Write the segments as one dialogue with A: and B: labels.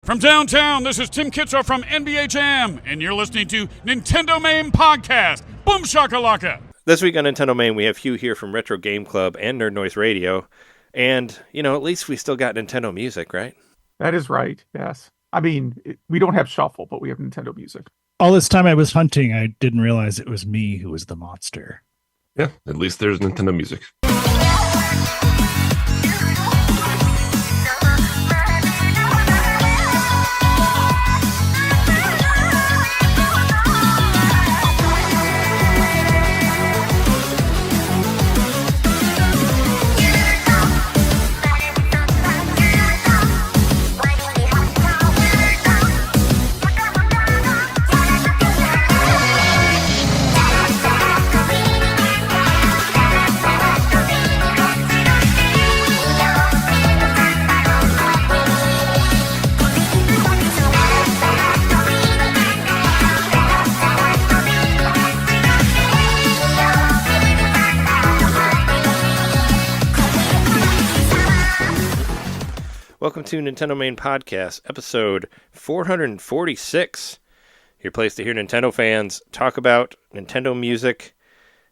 A: From downtown, this is Tim Kitzer from NBA Jam, and you're listening to NintenDomain Podcast. Boom shakalaka!
B: This week on NintenDomain, we have Hugh here from Retro Game Club and Nerd Noise Radio. And, at least we still got Nintendo music, right?
C: That is right, yes. I mean, we don't have Shuffle, but we have Nintendo music.
D: All this time I was hunting, I didn't realize it was me who was the monster.
E: Yeah, at least there's Nintendo music.
B: Welcome to NintenDomain Podcast, episode 446. Your place to hear Nintendo fans talk about Nintendo music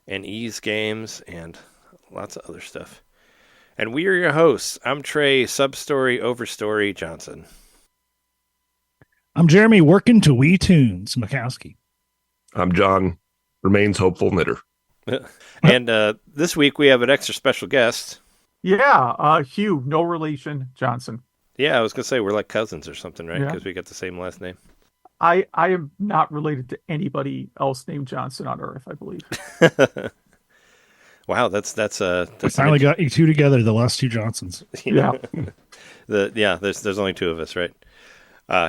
B: and Ys games and lots of other stuff. And we are your hosts. I'm Trey, Substory, Overstory Johnson.
D: I'm Jeremy, working to Wii Tunes Mikowski.
E: I'm John, remains hopeful knitter.
B: And this week we have an extra special guest.
C: Yeah, Hugh, no relation, Johnson.
B: Yeah, I was going to say we're like cousins or something, right?
C: Yeah.
B: Because we got the same last name.
C: I am not related to anybody else named Johnson on Earth, I believe.
B: Wow, that's
D: We finally got you two together, the last two Johnsons.
C: Yeah.
B: There's only two of us, right?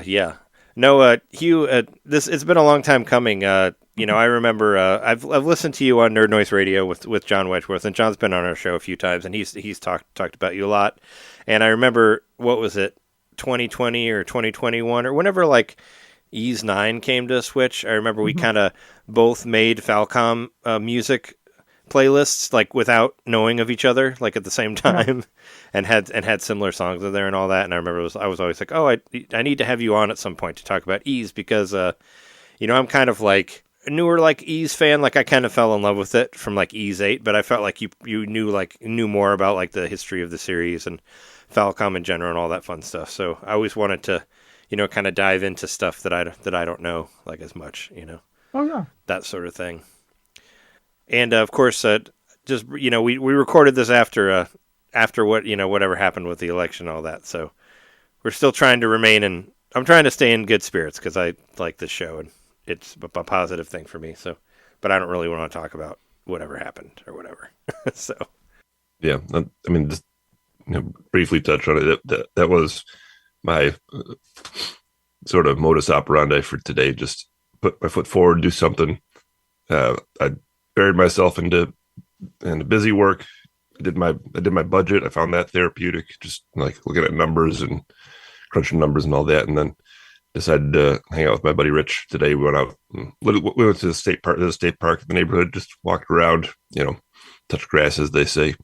B: Yeah. No, Hugh, it's been a long time coming. I remember I've listened to you on Nerd Noise Radio with John Wedgeworth, and John's been on our show a few times, and he's talked about you a lot. And I remember, what was it, 2020 or 2021 or whenever like Ys 9 came to Switch. I remember we kind of both made Falcom music playlists like without knowing of each other, like at the same time, and had similar songs in there and all that. And I remember I was always like, oh, I need to have you on at some point to talk about Ys because I'm kind of like newer like Ys fan. Like I kind of fell in love with it from like Ys 8, but I felt like you knew more about like the history of the series and Falcom in general and all that fun stuff. So I always wanted to, kind of dive into stuff that I don't know like as much,
C: Oh yeah,
B: that sort of thing. And of course, we recorded this after whatever happened with the election and all that. So we're still trying to I'm trying to stay in good spirits because I like this show and it's a positive thing for me. So, but I don't really want to talk about whatever happened or whatever. So,
E: yeah, I mean, just briefly touch on it. That was my sort of modus operandi for today. Just put my foot forward, do something. I buried myself into busy work. I did my budget. I found that therapeutic. Just like looking at numbers and crunching numbers and all that, and then decided to hang out with my buddy Rich today. We went out. We went to the state park in the neighborhood. Just walked around. Touch grass, as they say.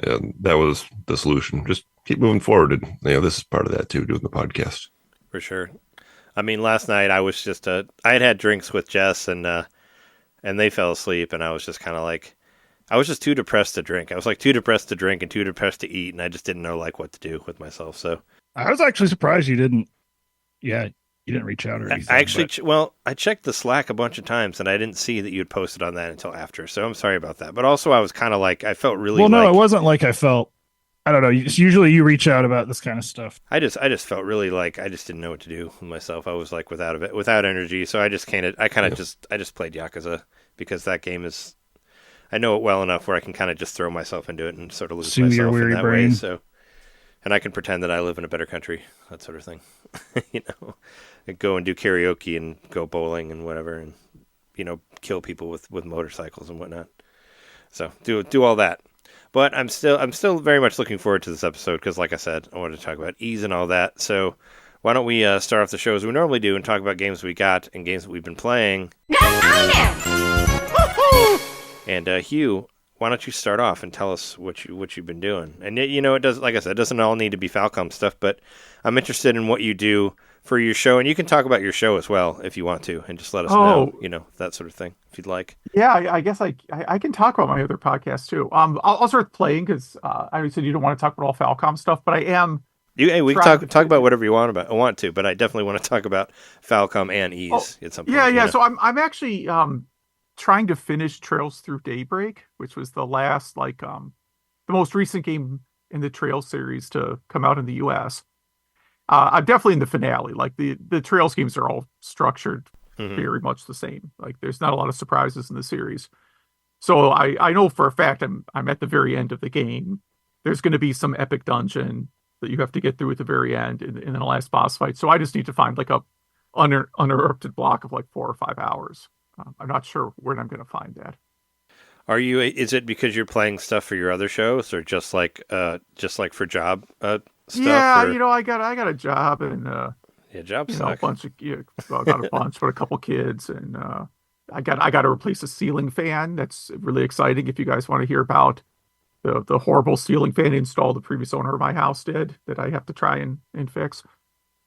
E: And that was the solution. Just keep moving forward. And this is part of that too, doing the podcast.
B: For sure. I mean, last night I was just I had drinks with Jess and they fell asleep, and I was just kind of like, I was just too depressed to drink. I was like too depressed to drink and too depressed to eat, and I just didn't know like what to do with myself. So
D: I was actually surprised you didn't. Yeah, you didn't reach out or anything.
B: I actually, I checked the Slack a bunch of times, and I didn't see that you had posted on that until after. So I'm sorry about that. But also, I was kind of like, I felt really.
D: Well, no, it wasn't like I felt. I don't know. Usually, you reach out about this kind of stuff.
B: I just felt really like I just didn't know what to do with myself. I was like without energy. So I just kind of just played Yakuza because that game is. I know it well enough where I can kind of just throw myself into it and sort of lose
D: Soothe
B: myself
D: your weary
B: in that
D: brain.
B: way. So, and I can pretend that I live in a better country, that sort of thing. And go and do karaoke and go bowling and whatever, and kill people with motorcycles and whatnot. So do all that. But I'm still very much looking forward to this episode because, like I said, I wanted to talk about Ys and all that. So why don't we start off the show as we normally do and talk about games we got and games that we've been playing. And Hugh, why don't you start off and tell us what you've been doing? And it does, like I said, it doesn't all need to be Falcom stuff, but I'm interested in what you do for your show, and you can talk about your show as well if you want to, and just let us
C: Oh.
B: know, that sort of thing, if you'd like.
C: Yeah, I guess I can talk about my other podcast too. I'll start playing because I said you don't want to talk about all Falcom stuff, but I am.
B: We can
C: trying to
B: talk about whatever you want to, but I definitely want to talk about Falcom and Ease at some point.
C: Yeah. So I'm actually trying to finish Trails Through Daybreak, which was the last the most recent game in the Trails series to come out in the U.S. I'm definitely in the finale. Like the Trails games are all structured very much the same. Like there's not a lot of surprises in the series. So I know for a fact I'm at the very end of the game. There's going to be some epic dungeon that you have to get through at the very end in the last boss fight. So I just need to find like a uninterrupted block of like 4 or 5 hours. I'm not sure where I'm going to find that.
B: Is it because you're playing stuff for your other shows, or just like for job stuff?
C: Yeah,
B: or...
C: I got a job and
B: jobs
C: a
B: suck.
C: bunch of got a bunch but a couple kids, and I got to replace a ceiling fan. That's really exciting. If you guys want to hear about the horrible ceiling fan install the previous owner of my house did, that I have to try and fix.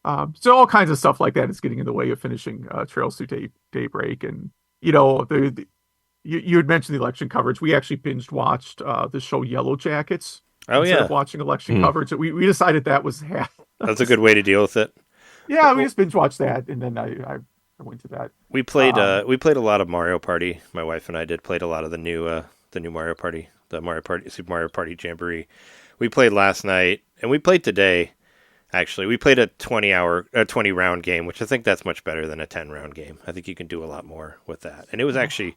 C: So all kinds of stuff like that is getting in the way of finishing Trails Through Daybreak. And you had mentioned the election coverage. We actually binge watched the show Yellow Jackets.
B: Oh,
C: instead
B: yeah.
C: of watching election coverage. We decided that was
B: That's a good way to deal with it.
C: Yeah, we just binge watched that, and then I went to that.
B: We played a lot of Mario Party. My wife and I played a lot of the new Mario Party, Super Mario Party Jamboree. We played last night, and we played today. Actually, we played a 20 round game, which I think that's much better than a 10 round game. I think you can do a lot more with that, and it was actually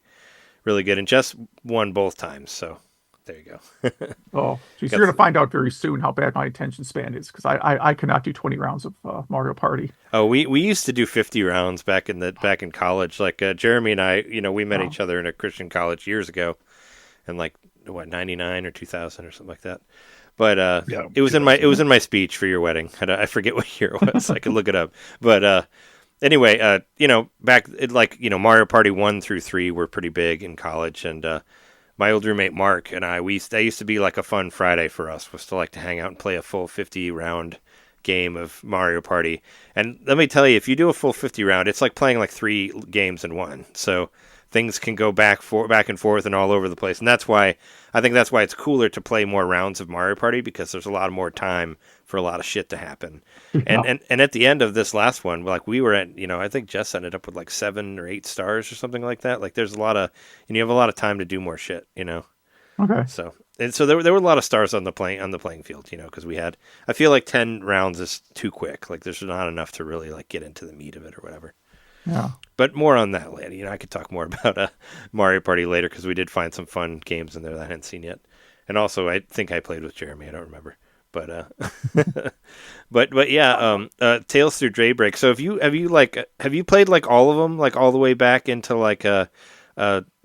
B: really good. And Jess won both times, so there you go.
C: Oh, geez, you're going to find out very soon how bad my attention span is, because I cannot do 20 rounds of Mario Party.
B: Oh, we used to do 50 rounds back in college. Like Jeremy and I, we met each other in a Christian college years ago, in 99 or 2000 or something like that. But it was in my speech for your wedding. I forget what year it was. I could look it up. But anyway, back Mario Party 1 through 3 were pretty big in college, and my old roommate Mark and I, that used to be like a fun Friday for us, was to like to hang out and play a full 50 round game of Mario Party. And let me tell you, if you do a full 50 round, it's like playing like 3 games in one. So things can go back and forth and all over the place. And I think that's why it's cooler to play more rounds of Mario Party, because there's a lot more time for a lot of shit to happen. Yeah. And at the end of this last one, like we were at, I think Jess ended up with like 7 or 8 stars or something like that. Like there's a lot of, you have a lot of time to do more shit,
C: Okay.
B: So there were a lot of stars on the playing field, because we had, I feel like 10 rounds is too quick. Like there's not enough to really like get into the meat of it or whatever.
C: Yeah.
B: But more on that later. I could talk more about Mario Party later, because we did find some fun games in there that I hadn't seen yet. And also, I think I played with Jeremy. I don't remember. But but yeah, Tales Through Daybreak. So have you played like all of them, like all the way back into like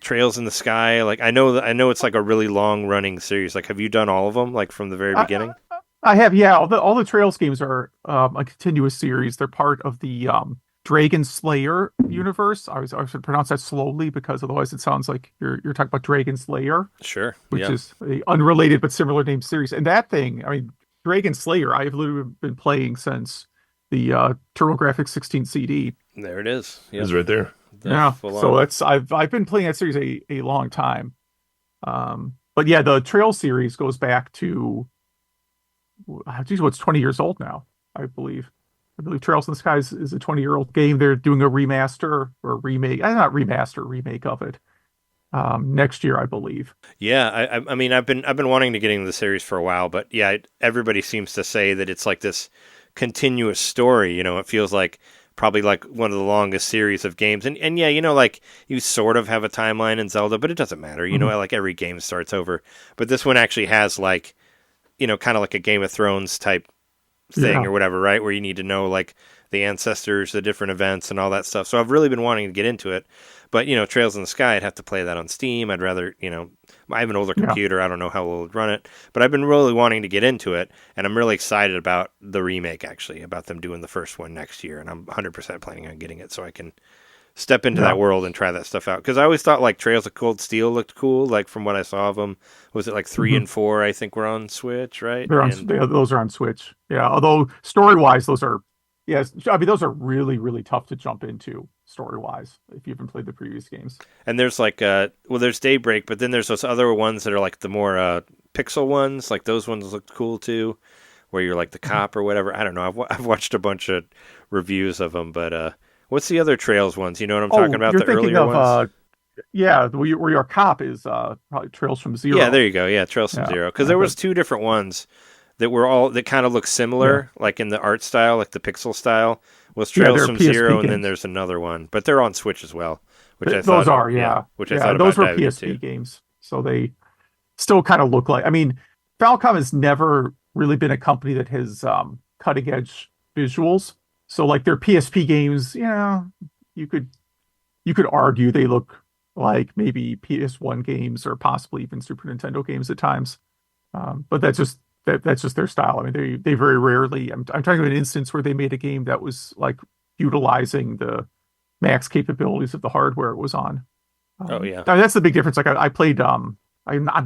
B: Trails in the Sky? Like I know it's like a really long running series. Like have you done all of them, like from the very beginning?
C: I have. Yeah, all the Trails games are a continuous series. They're part of the Dragon Slayer universe. I should pronounce that slowly, because otherwise it sounds like you're talking about Dragon Slayer.
B: Sure.
C: Which is a unrelated but similar name series. And that thing, I mean, Dragon Slayer, I've literally been playing since the TurboGrafx 16 CD.
B: There it is.
E: Yep. It's right there.
C: Yeah. So I've been playing that series a long time. But yeah, the Trail series goes back to, what's 20 years old now, I believe. Trails in the Sky is a 20-year-old game. They're doing a remaster or remake. Not remaster, remake of it next year, I believe.
B: Yeah, I mean, I've been wanting to get into the series for a while, but yeah, everybody seems to say that it's like this continuous story. It feels like probably like one of the longest series of games. And yeah, like you sort of have a timeline in Zelda, but it doesn't matter. Like every game starts over. But this one actually has like, kind of like a Game of Thrones type thing or whatever, right? Where you need to know like the ancestors, the different events and all that stuff. So I've really been wanting to get into it. But, Trails in the Sky, I'd have to play that on Steam. I'd rather, I have an older computer. I don't know how we'll run it. But I've been really wanting to get into it. And I'm really excited about the remake, actually, about them doing the first one next year. And I'm 100% planning on getting it so I can step into that world and try that stuff out. Because I always thought, like, Trails of Cold Steel looked cool, like, from what I saw of them. Was it, like, 3 and 4, I think, were on Switch, right?
C: Those are on Switch. Yeah, although, story-wise, those are Yes, I mean those are really, really tough to jump into story-wise if you haven't played the previous games.
B: And there's like there's Daybreak, but then there's those other ones that are like the more pixel ones. Like those ones look cool too, where you're like the cop or whatever. I don't know. I've watched a bunch of reviews of them, but what's the other Trails ones? You know what I'm talking about?
C: You're
B: The
C: thinking
B: earlier
C: of
B: ones.
C: where your cop is probably Trails from Zero.
B: Yeah, there you go. Yeah, Trails from Zero. Because there was two different ones that kind of look similar, like in the art style, like the pixel style. Was Trails from
C: PSP
B: Zero,
C: games.
B: and then there's another one, but they're on Switch as well. Which I
C: those
B: thought,
C: are
B: which I thought
C: those
B: about
C: were
B: diving
C: PSP
B: into.
C: games, so they still kind of look like. I mean, Falcom has never really been a company that has cutting edge visuals. So like their PSP games, you could argue they look like maybe PS1 games or possibly even Super Nintendo games at times. But that's just their style. I mean, they very rarely. I'm talking about an instance where they made a game that was like utilizing the max capabilities of the hardware it was on.
B: Oh yeah,
C: That's the big difference. Like I played. I'm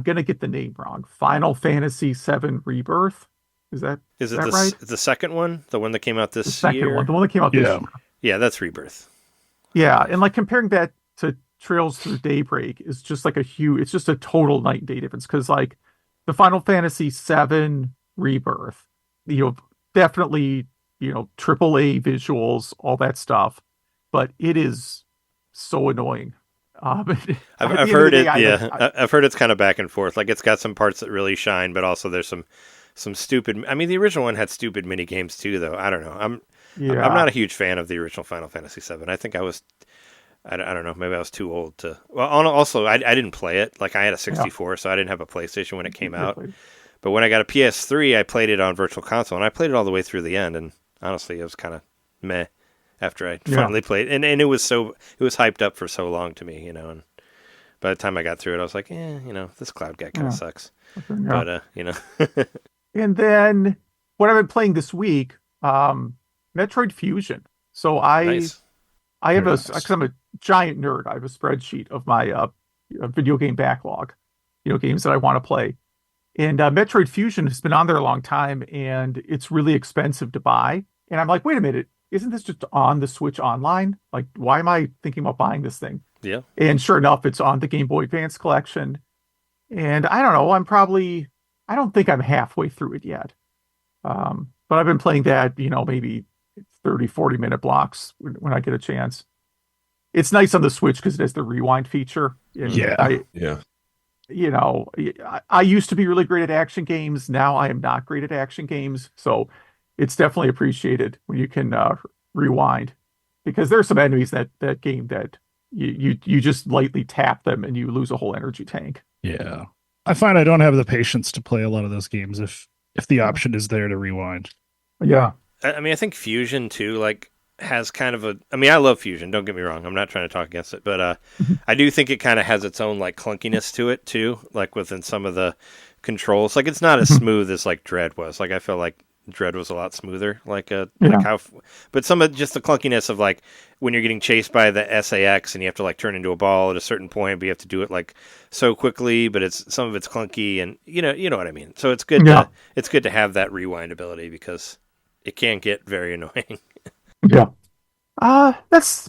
C: gonna get the name wrong. Final Fantasy VII Rebirth. Is it right?
B: The second one, the one that came out this
C: The second
B: year?
C: one, the one that came out this year.
B: Yeah, that's Rebirth.
C: Yeah, and like comparing that to Trails Through Daybreak is just like it's just a total night and day difference. Because like the Final Fantasy VII Rebirth, definitely, triple A visuals, all that stuff, but it is so annoying.
B: I've heard it. I've heard it's kind of back and forth. Like it's got some parts that really shine, but also there's some stupid. I mean, the original one had stupid mini games too, though. I don't know. I'm not a huge fan of the original Final Fantasy VII. I think I was. I don't know. Maybe I was too old to. Well, also I didn't play it. Like I had a 64, so I didn't have a PlayStation when it came out. But when I got a PS3, I played it on Virtual Console, and I played it all the way through the end. And honestly, it was kind of meh after I finally played. And it was hyped up for so long to me, And by the time I got through it, I was like, this Cloud guy kind of sucks. But
C: And then what I've been playing this week, Metroid Fusion. So
B: nice.
C: I have because I'm a giant nerd. I have a spreadsheet of my video game backlog, games that I want to play. And Metroid Fusion has been on there a long time, and it's really expensive to buy. And I'm like, wait a minute, isn't this just on the Switch Online? Like, why am I thinking about buying this thing?
B: Yeah.
C: And sure enough, it's on the Game Boy Advance collection. And I don't know, I don't think I'm halfway through it yet. But I've been playing that, maybe 30, 40-minute blocks when I get a chance. It's nice on the Switch because it has the rewind feature. And I used to be really great at action games. Now I am not great at action games. So it's definitely appreciated when you can rewind, because there's some enemies that game that you just lightly tap them and you lose a whole energy tank.
D: Yeah. I find I don't have the patience to play a lot of those games if the option is there to rewind.
C: Yeah.
B: I mean, I think Fusion too, like, has kind of I love Fusion, don't get me wrong. I'm not trying to talk against it, but I do think it kind of has its own like clunkiness to it too, like within some of the controls. Like it's not as smooth as like Dread was. Like I feel like Dread was a lot smoother, like how, but some of just the clunkiness of like when you're getting chased by the SAX and you have to like turn into a ball at a certain point, but you have to do it like so quickly, but some of it's clunky, and you know what I mean. So it's good to have that rewind ability, because it can get very annoying.
C: Yeah. That's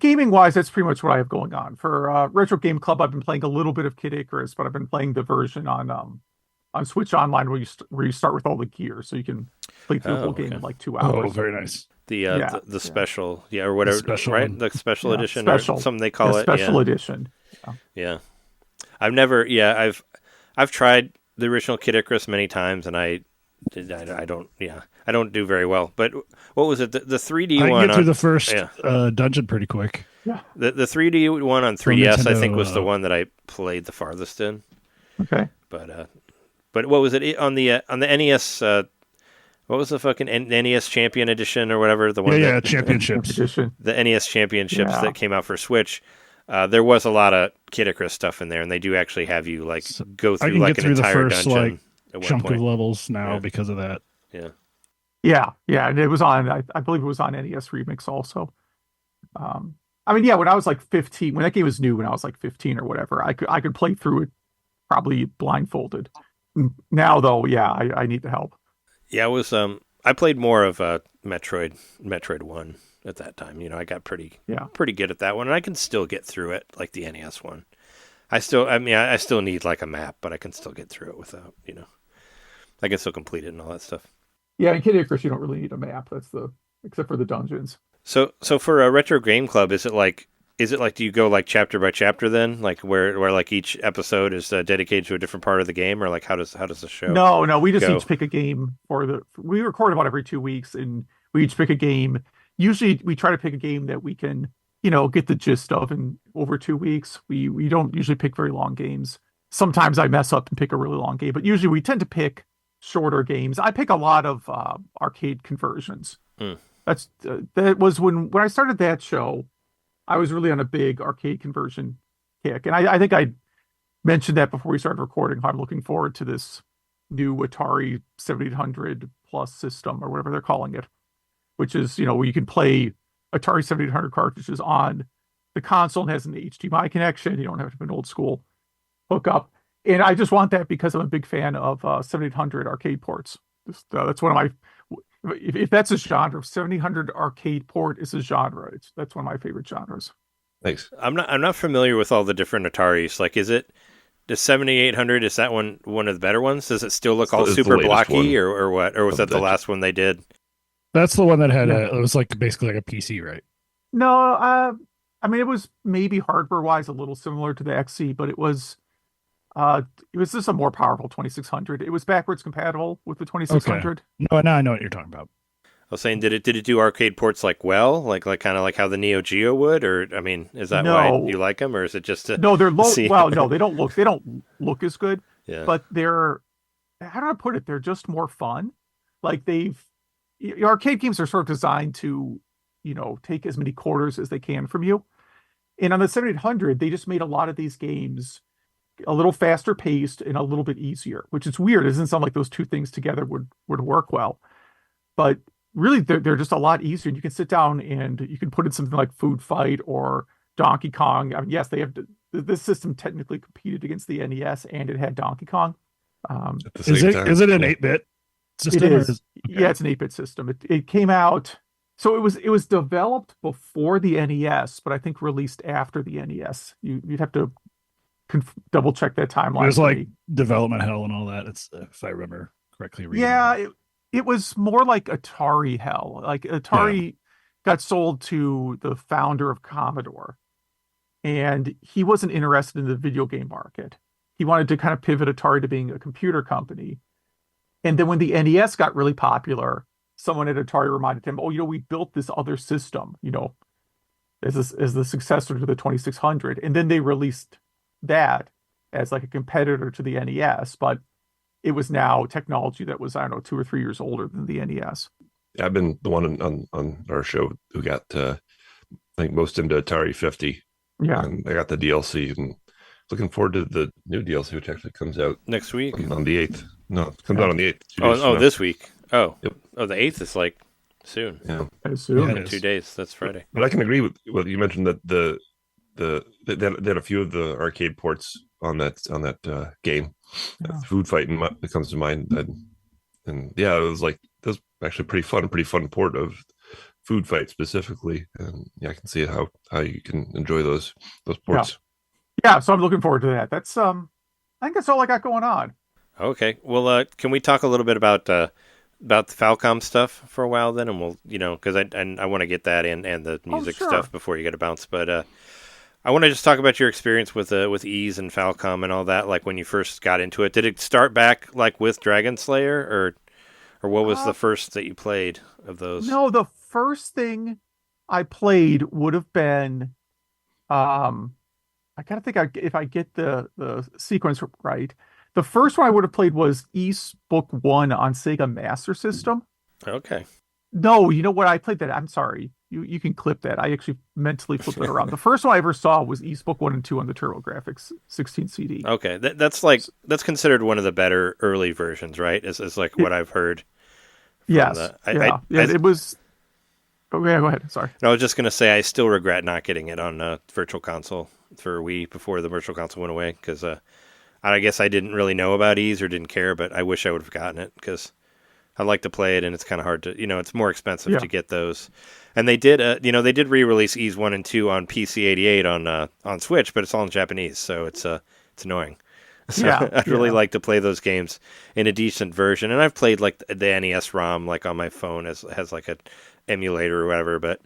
C: gaming wise, that's pretty much what I have going on. For Retro Game Club, I've been playing a little bit of Kid Icarus, but I've been playing the version on Switch Online where you start with all the gear, so you can play through the whole game in like 2 hours.
D: Oh, very nice.
B: The special, or whatever, right?
D: One.
B: The special edition,
C: special.
B: or something they call it.
C: Special edition.
B: Yeah. I've tried the original Kid Icarus many times, and I don't do very well. But what was it? The 3D one?
D: I get through the first dungeon pretty quick.
C: Yeah.
B: The 3D one on 3DS, I think, was the one that I played the farthest in.
C: Okay.
B: But what was it on the NES? What was the fucking NES Champion Edition or whatever? The one
D: Championships
C: edition.
B: The NES Championships that came out for Switch. There was a lot of Kid Icarus stuff in there, and they do actually have you like go through like an entire dungeon.
D: Chunk of levels now because of that.
C: Yeah, and it was on. I believe it was on NES Remix also. When I was like 15, when that game was new, when I was like 15 or whatever, I could play through it probably blindfolded. Now though, I need the help.
B: Yeah, it was. I played more of Metroid 1 at that time. You know, I got pretty good at that one, and I can still get through it like the NES one. I still need like a map, but I can still get through it without, you know, I can still complete it and all that stuff.
C: Yeah, in Kid Icarus, you don't really need a map. Except for the dungeons.
B: So for a retro game club, is it like do you go like chapter by chapter then, like where like each episode is dedicated to a different part of the game, or like how does the show?
C: No, we just
B: go?
C: each pick a game we record about every 2 weeks, and we each pick a game. Usually, we try to pick a game that we can, you know, get the gist of in over 2 weeks. We don't usually pick very long games. Sometimes I mess up and pick a really long game, but usually we tend to pick shorter games. I pick a lot of arcade conversions. That was when I started that show. I was really on a big arcade conversion kick. And I think I mentioned that before we started recording, how I'm looking forward to this new Atari 7800 Plus system, or whatever they're calling it, which is, you know, where you can play Atari 7800 cartridges on the console and has an HDMI connection. You don't have to have an old school hookup. And I just want that because I'm a big fan of 7800 arcade ports. That's one of my... If that's a genre, 7800 arcade port is a genre. That's one of my favorite genres.
E: Thanks.
B: I'm not familiar with all the different Ataris. Like, is it the 7800? Is that one of the better ones? Does it still look all super blocky, or what? Or was that the last one they did?
D: That's the one that had it was like basically like a PC, right?
C: No, I mean, it was maybe hardware wise a little similar to the XC, but it was just a more powerful 2600. It was backwards compatible with the 2600.
D: Okay. No, now I know what you're talking about.
B: I was saying, did it do arcade ports like well, like kind of like how the Neo Geo would, or I mean, is that why you like them, or is it just
C: no? They're low. Well, no, they don't look as good.
B: Yeah.
C: But they're, how do I put it? They're just more fun. Like arcade games are sort of designed to, you know, take as many quarters as they can from you. And on the 7800, they just made a lot of these games a little faster paced and a little bit easier, which is weird. It doesn't sound like those two things together would work well, but really they're just a lot easier. And you can sit down and you can put in something like Food Fight or Donkey Kong. I mean, yes, this system technically competed against the NES, and it had Donkey Kong.
D: Is it an 8-bit system?
C: It is. Okay. Yeah, it's an 8-bit system. It came out. So it was developed before the NES, but I think released after the NES. You'd have to double check that timeline.
D: It was like development hell and all that. It's, if I remember correctly.
C: Yeah, it was more like Atari hell. Like Atari got sold to the founder of Commodore, and he wasn't interested in the video game market. He wanted to kind of pivot Atari to being a computer company. And then when the NES got really popular, someone at Atari reminded him, "Oh, you know, we built this other system, you know, as the successor to the 2600." And then they released that as like a competitor to the NES, but it was now technology that was, I don't know, 2 or 3 years older than the NES.
E: I've been the one on our show who got, I think, most into Atari 50.
C: Yeah.
E: And I got the DLC, and looking forward to the new DLC, which actually comes out
B: next week
E: on the 8th. No, it comes out on the 8th.
B: Oh, this week. Oh,
E: yep.
B: Oh, the 8th is like soon.
E: Yeah.
C: Soon.
B: In 2 days. That's Friday.
E: But I can agree with what you mentioned, that they had a few of the arcade ports on that game.
C: Yeah.
E: Food Fight that comes to mind, and yeah, it was actually pretty fun port of Food Fight specifically, and yeah, I can see how you can enjoy those ports.
C: Yeah, so I'm looking forward to that. That's I think that's all I got going on.
B: Okay, well, can we talk a little bit about the Falcom stuff for a while then, and we'll, you know, because I want to get that in and the music stuff before you get a bounce, but I want to just talk about your experience with Ease and Falcom and all that. Like when you first got into it, did it start back like with Dragon Slayer, or what was the first that you played of those?
C: No, the first thing I played would have been, I gotta think if I get the sequence right. The first one I would have played was East Book 1 on Sega Master System.
B: Okay.
C: No, you know what? I played that. I'm sorry. You can clip that. I actually mentally flipped it around. The first one I ever saw was East Book 1 and 2 on the TurboGrafx 16 CD.
B: Okay. That's considered one of the better early versions, right? Is like what I've heard.
C: Yes. It was... Okay, go ahead. Sorry.
B: No, I was just going to say I still regret not getting it on Virtual Console for Wii before the Virtual Console went away, because I guess I didn't really know about Ease or didn't care, but I wish I would have gotten it, because I'd like to play it, and it's kind of hard to, it's more expensive
C: Yeah.
B: to get those. And they did, they did re-release Ys 1 and 2 on PC-88 on Switch, but it's all in Japanese, so it's annoying. So
C: Yeah,
B: I'd really
C: yeah.
B: like to play those games in a decent version. And I've played like the NES ROM like on my phone has like a emulator or whatever, but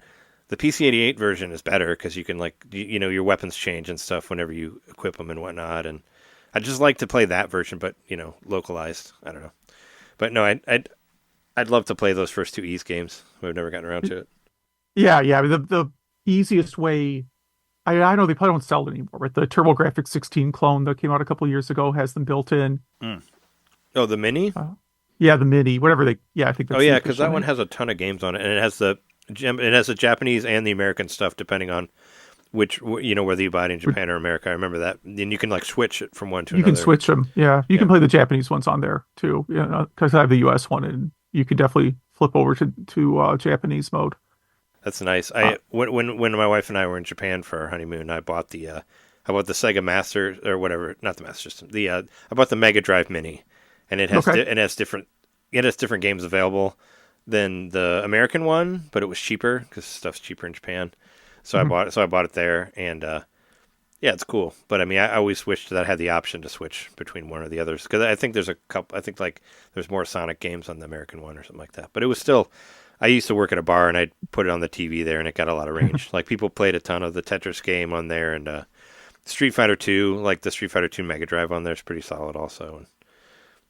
B: the PC-88 version is better because you can like your weapons change and stuff whenever you equip them and whatnot. And I'd just like to play that version, but localized. I don't know, but no, I'd love to play those first two Ys games. We've never gotten around to it.
C: Yeah, yeah. The easiest way, I know they probably don't sell it anymore, but the TurboGrafx 16 clone that came out a couple of years ago has them built in.
B: Oh, the Mini?
C: Yeah, the Mini, whatever I think that's
B: Oh yeah,
C: the
B: because
C: official
B: that one
C: name.
B: has a ton of games on it, and it has the Japanese and the American stuff depending on which whether you buy it in Japan or America. I remember that. And you can like switch it from one to
C: You
B: another.
C: can switch them. Yeah, you can play the Japanese ones on there too. Because I have the US one, and you can definitely flip over to Japanese mode.
B: That's nice. When my wife and I were in Japan for our honeymoon, I bought the Sega Master or whatever, not the Master System. I bought the Mega Drive Mini, and it has different games available than the American one, but it was cheaper because stuff's cheaper in Japan. So I bought it there, and yeah, it's cool. But I mean, I always wished that I had the option to switch between one or the others because I think there's a couple. I think like there's more Sonic games on the American one or something like that. But it was still. I used to work at a bar, and I'd put it on the TV there, and it got a lot of range. Like, people played a ton of the Tetris game on there, and Street Fighter 2, like the Street Fighter 2 Mega Drive on there is pretty solid also, and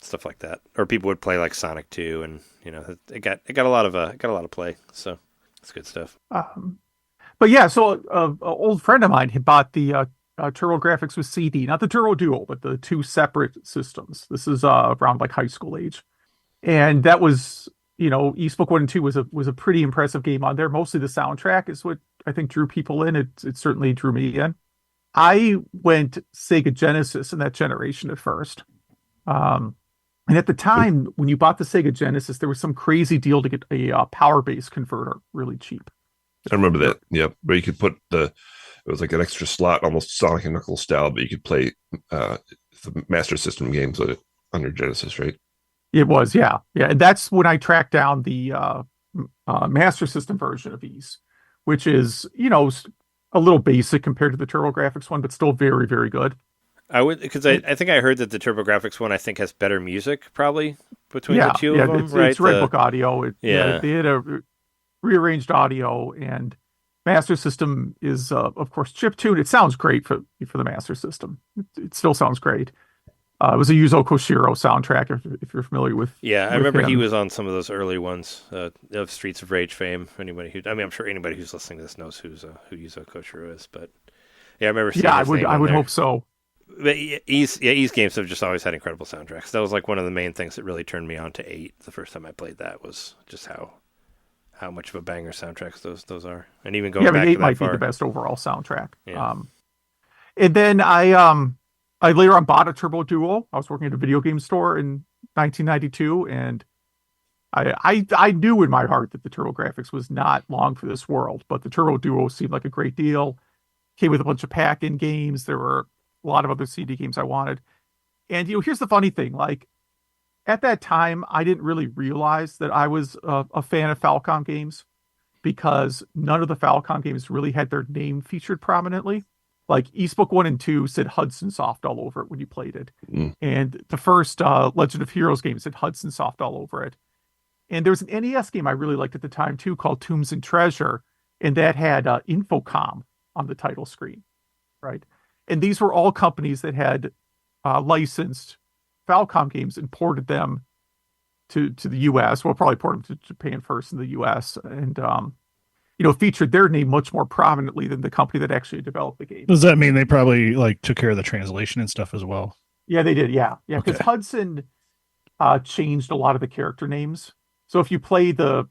B: stuff like that. Or people would play, like, Sonic 2, and, it got a lot of play, so it's good stuff.
C: But yeah, so an old friend of mine had bought the TurboGrafx with CD, not the Turbo Duo, but the two separate systems. This is around like high school age, and that was. Eastbook 1 and 2 was a pretty impressive game on there. Mostly the soundtrack is what I think drew people in. It certainly drew me in. I went Sega Genesis in that generation at first. And at the time, when you bought the Sega Genesis, there was some crazy deal to get a power base converter really cheap.
E: I remember that. Yep. Where you could put it was like an extra slot, almost Sonic and Knuckles style, but you could play the Master System games on your Genesis, right?
C: It was, yeah. Yeah. And that's when I tracked down the Master System version of Ys, which is, a little basic compared to the TurboGrafx one, but still very, very good.
B: Because I think I heard that the TurboGrafx one I think has better music probably between the two of them, right?
C: It's Redbook audio. They had a rearranged audio, and Master System is of course chiptune. It sounds great for the Master System. It still sounds great. It was a Yuzo Koshiro soundtrack, if you're familiar with.
B: Yeah, I
C: with
B: remember
C: him.
B: he was on some of those early ones of Streets of Rage fame. I'm sure anybody who's listening to this knows who Yuzo Koshiro is. But yeah, I remember seeing his name
C: I
B: on
C: would
B: there.
C: hope so.
B: But Ys games have just always had incredible soundtracks. That was like one of the main things that really turned me on to 8. The first time I played that was just how much of a banger soundtracks those are, and even going back
C: 8
B: to that
C: might
B: far.
C: be the best overall soundtrack.
B: Yeah.
C: And then I later on bought a Turbo Duo. I was working at a video game store in 1992, and I knew in my heart that the TurboGrafx was not long for this world, but the Turbo Duo seemed like a great deal. Came with a bunch of pack-in games. There were a lot of other CD games I wanted. And here's the funny thing: like at that time, I didn't really realize that I was a fan of Falcom Games because none of the Falcom games really had their name featured prominently. Like Eastbook 1 and 2 said Hudson Soft all over it when you played it. And the first Legend of Heroes game said Hudson Soft all over it. And there was an NES game I really liked at the time too called Tombs and Treasure. And that had Infocom on the title screen, right? And these were all companies that had licensed Falcom games and ported them to the US. Well, probably ported them to Japan first in the US. And featured their name much more prominently than the company that actually developed the game.
D: Does that mean they probably like took care of the translation and stuff as well?
C: Yeah, they did. Yeah. Because
D: Okay.
C: Hudson changed a lot of the character names. So if you play the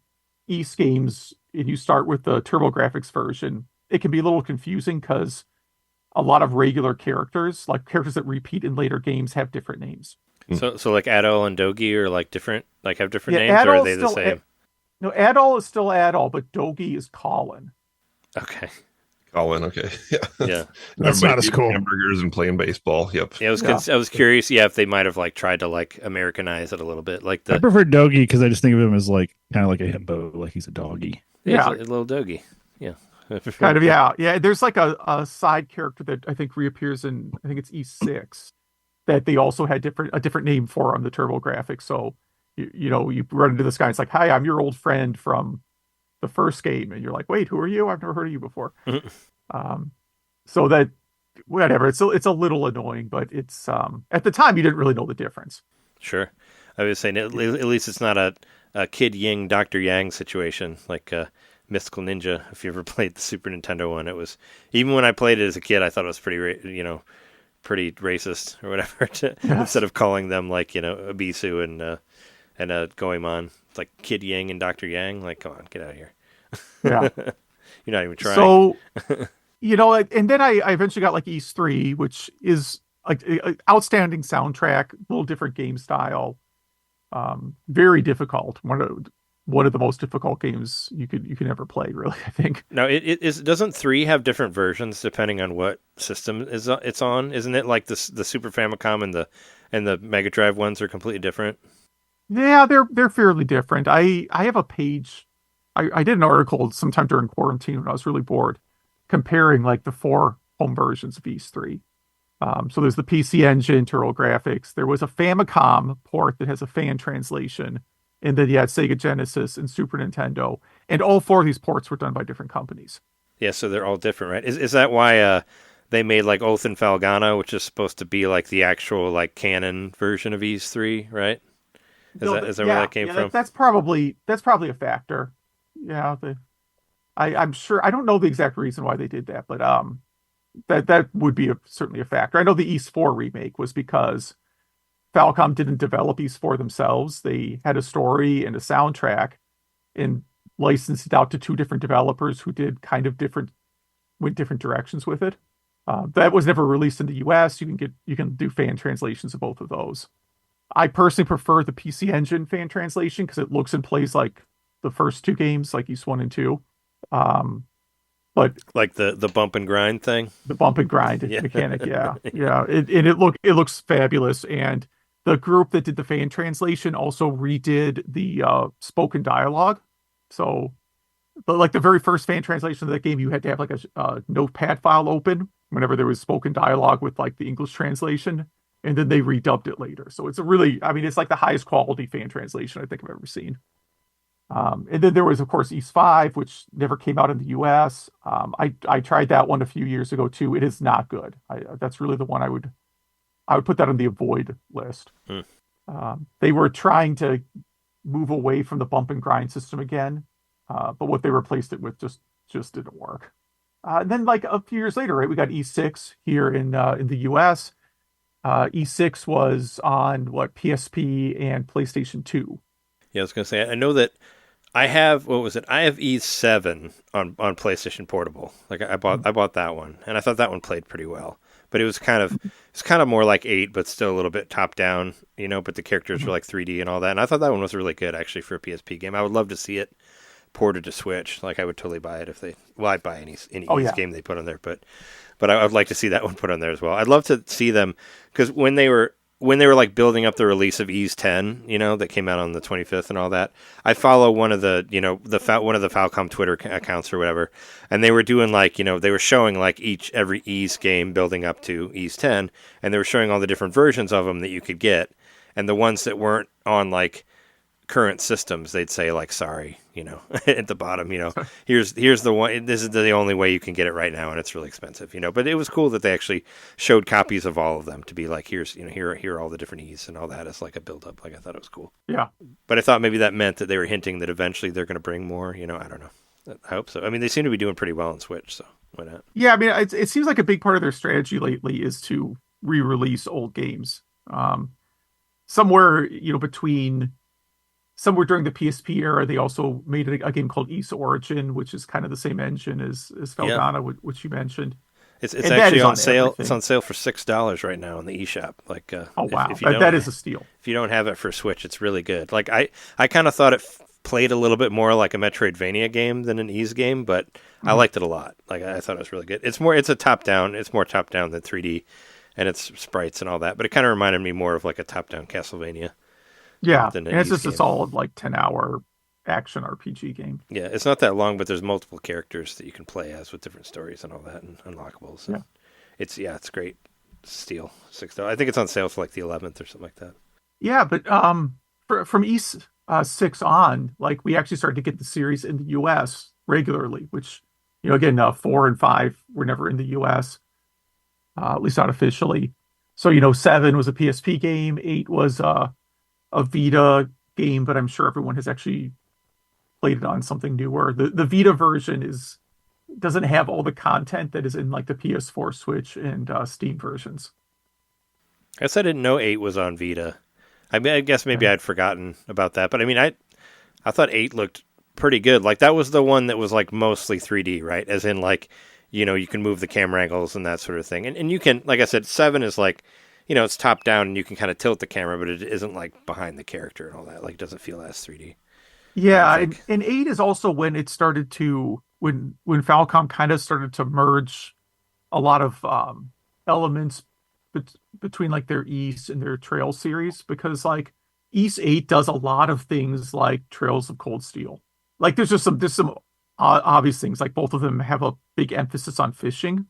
C: Ys games and you start with the TurboGrafx version, it can be a little confusing because a lot of regular characters, like characters that repeat in later games, have different names.
B: So like Adol and Dogi are like different, like have different
C: Yeah,
B: names, or are
C: Adol's
B: they the
C: still
B: same?
C: No, Adol is still Adol, but Dogi is Colin.
B: Okay.
E: Colin, okay. Yeah.
B: Yeah.
D: That's
E: Everybody
D: not as
E: eating
D: cool.
E: hamburgers and playing baseball. Yep.
B: Yeah, I was curious, if they might have like tried to like Americanize it a little bit, like
D: I prefer Doggy because I just think of him as like kind of like a himbo, like he's a doggy.
B: yeah, he's a little doggy. Yeah.
C: Kind of, yeah. There's like a side character that I think reappears in, I think it's E6, that they also had a different name for on the TurboGrafx. So you run into this guy, it's like, hi, I'm your old friend from the first game, and you're like, wait, who are you? I've never heard of you before. So that whatever, it's a little annoying, but it's at the time you didn't really know the difference.
B: Sure. I was saying at least it's not a Kid Ying, Dr. Yang situation like Mystical Ninja. If you ever played the Super Nintendo one, it was, even when I played it as a kid, I thought it was pretty racist or whatever. Instead of calling them like Abisu and Goemon, it's like Kid Ying and Dr. Yang. Like, come on, get out of here.
C: Yeah,
B: you're not even trying.
C: So, and then I eventually got like East 3, which is like an outstanding soundtrack, a little different game style, very difficult. One of the most difficult games you can ever play, really, I think.
B: No, doesn't 3 have different versions depending on what system it's on? Isn't it like the Super Famicom and the Mega Drive ones are completely different?
C: Yeah, they're fairly different. I have a page. I did an article sometime during quarantine when I was really bored, comparing like the 4 home versions of East 3. So there's the PC Engine, TurboGrafx. There was a Famicom port that has a fan translation. And then you had Sega Genesis and Super Nintendo. And all 4 of these ports were done by different companies.
B: Yeah, so they're all different, right? Is that why they made like Oath and Falgana, which is supposed to be like the actual like canon version of East 3, right? Is that where that came from?
C: That's probably a factor. Yeah, I'm sure. I don't know the exact reason why they did that, but that would be certainly a factor. I know the East 4 remake was because Falcom didn't develop East 4 themselves. They had a story and a soundtrack and licensed it out to 2 different developers who did went different directions with it. That was never released in the US. You can do fan translations of both of those. I personally prefer the PC Engine fan translation because it looks and plays like the first 2 games, like East 1 and 2. But
B: like the bump and grind thing,
C: the bump and grind mechanic, yeah. It looks fabulous. And the group that did the fan translation also redid the spoken dialogue. So, like the very first fan translation of that game, you had to have like a notepad file open whenever there was spoken dialogue with like the English translation, and then they redubbed it later. So it's it's like the highest quality fan translation I think I've ever seen. And then there was, of course, East 5, which never came out in the US. I tried that one a few years ago too. It is not good. That's really the one I would put that on the avoid list. They were trying to move away from the bump and grind system again, but what they replaced it with just didn't work. And then, like a few years later, right, we got E6 here in the US. E6 was on PSP and PlayStation 2.
B: Yeah, I was gonna say, I know that I have I have E7 on PlayStation Portable. Like I bought that one, and I thought that one played pretty well. But it was kind of more like 8, but still a little bit top down, but the characters were like 3D and all that. And I thought that one was really good actually for a PSP game. I would love to see it ported to Switch. Like I would totally buy it I'd buy any game they put on there, but I would like to see that one put on there as well. I'd love to see them, because when they were like building up the release of Ease 10, that came out on the 25th and all that, I follow one of the one of the Falcom Twitter accounts or whatever, and they were doing like, they were showing like every Ease game building up to Ease 10, and they were showing all the different versions of them that you could get, and the ones that weren't on like current systems, they'd say like, sorry, at the bottom, here's the one, this is the only way you can get it right now, and it's really expensive, but it was cool that they actually showed copies of all of them to be like, here's, here are all the different E's and all that as like a build up. Like I thought it was cool.
C: Yeah.
B: But I thought maybe that meant that they were hinting that eventually they're going to bring more, I don't know. I hope so. I mean, they seem to be doing pretty well on Switch, so why not?
C: Yeah, I mean, it seems like a big part of their strategy lately is to re-release old games. Somewhere during the PSP era, they also made a game called East Origin, which is kind of the same engine as Falcana, which you mentioned.
B: It's actually on sale. Everything. It's on sale for $6 right now in the eShop. Oh
C: wow, that is a steal.
B: If you don't have it for Switch, it's really good. Like I kind of thought played a little bit more like a Metroidvania game than an Ys game, but I liked it a lot. Like I thought it was really good. It's more top down than 3D, and it's sprites and all that. But it kind of reminded me more of like a top down Castlevania.
C: Yeah,
B: than
C: and it's just a
B: game.
C: solid like 10-hour action RPG game.
B: Yeah, it's not that long, but there's multiple characters that you can play as with different stories and all that, and unlockables. And it's great. Steal $6. I think it's on sale for like the 11th or something like that.
C: Yeah, but from E6 on, like we actually started to get the series in the US regularly, which, you know, again, 4 and 5 were never in the US, at least not officially. So, you know, 7 was a PSP game, 8 was a Vita game, but I'm sure everyone has actually played it on something newer. The Vita version doesn't have all the content that is in like the PS4, Switch, and Steam versions.
B: I guess I didn't know 8 was on Vita. I mean, I guess maybe I'd forgotten about that, but I mean, I thought 8 looked pretty good. Like that was the one that was like mostly 3D, right? As in like, you know, you can move the camera angles and that sort of thing. And you can, like I said, 7 is like, you know, it's top down and you can kind of tilt the camera, but it isn't like behind the character and all that. Like it doesn't feel as 3D.
C: Yeah, and 8 is also when it started to when Falcom kind of started to merge a lot of elements between like their East and their Trail series, because like East 8 does a lot of things like Trails of Cold Steel. Like there's some obvious things, like both of them have a big emphasis on fishing.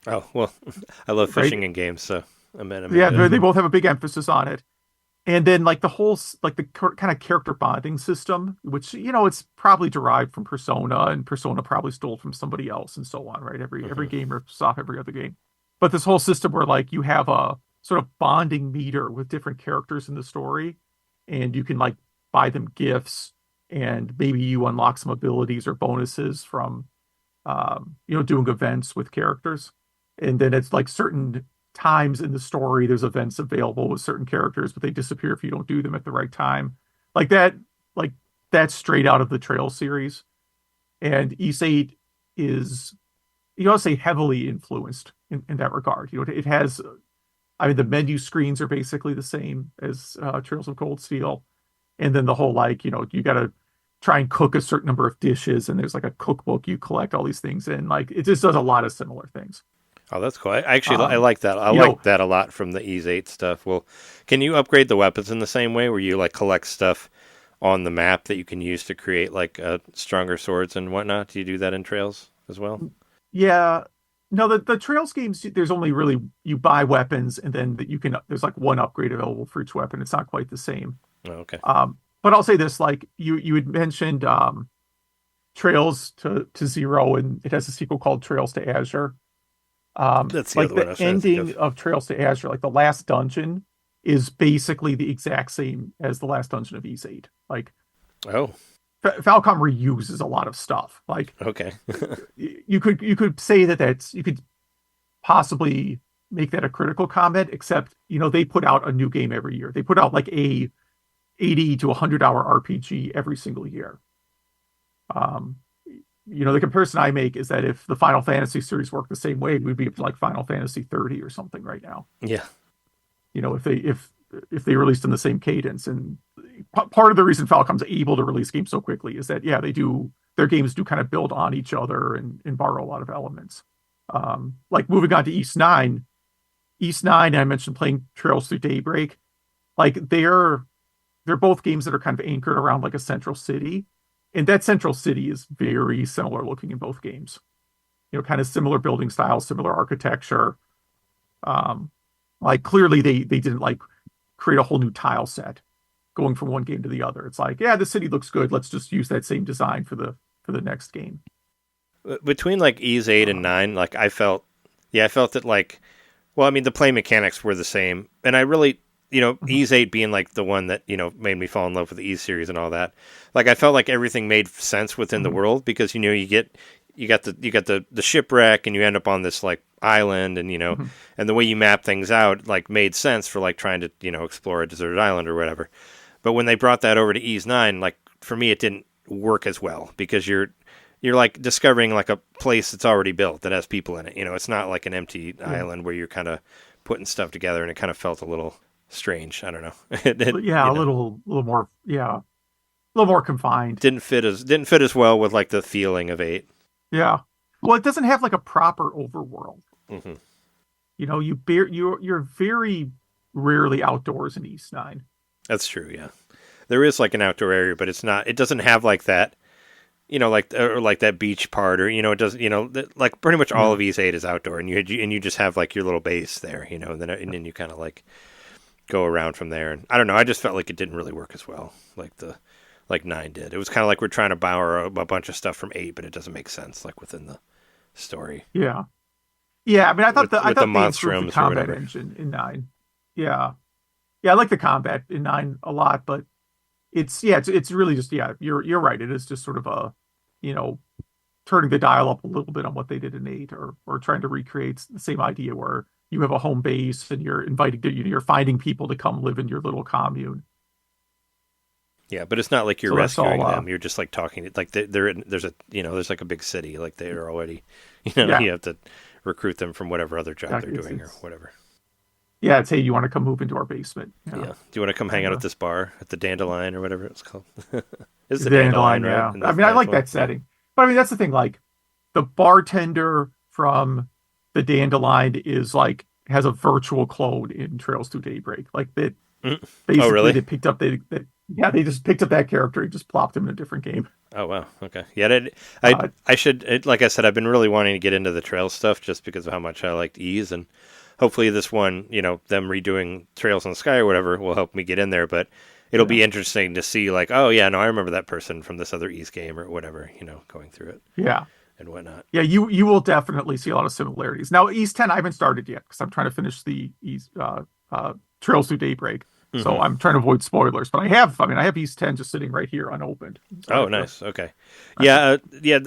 B: Oh, well, I love fishing in games, so
C: they both have a big emphasis on it. And then like the whole like the kind of character bonding system, which, you know, it's probably derived from Persona, and Persona probably stole from somebody else and so on, right? Every game rips off every other game. But this whole system where like you have a sort of bonding meter with different characters in the story, and you can like buy them gifts, and maybe you unlock some abilities or bonuses from you know, doing events with characters. And then it's like certain times in the story there's events available with certain characters, but they disappear if you don't do them at the right time. Like that's straight out of the Trail series. And East 8 is, you know, say heavily influenced in that regard. You know, it has, I mean, the menu screens are basically the same as Trails of Cold Steel. And then the whole, like, you know, you got to try and cook a certain number of dishes, and there's like a cookbook you collect all these things in. Like it just does a lot of similar things.
B: Oh, that's cool. I like that. I like that a lot from the Ys 8 stuff. Well, can you upgrade the weapons in the same way, where you like collect stuff on the map that you can use to create like stronger swords and whatnot? Do you do that in Trails as well?
C: Yeah. No, the Trails games, there's only really, you buy weapons, and then that you can, there's like one upgrade available for each weapon. It's not quite the same.
B: Oh, okay.
C: But I'll say this, like you had mentioned Trails to Zero, and it has a sequel called Trails to Azure.
B: That's the
C: like
B: other one
C: the ending of Trails to Azure, like the last dungeon is basically the exact same as the last dungeon of Ys 8. Like, Falcom reuses a lot of stuff. Like,
B: okay,
C: you could say that you could possibly make that a critical comment, except, you know, they put out a new game every year. They put out like a 80 to 100-hour RPG every single year. You know, the comparison I make is that if the Final Fantasy series worked the same way, we'd be up to like Final Fantasy 30 or something right now.
B: Yeah.
C: You know, if they released in the same cadence. And part of the reason Falcom's able to release games so quickly is that, yeah, their games do kind of build on each other and borrow a lot of elements. Like moving on to East 9, I mentioned playing Trails Through Daybreak. Like they're both games that are kind of anchored around like a central city. And that central city is very similar looking in both games. You know, kind of similar building style, similar architecture. Like clearly they didn't like create a whole new tile set going from one game to the other. It's like, yeah, the city looks good. Let's just use that same design for the next game.
B: Between like Ys 8 and 9, like I felt that like, well, I mean, the play mechanics were the same. And I really, you know, Ys 8 being like the one that, you know, made me fall in love with the Ys series and all that. Like I felt like everything made sense within the world, because, you know, you got the shipwreck, and you end up on this like island, and, you know, and the way you map things out like made sense for like trying to, you know, explore a deserted island or whatever. But when they brought that over to Ys 9, like for me it didn't work as well, because you're like discovering like a place that's already built that has people in it. You know, it's not like an empty island where you're kind of putting stuff together, and it kind of felt a little strange. I don't know.
C: Yeah, a little more. Yeah. little more confined.
B: Didn't fit as well with like the feeling of 8.
C: Yeah. Well, it doesn't have like a proper overworld.
B: Mm-hmm.
C: You know, you're very rarely outdoors in East 9.
B: That's true. Yeah, there is like an outdoor area, but it's not. It doesn't have like that. You know, like or like that beach part, or it doesn't. Like pretty much all of East 8 is outdoor, and you just have like your little base there. And then you kind of like go around from there. And I don't know. I just felt like it didn't really work as well like 9 did. It was kind of like we're trying to borrow a bunch of stuff from 8, but it doesn't make sense like within the story.
C: Yeah. Yeah, I mean, I thought
B: the
C: they improved
B: Monstrums
C: the
B: or
C: combat
B: whatever.
C: engine in 9. Yeah. Yeah, I like the combat in 9 a lot, but it's really just, you're right. It is just sort of a, turning the dial up a little bit on what they did in 8, or trying to recreate the same idea where you have a home base and you're you're finding people to come live in your little commune.
B: Yeah, but it's not like you're
C: So that's
B: rescuing
C: all,
B: them. You're just like talking. Like there's like a big city. Like they're already,
C: Yeah.
B: you have to recruit them from whatever other job
C: Exactly.
B: they're doing or whatever.
C: Yeah, it's, hey, you want to come move into our basement?
B: Yeah. Do you want to come hang out at this bar at the Dandelion or whatever it's called? It's the
C: Dandelion,
B: Dandelion, right?
C: yeah.
B: In
C: I mean, I like
B: one?
C: that setting. But I mean, that's the thing. Like, the bartender from the Dandelion has a virtual clone in Trails to Daybreak. Like that, basically,
B: really?
C: they picked up they just picked up that character and just plopped him in a different game.
B: Oh wow, okay. Yeah, I should, like I said, I've been really wanting to get into the Trails stuff just because of how much I liked Ease, and hopefully this one, them redoing Trails in the Sky or whatever will help me get in there. But it'll be interesting to see, like, oh yeah, no, I remember that person from this other Ease game or whatever, going through it.
C: Yeah.
B: And whatnot.
C: Yeah, you will definitely see a lot of similarities. Now, East 10, I haven't started yet because I'm trying to finish the East Trails through Daybreak. So
B: Mm-hmm.
C: I'm trying to avoid spoilers. But I have East 10 just sitting right here unopened. So
B: Oh, nice. Okay. Yeah,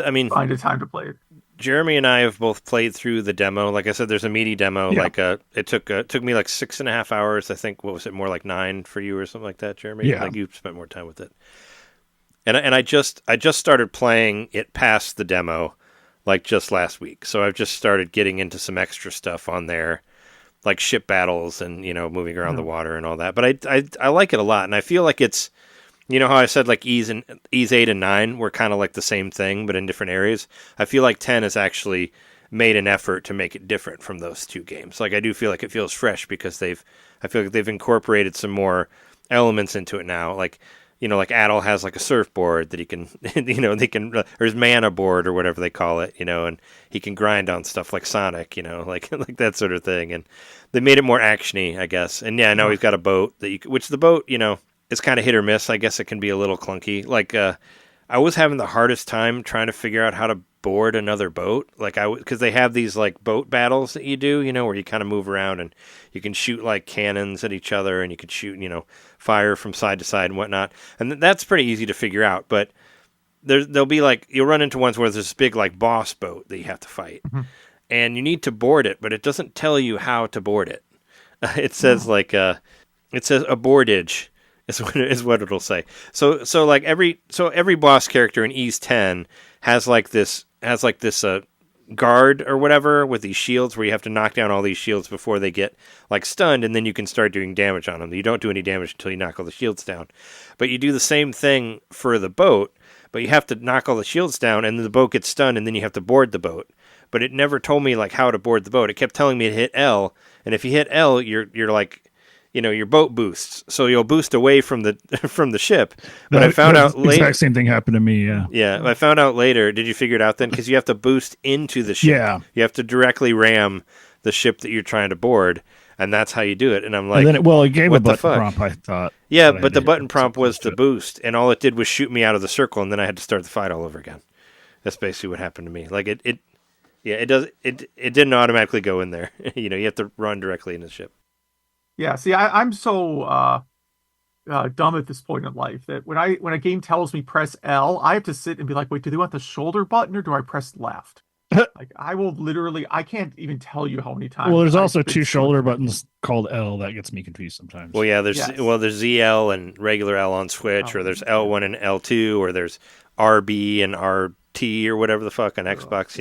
B: I mean,
C: find a time to play it.
B: Jeremy and I have both played through the demo. Like I said, there's a meaty demo.
C: Yeah.
B: Like it took me like 6.5 hours. I think, what was it, more like 9 for you or something like that, Jeremy?
D: Yeah.
B: Like you spent more time with it. And I just started playing it past the demo, like just last week. So I've just started getting into some extra stuff on there, like ship battles and moving around the water and all that. But I like it a lot, and I feel like it's, how I said like Ease 8 and 9 were kind of like the same thing, but in different areas. I feel like 10 has actually made an effort to make it different from those two games. Like I do feel like it feels fresh because I feel like they've incorporated some more elements into it now. Like, like Adel has like a surfboard that he can, or his mana board or whatever they call it, and he can grind on stuff like Sonic, like that sort of thing. And they made it more actiony, I guess. And yeah, I know he's got a boat which the boat, is kind of hit or miss. I guess it can be a little clunky. Like, I was having the hardest time trying to figure out how to board another boat. Like because they have these like boat battles that you do, where you kind of move around and you can shoot like cannons at each other and you can shoot, fire from side to side and whatnot. And that's pretty easy to figure out. But there'll be like, you'll run into ones where there's this big like boss boat that you have to fight. Mm-hmm. And you need to board it, but it doesn't tell you how to board it. It says it says aboardage. Is what it'll say. So every boss character in Ease 10 has like this guard or whatever with these shields where you have to knock down all these shields before they get like stunned, and then you can start doing damage on them. You don't do any damage until you knock all the shields down. But you do the same thing for the boat, but you have to knock all the shields down and then the boat gets stunned and then you have to board the boat. But it never told me like how to board the boat. It kept telling me to hit L, and if you hit L, you're like, your boat boosts, so you'll boost away from the ship. But I found out later.
D: Exact same thing happened to me. Yeah.
B: Yeah, I found out later. Did you figure it out then? Because you have to boost into the ship.
D: Yeah.
B: You have to directly ram the ship that you're trying to board, and that's how you do it. And I'm like,
D: and then it gave a button
B: fuck?
D: prompt. I thought.
B: Yeah, but the button prompt was to boost, and all it did was shoot me out of the circle, and then I had to start the fight all over again. That's basically what happened to me. Like it didn't automatically go in there. You have to run directly in the ship.
C: Yeah, see, I'm so dumb at this point in life that when a game tells me press L, I have to sit and be like, wait, do they want the shoulder button or do I press left? Like I will literally, I can't even tell you how many times.
D: Well, there's also two shoulder buttons called L. That gets me confused sometimes.
B: Well, yeah, there's ZL and regular L on Switch, or there's L1 and L2, or there's RB and RT or whatever the fuck on Xbox.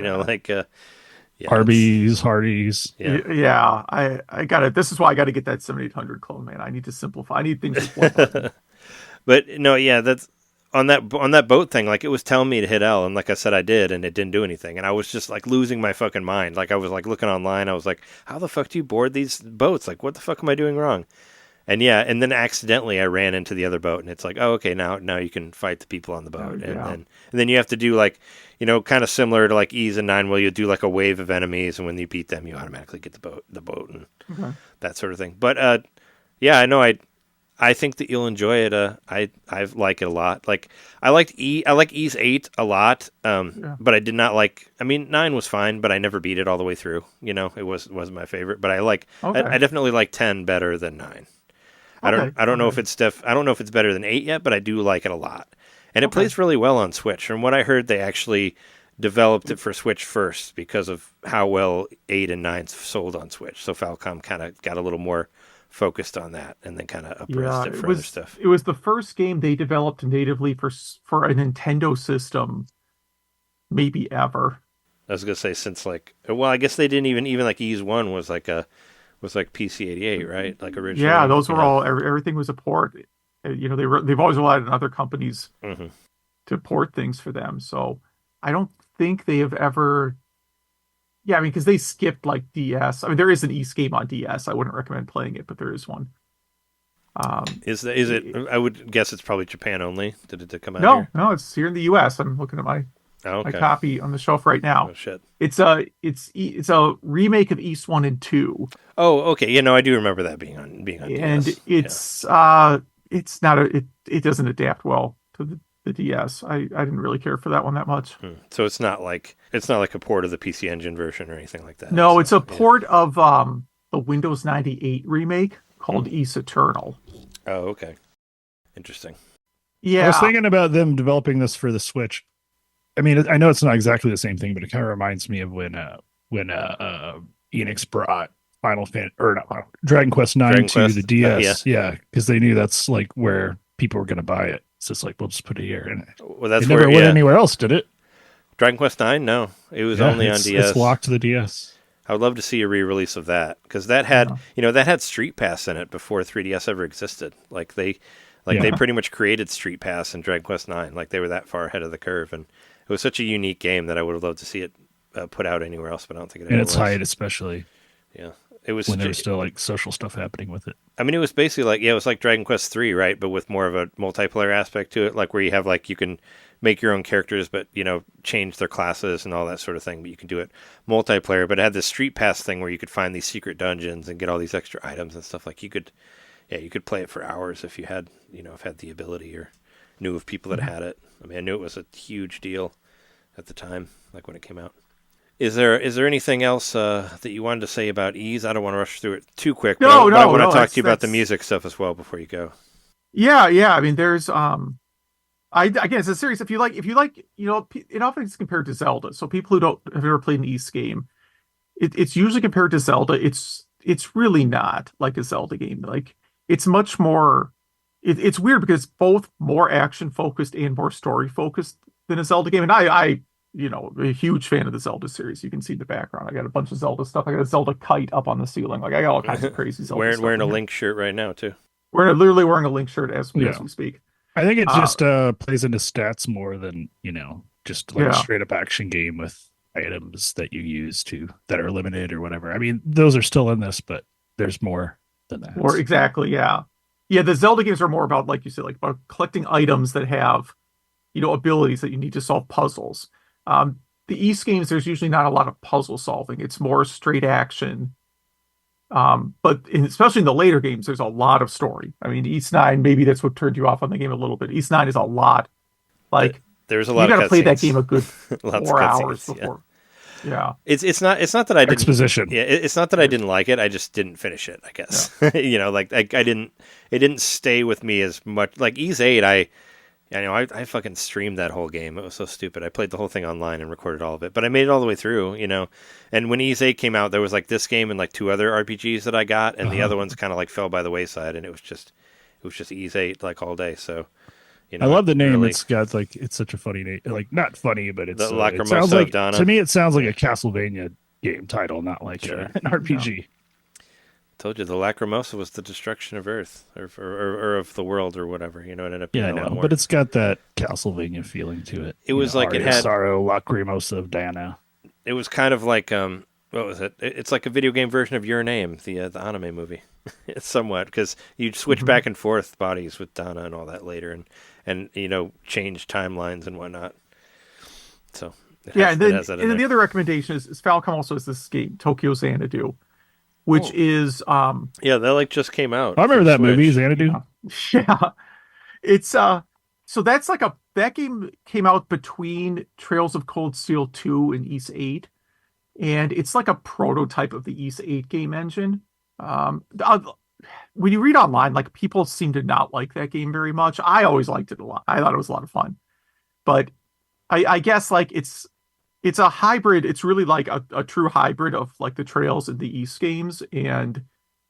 B: Yeah,
D: Arby's, Hardee's.
C: Yeah, I got it. This is why I got to get that 7800 clone, man. I need to simplify. I need things to plug.
B: But no, yeah, that's on that boat thing, like it was telling me to hit L, and like I said, I did, and it didn't do anything, and I was just like losing my fucking mind. Like I was like looking online, I was like, how the fuck do you board these boats? Like what the fuck am I doing wrong? And yeah, and then accidentally I ran into the other boat, and it's like, oh, okay, now you can fight the people on the boat, and then you have to do like, kind of similar to like Ease and 9, where you do like a wave of enemies, and when you beat them, you automatically get the boat, and that sort of thing. But yeah, I know I think that you'll enjoy it. I like it a lot. Like I like Ease 8 a lot, but I did not like. I mean, 9 was fine, but I never beat it all the way through. It wasn't my favorite, but I definitely like 10 better than 9. I don't know if it's I don't know if it's better than 8 yet, but I do like it a lot. And it plays really well on Switch. From what I heard, they actually developed it for Switch first because of how well 8 and 9 sold on Switch. So Falcom kind of got a little more focused on that, and then kind of upraised it for other stuff.
C: It was the first game they developed natively for a Nintendo system, maybe ever.
B: I was gonna say since I guess they didn't even like Ease 1 was like PC-88, right? Like originally.
C: Yeah, those were all. Everything was a port. They've always relied on other companies to port things for them. So I don't think they have ever. Yeah, I mean, because they skipped like DS. I mean, there is an East game on DS. I wouldn't recommend playing it, but there is one.
B: Is it? I would guess it's probably Japan only. Did it come out?
C: No, no, it's here in the US. I'm looking at my copy on the shelf right now.
B: Oh shit!
C: It's a remake of East 1 and 2.
B: Oh, okay. I do remember that being on
C: and
B: DS.
C: It's not it doesn't adapt well to the DS. I didn't really care for that one that much.
B: So it's not like a port of the PC Engine version or anything like that.
C: No, it's a port of the Windows 98 remake called East Eternal.
B: Oh, okay. Interesting.
D: Yeah. I was thinking about them developing this for the Switch. I mean, I know it's not exactly the same thing, but it kind of reminds me of when Enix brought Dragon Quest 9 to the DS. Yeah, because they knew that's like where people were going to buy it. So it's like, we'll just put it here. And
B: that's
D: it never went anywhere else, did it?
B: Dragon Quest 9? No, it was only on DS.
D: It's locked to the DS.
B: I would love to see a re-release of that, because that had that had Street Pass in it before 3DS ever existed. They pretty much created Street Pass in Dragon Quest 9. Like they were that far ahead of the curve, and it was such a unique game that I would have loved to see it put out anywhere else, but I don't think it ever was.
D: And its height, especially.
B: Yeah. It was
D: when there was still like social stuff happening with it.
B: I mean, it was basically it was like Dragon Quest 3, right? But with more of a multiplayer aspect to it, like where you have you can make your own characters, but change their classes and all that sort of thing. But you can do it multiplayer. But it had this Street Pass thing where you could find these secret dungeons and get all these extra items and stuff. Like you could play it for hours if you had had the ability or knew of people that had it. I mean, I knew it was a huge deal at the time, like when it came out. Is there anything else that you wanted to say about Ease? I don't want to rush through it too quick. But I want to talk to you about the music stuff as well before you go.
C: Yeah. I mean, there's again, it's a series. If you like, it often is compared to Zelda. So people who have ever played an East game, it's usually compared to Zelda. It's really not like a Zelda game. Like it's much more. It's weird because it's both more action focused and more story focused than a Zelda game. And I a huge fan of the Zelda series. You can see the background. I got a bunch of Zelda stuff. I got a Zelda kite up on the ceiling. Like I got all kinds of crazy Zelda stuff.
B: Wearing a Link shirt right now too.
C: We're literally wearing a Link shirt as we speak.
D: I think it just plays into stats more than just like a straight up action game with items that you use that are limited or whatever. I mean, those are still in this, but there's more than that.
C: Or exactly, yeah. The Zelda games are more about, like you said, like about collecting items that have abilities that you need to solve puzzles. The East games, there's usually not a lot of puzzle solving. It's more straight action. But especially in the later games, there's a lot of story. I mean, East 9, maybe that's what turned you off on the game a little bit. East 9 is a lot. Like
B: there's a lot.
C: You got
B: to
C: play that game a good 4 hours before. Yeah.
B: It's not that I didn't
D: exposition.
B: Yeah, it's not that I didn't like it. I just didn't finish it, I guess. Yeah. It didn't stay with me as much. Like Ease 8, I fucking streamed that whole game. It was so stupid. I played the whole thing online and recorded all of it, but I made it all the way through, And when Ease 8 came out, there was like this game and like 2 other RPGs that I got, and the other ones kind of like fell by the wayside, and it was just Ease 8 like all day. So,
D: I love the name. Really, it's got it's such a funny name. Like not funny, but it's
B: it
D: sounds like
B: Donna.
D: To me it sounds like a Castlevania game title, not like an RPG.
B: Told you the Lacrimosa was the destruction of Earth or of the world or whatever. It ended up being
D: Yeah, I
B: a lot
D: know,
B: more.
D: but it's got that Castlevania feeling to it.
B: It was like it
D: Aria
B: had
D: Sorrow, Lacrimosa of Diana.
B: It was kind of like what was it? It's like a video game version of Your Name, the anime movie. It's somewhat because you switch back and forth bodies with Donna and all that later, and change timelines and whatnot. So
C: and then the other recommendation is Falcom also has this game Tokyo Xanadu, which is
B: that like just came out.
D: I remember that
B: Switch.
D: movie Xanadu.
C: Yeah, it's so that's like that game came out between Trails of Cold Steel 2 and Ys 8, and it's like a prototype of the Ys 8 game engine. When you read online, like people seem to not like that game very much. I always liked it a lot. I thought it was a lot of fun, but I guess like it's a hybrid. It's really like a true hybrid of like the Trails and the Ys games, and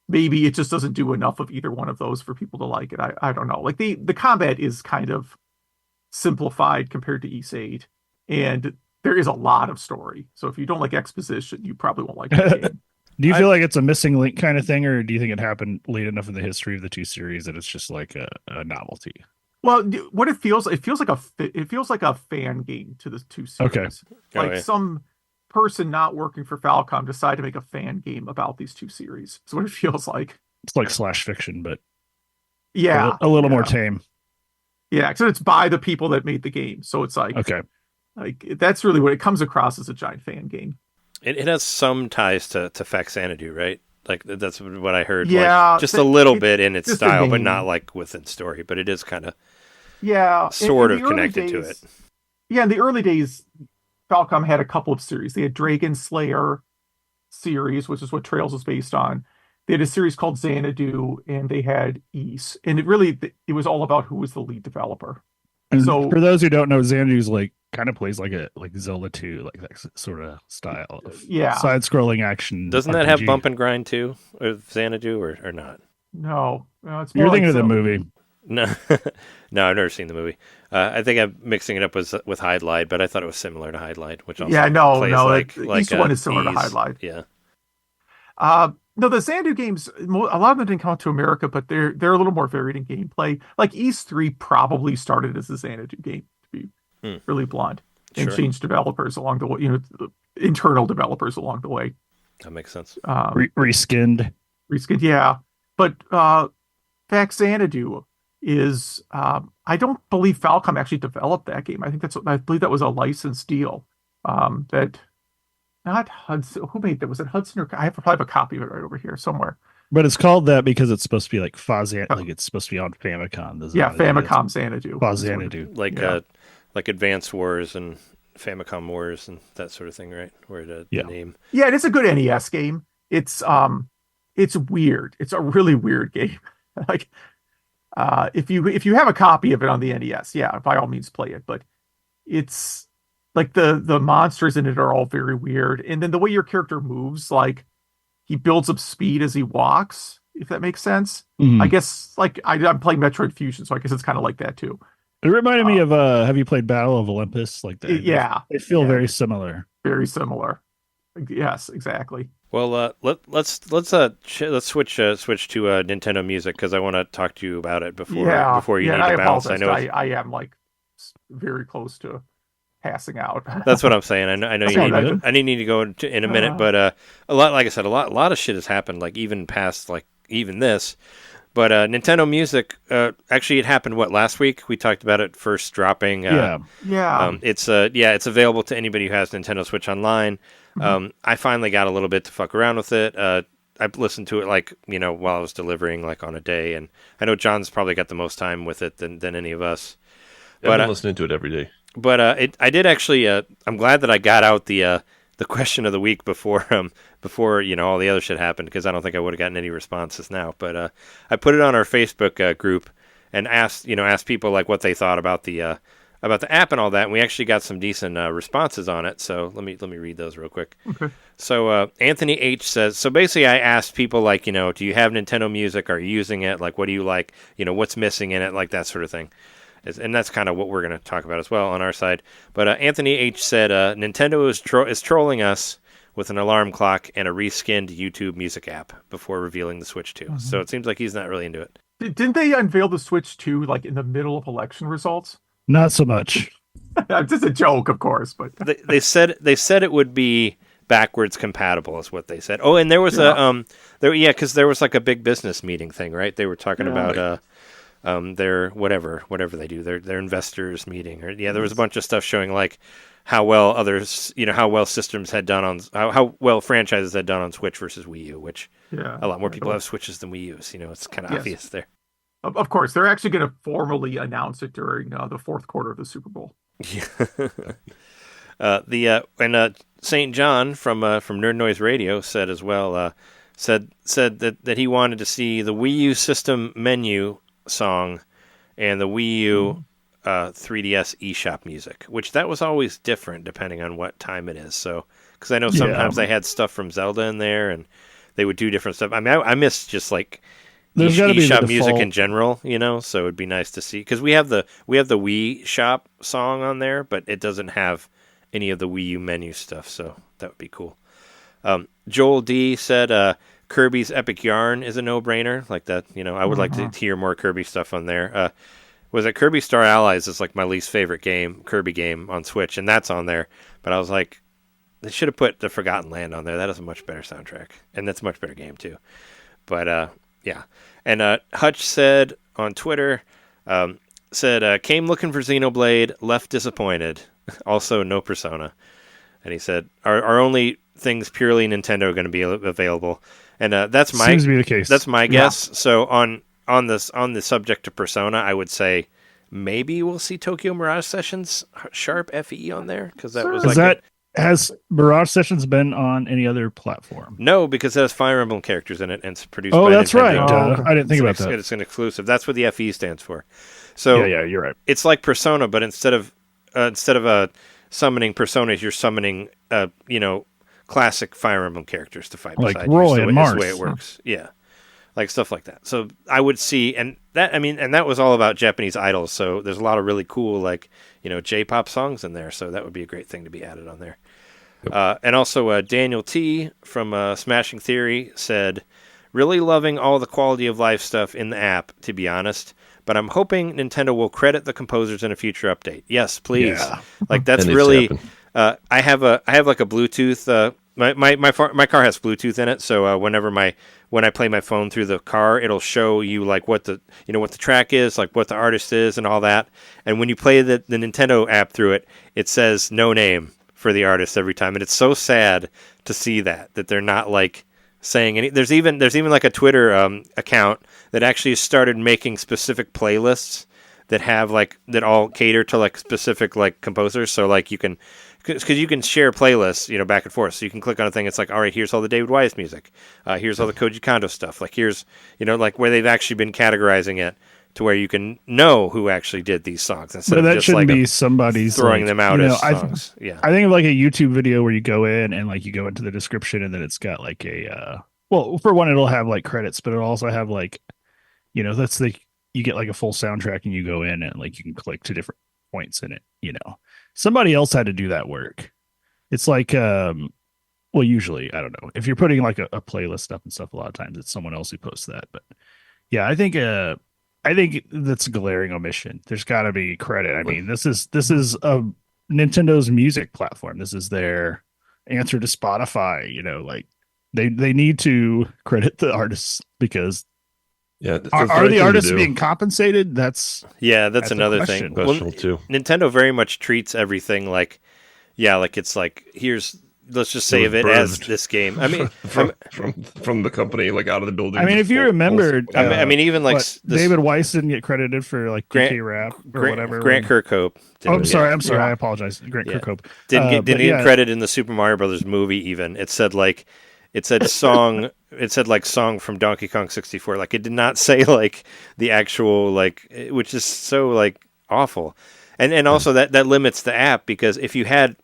C: maybe it just doesn't do enough of either one of those for people to like it. I don't know. Like the combat is kind of simplified compared to Ys 8, and there is a lot of story. So if you don't like exposition, you probably won't like the game.
D: Do you feel like it's a missing link kind of thing, or do you think it happened late enough in the history of the two series that it's just like a novelty?
C: Well, what it feels like a fan game to the two series.
D: Okay.
C: Like some person not working for Falcom decided to make a fan game about these two series. That's what it feels like.
D: It's like slash fiction, but
C: yeah,
D: a little more tame.
C: Yeah, because it's by the people that made the game, so it's like like that's really what it comes across as, a giant fan game.
B: It has some ties to Fax Xanadu, right? Like that's what I heard.
C: Yeah,
B: like, just a little bit in its style, but not like within story. But it is kind of sort of connected to it.
C: Yeah, in the early days, Falcom had a couple of series. They had Dragon Slayer series, which is what Trails was based on. They had a series called Xanadu, and they had Ys. And it was all about who was the lead developer.
D: And
C: so
D: for those who don't know, Xanadu's like kind of plays like Zelda 2, like that sort of style of side-scrolling action.
B: Doesn't that have bump and grind too, with Xanadu, or not?
C: No, it's more
D: You're thinking
C: like
D: of the movie.
B: No, no, I've never seen the movie. I think I'm mixing it up with Hide Light, but I thought it was similar to Hide Light, which also plays like
C: each one is similar to Hide Light.
B: Yeah.
C: No, the Xanadu games, a lot of them didn't come out to America, but they're a little more varied in gameplay. Like Ys 3 probably started as a Xanadu game, to be really blunt, and changed developers along the way, internal developers along the way.
B: That makes sense.
D: Reskinned,
C: yeah. But Fax Xanadu is, I don't believe Falcom actually developed that game. I believe that was a licensed deal. Not Hudson. Who made that? Was it Hudson or I probably have a copy of it right over here somewhere.
D: But it's called that because it's supposed to be like like it's supposed to be on Famicom.
C: Famicom Xanadu.
D: Xanadu.
B: Like Advance Wars and Famicom Wars and that sort of thing, right? Where the name.
C: Yeah, and it's a good NES game. It's weird. It's a really weird game. Like if you have a copy of it on the NES, by all means play it. But it's like the monsters in it are all very weird, and then the way your character moves, like he builds up speed as he walks, if that makes sense.
D: Mm-hmm.
C: I guess like I'm playing Metroid Fusion, so I guess it's kind of like that too.
D: It reminded me of have you played Battle of Olympus? Like that? They feel very similar.
C: Very similar. Yes, exactly.
B: Well, let's switch to Nintendo Music because I want to talk to you about it before you need to bounce. I know I am like very close to passing out. That's what I'm saying. I know you need to go in a minute, but a lot, like I said, a lot of shit has happened. Like even past even this, but Nintendo Music actually it happened last week. We talked about it first dropping. It's available to anybody who has Nintendo Switch Online. I finally got a little bit to fuck around with it. I listened to it while I was delivering on a day, and I know John's probably got the most time with it than any of us.
E: I've been listening to it every day.
B: But I did actually. I'm glad that I got out the question of the week before all the other shit happened, because I don't think I would have gotten any responses now. But I put it on our Facebook group and asked people what they thought about the app and all that, and we actually got some decent responses on it. So let me read those real quick.
C: Okay.
B: So Anthony H says, so basically I asked people do you have Nintendo Music? Are you using it? What do you like? What's missing in it? That sort of thing. And that's kind of what we're going to talk about as well on our side. But Anthony H said, Nintendo is trolling us with an alarm clock and a reskinned YouTube music app before revealing the Switch 2. So it seems like he's not really into it.
C: Didn't they unveil the Switch 2 like in the middle of election results?
D: Not so much.
C: Just a joke, of course, but
B: they said it would be backwards compatible, is what they said. Oh, and there was because there was like a big business meeting thing, right? They were talking about their whatever they do, their investors meeting, or there was a bunch of stuff showing like how well others, how well systems had done on how well franchises had done on Switch versus Wii U, which a lot more people have Switches than Wii U's. It's kind of obvious there.
C: Of course, they're actually going to formally announce it during the fourth quarter of the Super Bowl.
B: Yeah. St. John from Nerd Noise Radio said as well, said that he wanted to see the Wii U system menu song and the Wii U 3DS eShop music, which that was always different depending on what time it is. So, because I know sometimes they had stuff from Zelda in there and they would do different stuff. I mean, I miss just like
D: there's got to be
B: eShop music in general, so it'd be nice to see, because we have the Wii Shop song on there, but it doesn't have any of the Wii U menu stuff, so that would be cool. Joel D said Kirby's Epic Yarn is a no-brainer, like that. I would like to hear more Kirby stuff on there. Was it Kirby Star Allies is like my least favorite Kirby game on Switch, and that's on there. But I was like, they should have put the Forgotten Land on there. That is a much better soundtrack, and that's a much better game too. But yeah. And Hutch said on Twitter, came looking for Xenoblade, left disappointed. Also, no Persona. And he said, are only things purely Nintendo going to be available? And that's my
D: seems to be the case.
B: That's my guess. So on the subject of Persona, I would say maybe we'll see Tokyo Mirage Sessions Sharp FE on there, because that was like
D: has Mirage Sessions been on any other platform?
B: No, because it has Fire Emblem characters in it and it's produced
D: by
B: that's
D: Nintendo.
B: Right.
D: I didn't think about that.
B: It's an exclusive. That's what the FE stands for. So
D: yeah, you're right.
B: It's like Persona, but instead of summoning Personas, you're summoning classic Fire Emblem characters to fight
D: like
B: beside
D: Roy
B: you.
D: and Mars.
B: That's the way it works. Yeah. Like stuff like that. So I would see, and that was all about Japanese idols. So there's a lot of really cool, J-pop songs in there. So that would be a great thing to be added on there. Yep. And also Daniel T from Smashing Theory said, really loving all the quality of life stuff in the app, to be honest. But I'm hoping Nintendo will credit the composers in a future update. Yes, please. Yeah. Like that's really. I have like a Bluetooth. My car has Bluetooth in it, so when I play my phone through the car, it'll show you like what the track is, like what the artist is, and all that. And when you play the Nintendo app through it, it says no name for the artist every time, and it's so sad to see that they're not like saying any. There's even like a Twitter account that actually started making specific playlists that have that all cater to like specific like composers. So like you can. Because you can share playlists, back and forth. So you can click on a thing. It's like, all right, here's all the David Wise music. Here's all the Koji Kondo stuff. Like here's, like where they've actually been categorizing it to where you can know who actually did these songs instead
D: of
B: just
D: shouldn't be somebody's
B: throwing them out as songs.
D: I think of like a YouTube video where you go in and like you go into the description and then it's got like a for one, it'll have like credits, but it'll also have like, that's you get like a full soundtrack and you go in and like you can click to different points in it. Somebody else had to do that work. It's like, usually, I don't know. If you're putting like a playlist up and stuff, a lot of times it's someone else who posts that. But yeah, I think that's a glaring omission. There's got to be credit. I mean, this is Nintendo's music platform. This is their answer to Spotify. Like they need to credit the artists because.
E: Yeah,
D: are the artists being compensated? That's
B: another thing.
E: Well, too.
B: Nintendo very much treats everything like it's like let's just say of it as this game. I mean,
E: from the company, like out of the building.
D: I mean, if you remember,
B: even like
D: David Weiss didn't get credited for like GK Rap or whatever.
B: Grant Kirkhope.
D: I'm sorry. I apologize. Grant Kirkhope
B: didn't get credit in the Super Mario Brothers movie. Even it said song. It said like song from Donkey Kong 64. Like it did not say like the actual which is so like awful. And also that limits the app, because if you had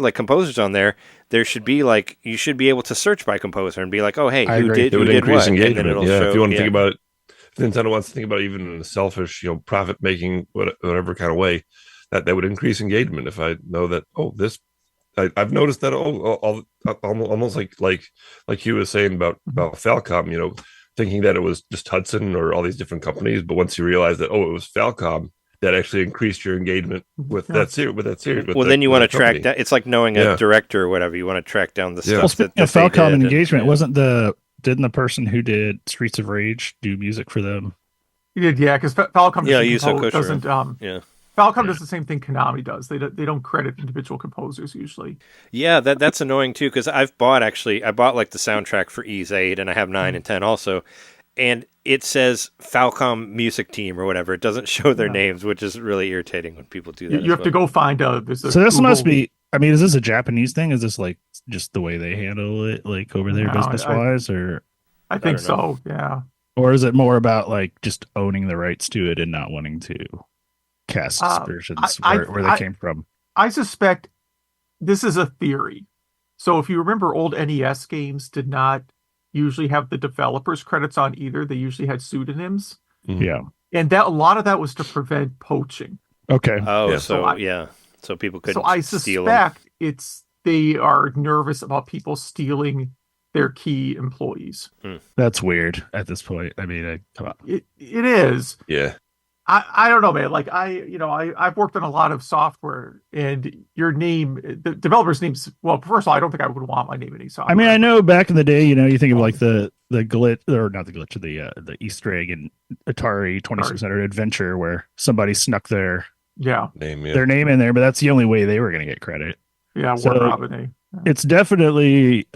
B: like composers on there should be like you should be able to search by composer and be like, oh hey, who did
E: increase
B: what?
E: Engagement.
B: And then
E: If you want to think about it, if Nintendo wants to think about it even in a selfish, profit making whatever kind of way, that would increase engagement. If I know that I've noticed that almost like Hugh was saying about Falcom, thinking that it was just Hudson or all these different companies, but once you realize that it was Falcom, that actually increased your engagement with that series.
B: Then you want to track down. It's like knowing a director or whatever. You want to track down the stuff that
D: Falcom engagement. Didn't the person who did Streets of Rage do music for them?
C: He did, yeah, because Falcom doesn't. Falcom does the same thing Konami does. They don't credit individual composers usually.
B: Yeah, that's annoying too, because I bought like the soundtrack for Ys 8, and I have 9 and 10 also, and it says Falcom Music Team or whatever. It doesn't show their names, which is really irritating when people do that.
C: You have to go find
D: so this must be. I mean, is this a Japanese thing? Is this like just the way they handle it, like over there business wise, or?
C: I think so. Yeah.
D: Or is it more about like just owning the rights to it and not wanting to cast versions where they came from?
C: I suspect this is a theory. So if you remember, old NES games did not usually have the developers' credits on either. They usually had pseudonyms.
D: Mm-hmm. Yeah.
C: And a lot of that was to prevent poaching.
D: Okay.
B: Oh, yeah. So people couldn't steal them. So I
C: suspect they are nervous about people stealing their key employees.
D: That's weird at this point. I mean, come on.
C: It is.
E: Yeah.
C: I don't know, man. Like I've worked on a lot of software, and your name, the developer's names. Well, first of all, I don't think I would want my name in any software.
D: I mean, I know back in the day, you think of like the glitch, or not the glitch, the Easter egg in Atari 2600 Adventure, where somebody snuck their
E: name
D: in there, but that's the only way they were going to get credit.
C: Yeah, so
D: it's definitely.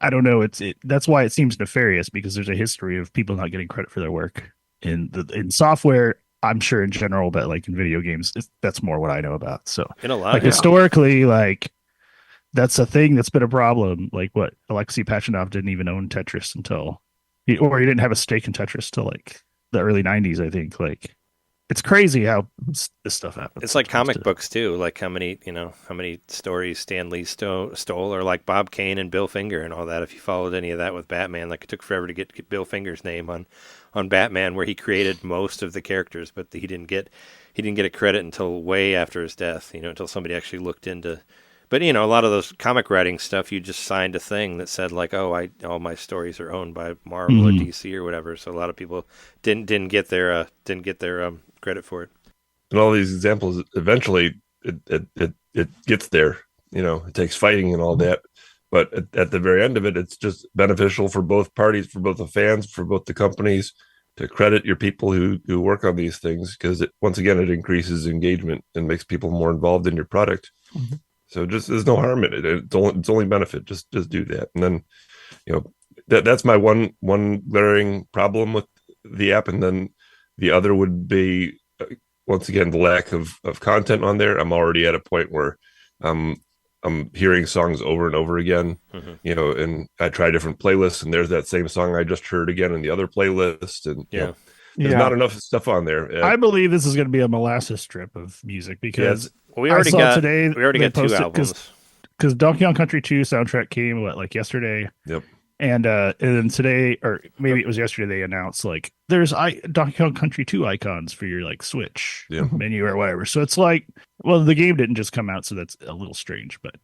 D: I don't know. That's why it seems nefarious, because there's a history of people not getting credit for their work in software. I'm sure in general, but like in video games, that's more what I know about. So
B: in a lot,
D: historically, like that's a thing that's been a problem. Like what Alexei Pachinov didn't even own Tetris he didn't have a stake in Tetris till like the early 90s, I think. Like it's crazy how this stuff happens.
B: It's like comic books too. Like how many stories Stan Lee stole, or like Bob Kane and Bill Finger and all that. If you followed any of that with Batman, like it took forever to get Bill Finger's name on Batman, where he created most of the characters, but he didn't get a credit until way after his death. Until somebody actually looked into. But a lot of those comic writing stuff, you just signed a thing that said like, all my stories are owned by Marvel or DC or whatever. So a lot of people didn't get their credit for it.
E: And all these examples, eventually it gets there. It takes fighting and all that, but at the very end of it, it's just beneficial for both parties, for both the fans, for both the companies, to credit your people who work on these things, because once again it increases engagement and makes people more involved in your product. Mm-hmm. So just there's no harm in it. It's only benefit. Just do that, and then that's my one glaring problem with the app, and then the other would be once again the lack of content on there. I'm already at a point where I'm hearing songs over and over again, and I try different playlists, and there's that same song I just heard again in the other playlist, and there's not enough stuff on there.
D: I believe this is going to be a molasses strip of music, because
B: we already got 2 albums.
D: Because Donkey Kong Country 2 soundtrack came yesterday.
E: Yep.
D: And then today, or maybe it was yesterday, they announced like there's Donkey Kong Country 2 icons for your like Switch menu or whatever. So it's like, well, the game didn't just come out, so that's a little strange. But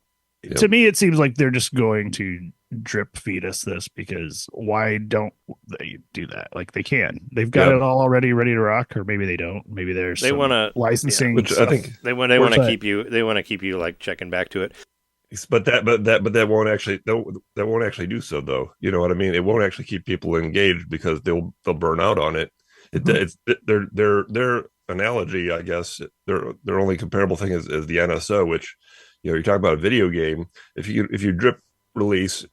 D: to me, it seems like they're just going to drip feed us this, because why don't they do that? Like they can. They've got it all already ready to rock, or maybe they don't. Maybe they want to licensing,
B: which I think they want to keep you. They want to keep you like checking back to it.
E: But that won't actually do so, though. You know what I mean? It won't actually keep people engaged, because they'll burn out on it. It's their analogy, I guess. Their only comparable thing is the NSO, which you're talking about a video game. If you drip release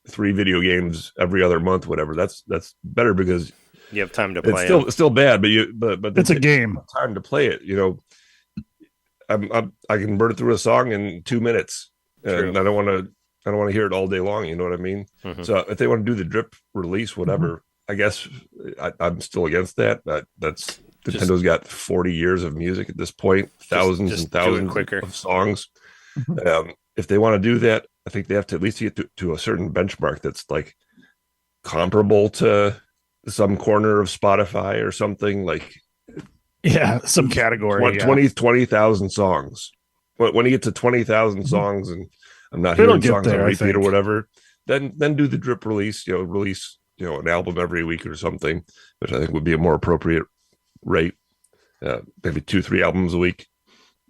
E: 3 video games every other month, whatever, that's better, because
B: you have time to play.
E: It's still bad, but
D: it's a game.
E: Time to play it. I can burn through a song in 2 minutes. And I don't want to hear it all day long. You know what I mean? Mm-hmm. So if they want to do the drip release, whatever, I guess I'm still against that. That's Nintendo's got 40 years of music at this point, thousands and thousands of songs. If they want to do that, I think they have to at least get to a certain benchmark that's like comparable to some corner of Spotify or something, like
D: some category.
E: 20,000 songs. when you get to 20,000 songs and I'm not
D: It'll
E: hearing
D: get
E: songs
D: there,
E: on
D: I
E: repeat or
D: think.
E: whatever, then do the drip release. Release an album every week or something, which I think would be a more appropriate rate. Maybe 2-3 albums a week,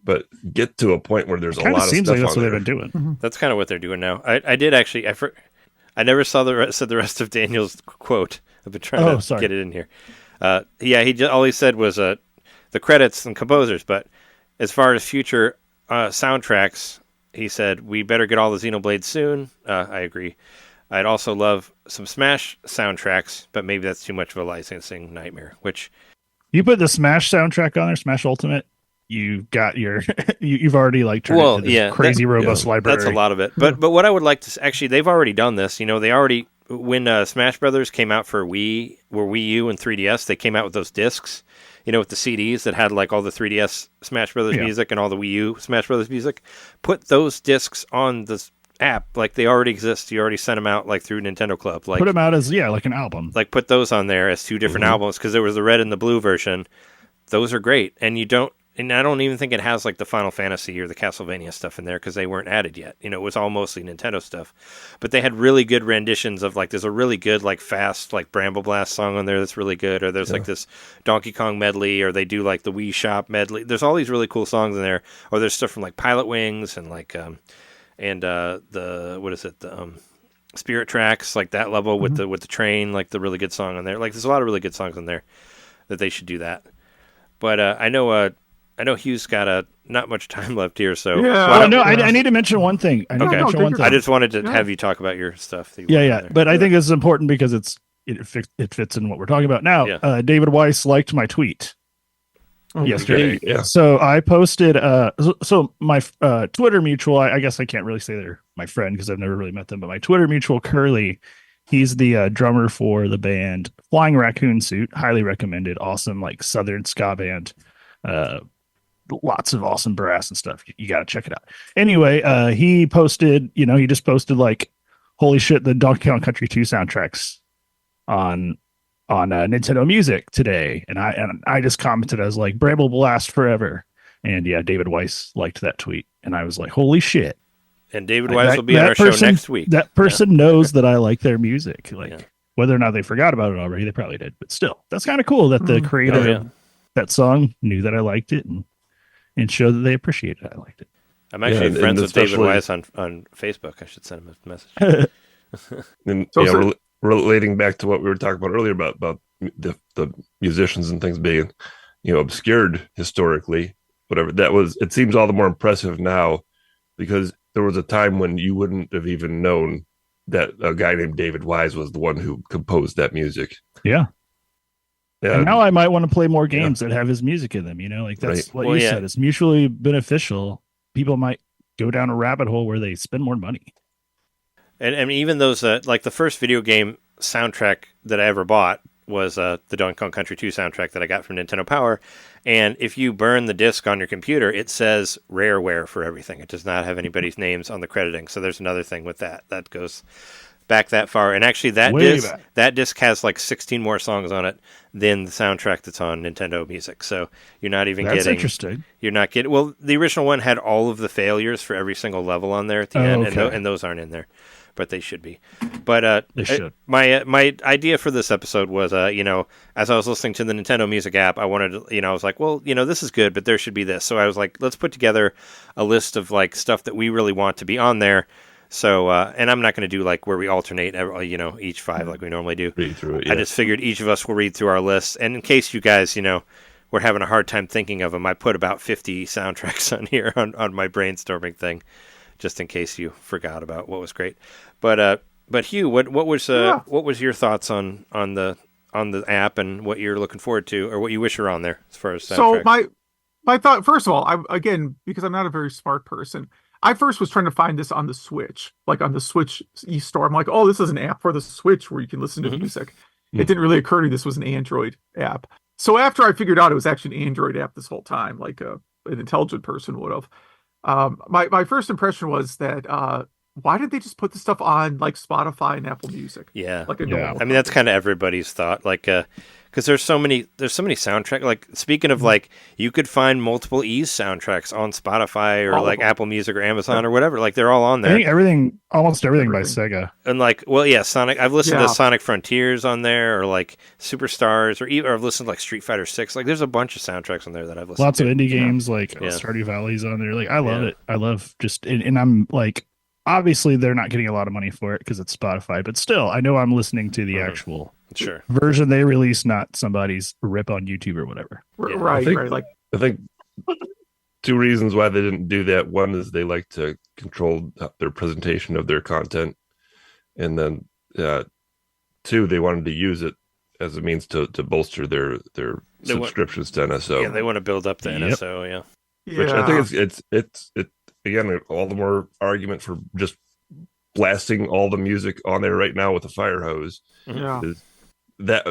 E: but get to a point where there's a
D: Kind of
E: lot of
D: seems
E: stuff
D: like that's
E: on
D: what they've
E: there.
D: been doing.
B: That's kind of what they're doing now. I did actually. I never saw the rest of Daniel's quote. I've been trying to get it in here. All he said was the credits and composers. But as far as future soundtracks, he said we better get all the Xenoblade soon. I agree. I'd also love some Smash soundtracks, but maybe that's too much of a licensing nightmare. Which
D: you put the Smash soundtrack on there, Smash Ultimate. You've got your, you've already like turned into this crazy robust library.
B: That's a lot of it. But what I would like to actually, they've already done this. They already when Smash Brothers came out for Wii U and 3DS, they came out with those discs. With the CDs that had like all the 3DS Smash Brothers music and all the Wii U Smash Brothers music. Put those discs on the app, like they already exist. You already sent them out like through Nintendo Club. Like
D: put them out as like an album.
B: Like put those on there as two different albums because there was the red and the blue version. Those are great, and I don't even think it has like the Final Fantasy or the Castlevania stuff in there because they weren't added yet. It was all mostly Nintendo stuff. But they had really good renditions of like, there's a really good like fast like Bramble Blast song on there that's really good, or there's like this Donkey Kong medley, or they do like the Wii Shop medley. There's all these really cool songs in there, or there's stuff from like Pilot Wings and like the Spirit Tracks, like that level with the train, like the really good song on there. Like there's a lot of really good songs on there that they should do that. But I know Hugh's got not much time left here, so
D: I need to mention one thing.
B: I just wanted to have you talk about your stuff.
D: But I think it's important because it fits in what we're talking about now.
B: Yeah.
D: David Weiss liked my tweet yesterday.
E: Yeah.
D: So I posted. So my Twitter mutual. I guess I can't really say they're my friend because I've never really met them. But my Twitter mutual Curly, he's the drummer for the band Flying Raccoon Suit. Highly recommended. Awesome, like Southern ska band. Lots of awesome brass and stuff. You got to check it out. Anyway, he posted, he just posted like, holy shit, the Donkey Kong Country 2 soundtracks on Nintendo Music today. And I just commented, I was like, Bramble Blast forever. And David Weiss liked that tweet. And I was like, holy shit.
B: And David Weiss will be on our show next week.
D: That person knows that I like their music. Whether or not they forgot about it already, they probably did. But still, that's kind of cool that the creator of that song knew that I liked it and showed that they appreciated it. I liked it.
B: I'm actually friends with David Weiss on Facebook. I should send him a message.
E: And relating back to what we were talking about earlier about the musicians and things being, obscured historically, whatever that was, it seems all the more impressive now because there was a time when you wouldn't have even known that a guy named David Weiss was the one who composed that music.
D: Yeah. And now I might want to play more games that have his music in them. Like that's what you said. It's mutually beneficial. People might go down a rabbit hole where they spend more money.
B: And I mean, even those, like the first video game soundtrack that I ever bought was the Donkey Kong Country 2 soundtrack that I got from Nintendo Power. And if you burn the disc on your computer, it says rareware for everything. It does not have anybody's names on the crediting. So there's another thing with that. That goes back that far. And actually that disc has like 16 more songs on it than the soundtrack that's on Nintendo Music. So you're not even getting... That's
D: interesting.
B: You're not getting... Well, the original one had all of the failures for every single level on there at the end, and those aren't in there. But they should be. But
D: they should.
B: My idea for this episode was, as I was listening to the Nintendo Music app, I wanted to, I was like, well, this is good, but there should be this. So I was like, let's put together a list of like stuff that we really want to be on there. So, and I'm not going to do like where we alternate, each 5 like we normally do.
E: Read through it. Yeah.
B: I just figured each of us will read through our list, and in case you guys, we're having a hard time thinking of them, I put about 50 soundtracks on here on my brainstorming thing, just in case you forgot about what was great. But Hugh, what was your thoughts on the app and what you're looking forward to, or what you wish were on there as far as soundtracks?
C: So my thought, first of all, because I'm not a very smart person, I first was trying to find this on the Switch, like on the Switch eStore. I'm like, oh, this is an app for the Switch where you can listen to music. It didn't really occur to me this was an Android app. So after I figured out it was actually an Android app this whole time, like an intelligent person would have, my first impression was that why did they just put this stuff on like Spotify and Apple Music?
B: Yeah.
C: Like
B: I mean, that's kind of everybody's thought. Like, Because there's so many soundtrack. Like, speaking of, like, you could find multiple Ys soundtracks on Spotify or like Apple Music or Amazon or whatever. Like, they're all on there.
D: I think almost everything by Sega.
B: And like, well, yeah, Sonic. I've listened to Sonic Frontiers on there, or like Superstars, or I've listened to like Street Fighter 6. Like, there's a bunch of soundtracks on there that I've listened.
D: Lots
B: to.
D: of indie games, like Stardew Valley's on there. Like, I love it. I love and I'm like, obviously they're not getting a lot of money for it because it's Spotify, but still, I know I'm listening to the actual version they release, not somebody's rip on YouTube or whatever.
C: Right.
E: I think 2 reasons why they didn't do that. One is they like to control their presentation of their content, and then 2, they wanted to use it as a means to bolster their subscriptions to NSO.
B: Yeah, they want to build up the NSO. Yeah,
E: which I think it's again all the more argument for just blasting all the music on there right now with a fire hose.
C: Yeah.
E: That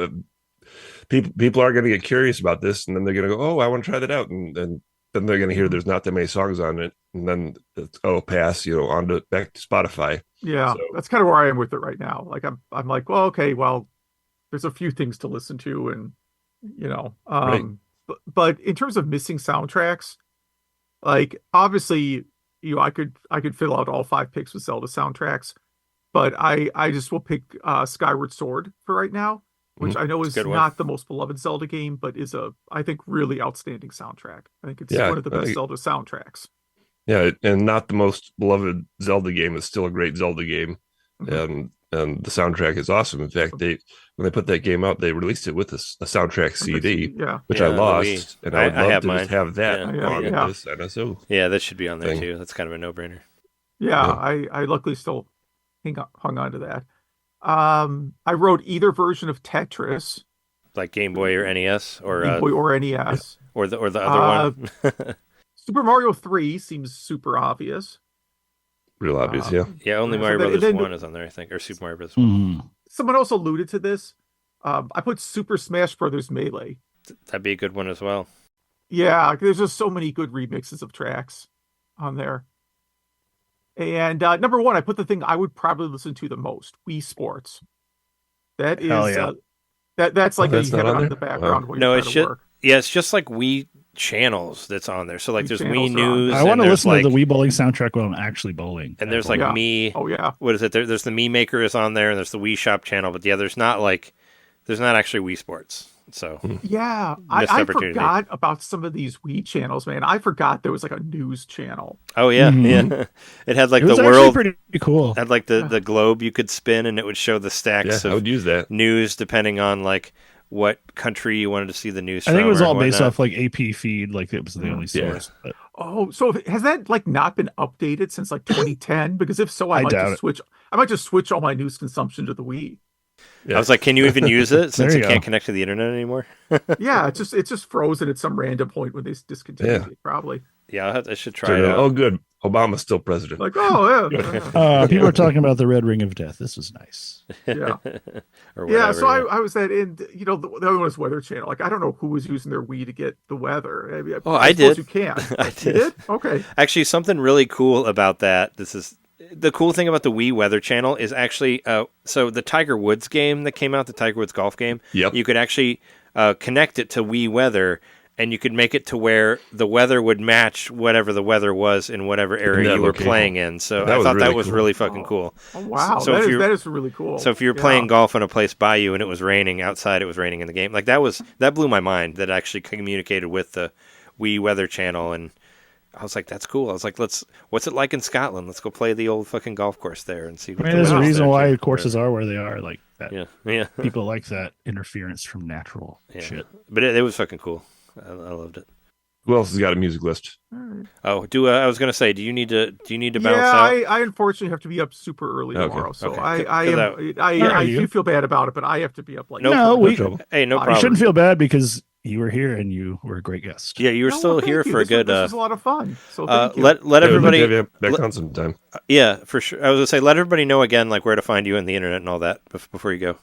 E: people are going to get curious about this, and then they're going to go, "Oh, I want to try that out," and then they're going to hear there's not that many songs on it, and then it's pass, on to back to Spotify.
C: Yeah, so that's kind of where I am with it right now. Like I'm like, well, okay, well, there's a few things to listen to, and
E: right.
C: but in terms of missing soundtracks, like obviously, I could fill out all 5 picks with Zelda soundtracks, but I just will pick Skyward Sword for right now, which I know is not the most beloved Zelda game, but is I think really outstanding soundtrack. I think it's one of the best Zelda soundtracks.
E: Yeah, and not the most beloved Zelda game is still a great Zelda game, and the soundtrack is awesome. In fact, when they put that game out, they released it with a soundtrack CD, which I lost, and I would love to just have that on this NSO.
B: Yeah, that should be on there too. That's kind of a no-brainer.
C: Yeah, I luckily still hung on to that. I wrote either version of Tetris,
B: like Game Boy or NES, or
C: Game Boy or NES,
B: or the other one.
C: Super Mario 3 seems super obvious.
E: Real obvious,
B: yeah. Only Mario Brothers 1 is on there, I think, or Super Mario Brothers 1.
C: Someone else alluded to this. I put Super Smash Brothers Melee.
B: That'd be a good one as well.
C: Yeah, there's just so many good remixes of tracks on there. And number 1, I put the thing I would probably listen to the most: Wii Sports. That is that's like you hit it on the background. Wow.
B: No, it's just it's just like Wii channels that's on there. So like there's Wii News.
D: I want to listen to the Wii bowling soundtrack when I'm actually bowling.
B: And there's like Me.
C: Oh yeah.
B: What is it? There's the Me Maker is on there, and there's the Wii Shop channel. But there's not actually Wii Sports. So
C: yeah, I forgot about some of these Wii channels, man. I forgot there was like a news channel.
B: Oh yeah, yeah. It had like
D: the
B: world.
D: Pretty cool.
B: Had like the globe you could spin, and it would show the stacks of
E: I would use that.
B: News depending on like what country you wanted to see the news.
D: I think it was all based off like AP feed, like it was the only source.
C: But... Oh, so has that like not been updated since like 2010? Because if so, I might just switch. I might just switch all my news consumption to the Wii.
B: Yeah. I was like, can you even use it since it can't connect to the internet anymore?
C: Yeah, it's just frozen at some random point when they discontinued it, probably.
B: Yeah, I should try it out.
E: Oh, good. Obama's still president.
C: Like, yeah.
D: People are talking about the Red Ring of Death. This was nice.
C: Yeah.
B: Or
C: whatever, so I was at, and the other one was Weather Channel. Like, I don't know who was using their Wii to get the weather.
B: I did.
C: You can.
B: I did.
C: You did? Okay.
B: Actually, something really cool about that. The cool thing about the Wii Weather Channel is actually, so the Tiger Woods game that came out, the Tiger Woods golf game, you could actually connect it to Wii Weather, and you could make it to where the weather would match whatever the weather was in whatever area you were playing in. So I thought that was really fucking cool.
C: Oh, wow.
B: So
C: that is really cool.
B: So if you were playing golf in a place by you and it was raining outside, it was raining in the game. Like that blew my mind. That actually communicated with the Wii Weather Channel, and I was like, that's cool. I was like, what's it like in Scotland? Let's go play the old fucking golf course there and see.
D: There's a reason why courses are where they are, like that.
B: Yeah.
D: People like that interference from natural shit.
B: But it was fucking cool. I loved it.
E: Who else has got a music list?
B: Oh, I was gonna say, do you need to bounce out?
C: Yeah, I unfortunately have to be up super early tomorrow, so
B: okay.
C: I do feel bad about it, but I have to be up like
B: no problem.
D: You shouldn't feel bad because you were here and you were a great guest.
B: Yeah, you were still here for a good.
C: This was a lot of fun. So
B: let everybody
E: have you back on sometime.
B: Yeah, for sure. I was gonna say, let everybody know again, like where to find you on the internet and all that before you go.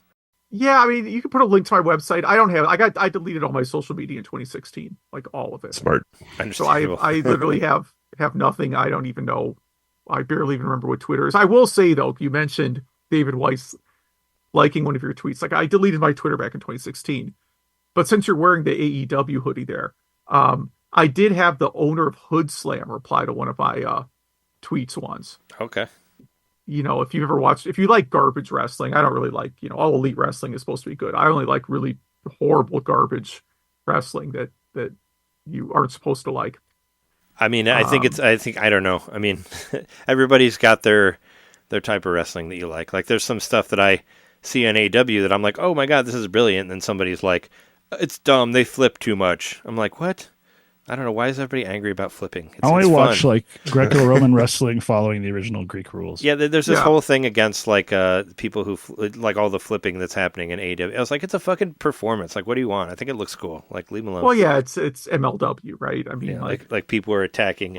C: Yeah, I mean, you can put a link to my website. I deleted all my social media in 2016, like all of it.
E: Smart.
C: So I literally have nothing. I don't even know. I barely even remember what Twitter is. I will say though, you mentioned David Weiss liking one of your tweets. Like I deleted my Twitter back in 2016, But since you're wearing the AEW hoodie there, I did have the owner of Hood Slam reply to one of my tweets once.
B: Okay.
C: If you've ever watched, if you like garbage wrestling, I don't really like, all elite wrestling is supposed to be good. I only like really horrible garbage wrestling that you aren't supposed to like.
B: I mean, I don't know. I mean, everybody's got their type of wrestling that you like. Like, there's some stuff that I see on AEW that I'm like, oh my God, this is brilliant. And then somebody's like, it's dumb. They flip too much. I'm like, what? I don't know. Why is everybody angry about flipping?
D: I only watch like Greco-Roman wrestling following the original Greek rules.
B: Yeah, there's this whole thing against like people who like all the flipping that's happening in AEW. I was like, it's a fucking performance. Like, what do you want? I think it looks cool. Like, leave them alone.
C: Well, yeah, it's MLW, right? I mean,
B: yeah, like people are attacking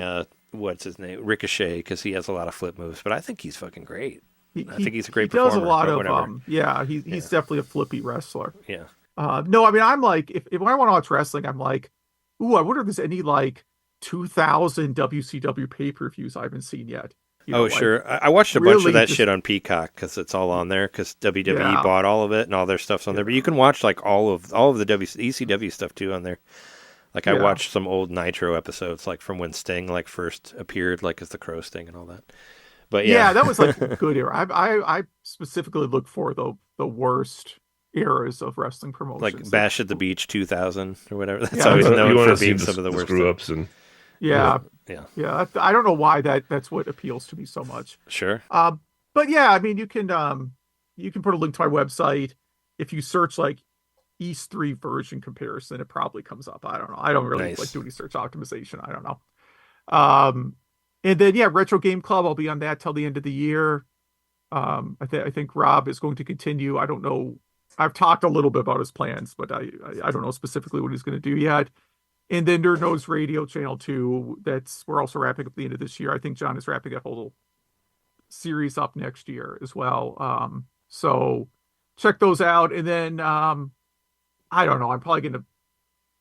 B: what's his name, Ricochet, because he has a lot of flip moves. But I think he's fucking great. I think he's a great performer. He does a lot of he's definitely a flippy wrestler. Yeah.
C: No, I mean, I'm like, if I want to watch wrestling, I'm like, ooh, I wonder if there's any like 2000 WCW pay-per-views I haven't seen yet.
B: Sure. I watched a bunch of that shit on Peacock because it's all on there because WWE bought all of it and all their stuff's on there. But you can watch like all of the ECW stuff too on there. Like I watched some old Nitro episodes like from when Sting like first appeared like as the Crow Sting and all that. But yeah,
C: that was like a good era. I specifically look for the worst eras of wrestling promotions,
B: like Bash at the Beach 2000 or whatever. That's always known for being some of the worst
E: screw ups and
C: yeah. I don't know why that's what appeals to me so much.
B: Sure.
C: But yeah, I mean, you can put a link to my website. If you search like East 3 version comparison, it probably comes up. I don't know. I don't really like do any search optimization. I don't know. And then Retro Game Club, I'll be on that till the end of the year. I think Rob is going to continue. I don't know. I've talked a little bit about his plans, but I don't know specifically what he's going to do yet. And then Nerd Nose Radio Channel 2, we're also wrapping up the end of this year. I think John is wrapping that whole series up next year as well. So check those out. And then, I don't know, I'm probably going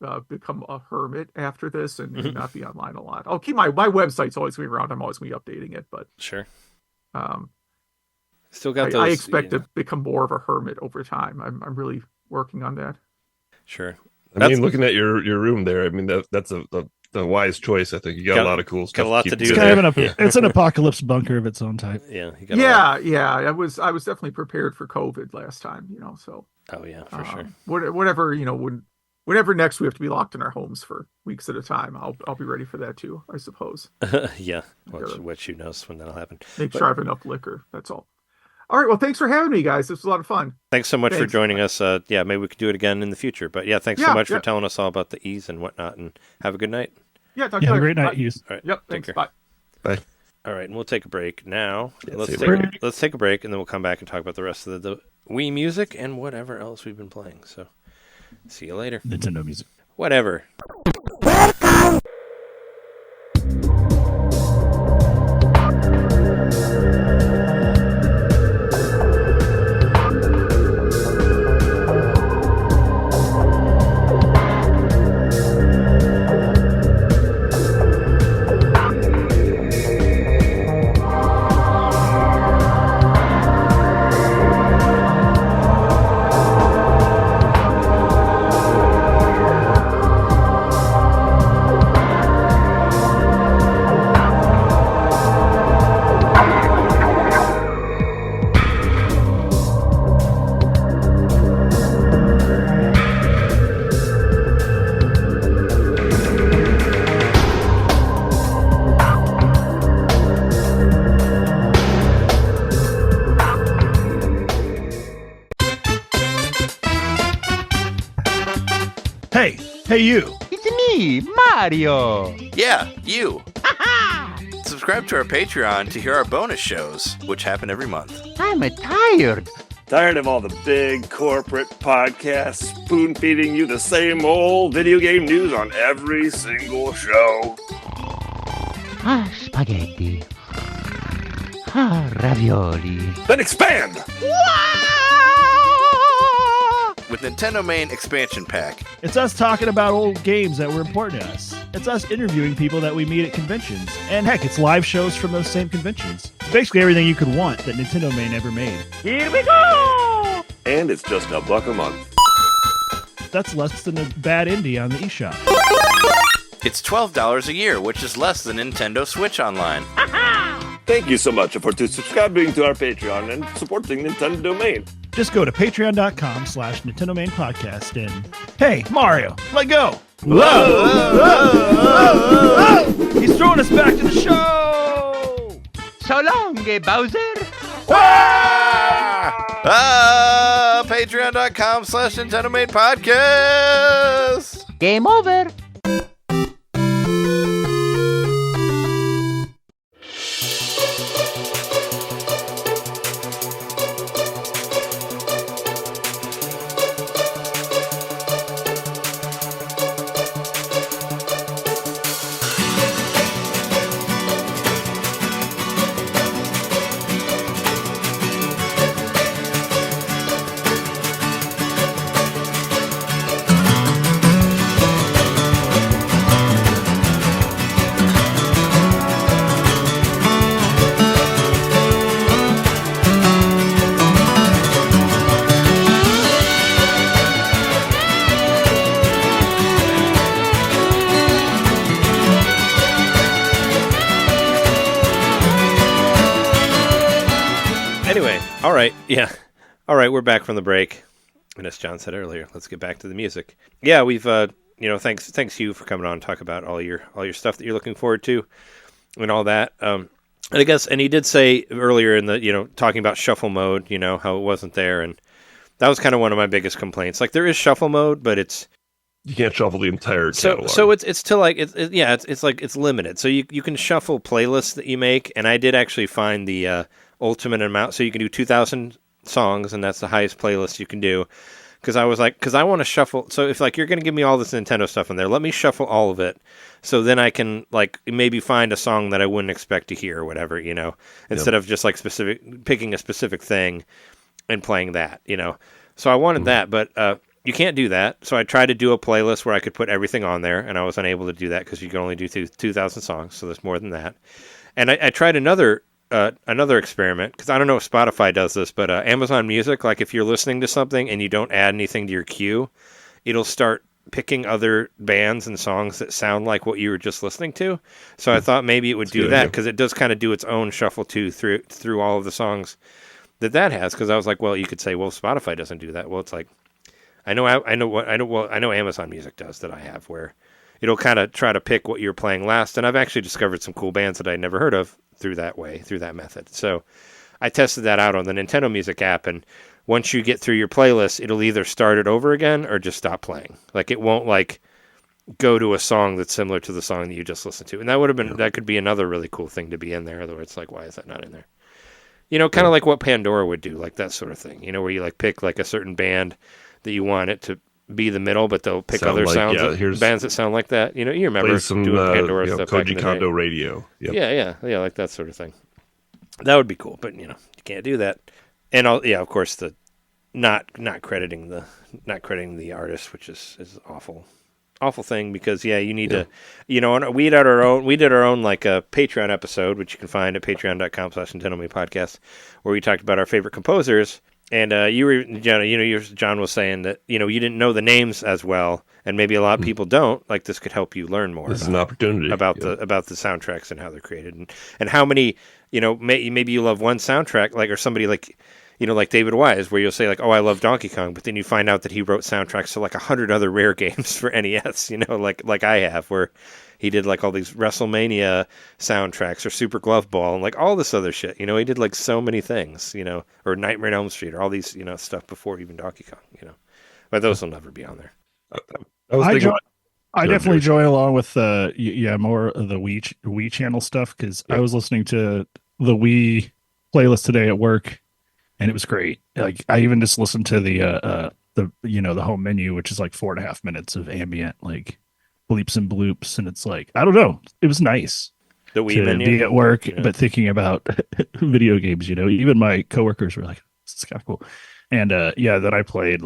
C: to become a hermit after this and not be online a lot. I'll keep my website's always going to be around. I'm always going to be updating it, but
B: sure. Still got those.
C: I expect to become more of a hermit over time. I'm really working on that.
B: Sure.
E: I mean, looking at your room there, I mean that's a wise choice. I think you got a lot of cool stuff.
B: Got a lot to do.
D: It's an apocalypse bunker of its own type.
B: Yeah.
C: I was definitely prepared for COVID last time. So. Oh yeah,
B: for sure.
C: Whatever whenever next we have to be locked in our homes for weeks at a time, I'll be ready for that too. I suppose.
B: Yeah. What you knows when that'll happen.
C: Make sure I have enough liquor. That's all. All right. Well, thanks for having me, guys. This was a lot of fun.
B: Thanks so much for joining us. Maybe we could do it again in the future. But thanks so much for telling us all about the E's and whatnot. And have a good night.
C: Yeah. Talk to you later.
D: Great night, Hughes.
B: All right.
C: Yep. Thanks. Bye.
E: Bye.
B: All right, and we'll take a break now. Let's take a break, and then we'll come back and talk about the rest of the Wii music and whatever else we've been playing. So, see you later.
D: Nintendo music.
B: Whatever.
D: Hey, you.
F: It's me, Mario.
G: Yeah, you. Subscribe to our Patreon to hear our bonus shows, which happen every month.
F: I'm tired.
H: Tired of all the big corporate podcasts spoon-feeding you the same old video game news on every single show?
F: Spaghetti. Ravioli.
H: Then expand!
G: With NintenDomain Expansion Pack.
D: It's us talking about old games that were important to us. It's us interviewing people that we meet at conventions. And heck, it's live shows from those same conventions. It's basically everything you could want that NintenDomain ever made.
H: Here we go! And it's just $1 a month.
D: That's less than a bad indie on the eShop.
G: It's $12 a year, which is less than Nintendo Switch Online.
H: Thank you so much for subscribing to our Patreon and supporting NintenDomain.
D: Just go to patreon.com/NintenDomain podcast and hey, Mario, let go. Whoa! He's throwing us back to the show.
F: So long, Bowser.
G: Patreon.com/NintenDomain podcast.
F: Game over.
B: Yeah. All right, we're back from the break. And as John said earlier, let's get back to the music. Yeah, we've thanks you for coming on and talk about all your stuff that you're looking forward to and all that. And I guess, and he did say earlier in the, talking about shuffle mode, how it wasn't there, and that was kind of one of my biggest complaints. Like, there is shuffle mode, but
E: you can't shuffle the entire catalog.
B: So it's still like it's like it's limited. So you can shuffle playlists that you make, and I did actually find the ultimate amount. So you can do 2,000 songs, and that's the highest playlist you can do. Because I was like, because I want to shuffle. So if you're going to give me all this Nintendo stuff in there, let me shuffle all of it. So then I can maybe find a song that I wouldn't expect to hear or whatever, instead of just picking a specific thing and playing that, So I wanted that, but you can't do that. So I tried to do a playlist where I could put everything on there, and I was unable to do that because you can only do 2,000 songs. So there's more than that. And I tried another experiment, because I don't know if Spotify does this, but Amazon Music, like if you're listening to something and you don't add anything to your queue, it'll start picking other bands and songs that sound like what you were just listening to. So I thought maybe it would do that, because it does kind of do its own shuffle too through all of the songs that has. Because I was like, well, you could say, well, Spotify doesn't do that. Well, it's like I know Amazon Music does that I have, where it'll kind of try to pick what you're playing last. And I've actually discovered some cool bands that I'd never heard of through that method. So I tested that out on the Nintendo Music app, and once you get through your playlist, it'll either start it over again or just stop playing. Like, it won't go to a song that's similar to the song that you just listened to. And that could be another really cool thing to be in there. Otherwise, it's like, why is that not in there? Kind of like what Pandora would do, like that sort of thing. Where you pick a certain band that you want it to be the middle, but they'll pick other sounds, bands that sound like that. You remember
E: some,
B: doing Pandora stuff back in
E: Koji
B: the
E: Kondo
B: day.
E: radio. Yep.
B: Yeah, like that sort of thing. That would be cool, but you can't do that. And of course, the not crediting the artist, which is awful thing, because you need to, we did our own a Patreon episode, which you can find at patreon.com/NintendoMain podcast, where we talked about our favorite composers. And John was saying that you didn't know the names as well, and maybe a lot of people don't. Like, this could help you learn more.
E: This is an opportunity
B: about the soundtracks and how they're created, and how many maybe you love one soundtrack, or somebody like David Wise, where you'll say oh, I love Donkey Kong, but then you find out that he wrote soundtracks to 100 other rare games for NES. Like I have, where he did all these WrestleMania soundtracks, or Super Glove Ball, and all this other shit. He did so many things, or Nightmare on Elm Street, or all these, stuff before even Donkey Kong, But those will never be on there.
D: I definitely join along with more of the Wii channel stuff, because I was listening to the Wii playlist today at work, and it was great. I even just listened to the home menu, which is 4.5 minutes of ambient bleeps and bloops, and it's I don't know, it was nice
B: the Wii
D: to
B: menu?
D: Be at work, but thinking about video games. Even my coworkers were like, "This is kind of cool," and then I played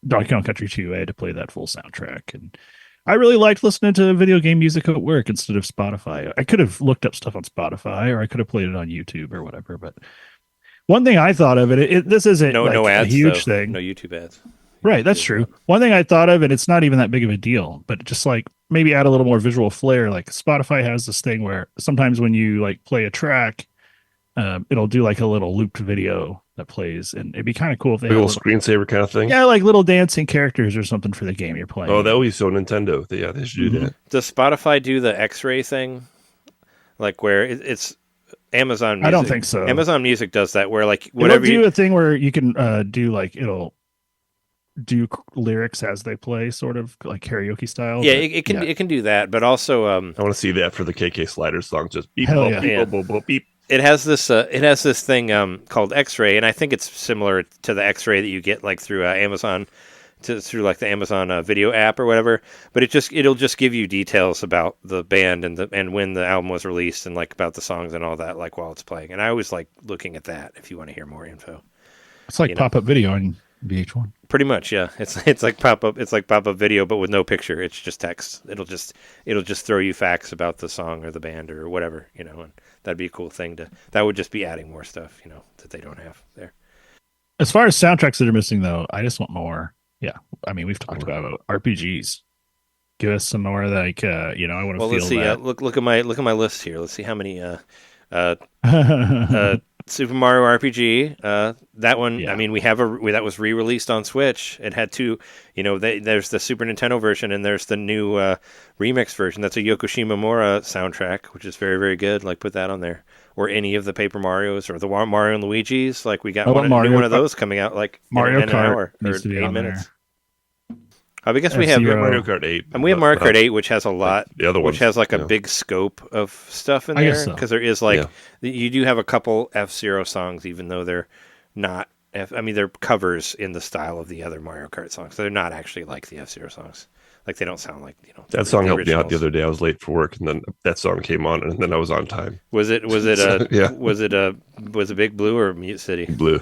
D: Donkey Kong Country 2. I had to play that full soundtrack, and I really liked listening to video game music at work instead of Spotify. I could have looked up stuff on Spotify, or I could have played it on YouTube or whatever, but One thing I thought of this isn't
B: no ads,
D: a huge
B: though.
D: thing.
B: No YouTube ads.
D: Right, that's true. One thing I thought of, and it's not even that big of a deal, but just like maybe add a little more visual flair. Like Spotify has this thing where sometimes when you like play a track, it'll do like a little looped video that plays, and it'd be kind of cool if they
E: a
D: had
E: little screensaver kind of thing.
D: yeah, like little dancing characters or something for the game you're playing.
E: Oh, that would be so Nintendo. Yeah, they should do that.
B: Does Spotify do the X-ray thing? Like where it's Amazon Music.
D: I don't think so.
B: Amazon Music does that where like whatever
D: it'll do a thing where you can do like it'll do lyrics as they play, sort of like karaoke style.
B: Yeah, it can do that, but also
E: I want to see that for the KK Slider song. Just beep,
D: Hell
E: boop,
D: yeah.
E: beep,
B: Yeah.
E: boop, boop, beep.
B: it has this thing called X-ray, and I think it's similar to the X-ray that you get like through Amazon, through like the Amazon video app or whatever. But it'll just give you details about the band and when the album was released and like about the songs and all that like while it's playing. And I always like looking at that if you want to hear more info.
D: It's like pop-up video on VH1.
B: Pretty much, yeah. It's like pop-up video, but with no picture. It's just text. It'll just throw you facts about the song or the band or whatever, and that'd be a cool thing that would just be adding more stuff, that they don't have there.
D: As far as soundtracks that are missing, though, I just want more. Yeah, I mean, we've talked about RPGs. Give us some more, like I want to feel
B: let's see.
D: that.
B: Look at my list here. Let's see how many. Super Mario RPG. That one.
D: Yeah.
B: I mean, that was re-released on Switch. It had two. There's the Super Nintendo version and there's the new remix version. That's a Yoko Shimomura soundtrack, which is very, very good. Like, put that on there, or any of the Paper Marios or the Mario and Luigi's. Like, we got new one of those coming out like
D: Mario
B: in an
D: Kart
B: hour
D: needs to be
B: 8
D: on
B: minutes.
D: there.
B: I guess we have
E: Mario Kart 8.
B: And we have Mario Kart 8, which has a lot,
E: the other
B: which
E: ones,
B: has like a big scope of stuff in
D: I guess
B: there.
D: so.
B: Because there is you do have a couple F-Zero songs, even though they're not, they're covers in the style of the other Mario Kart songs. So they're not actually like the F-Zero songs. Like, they don't sound like,
E: That song helped me out
B: originals.
E: the other day. I was late for work, and then that song came on, and then I was on time.
B: Was it was it Big Blue or Mute City?
E: Blue.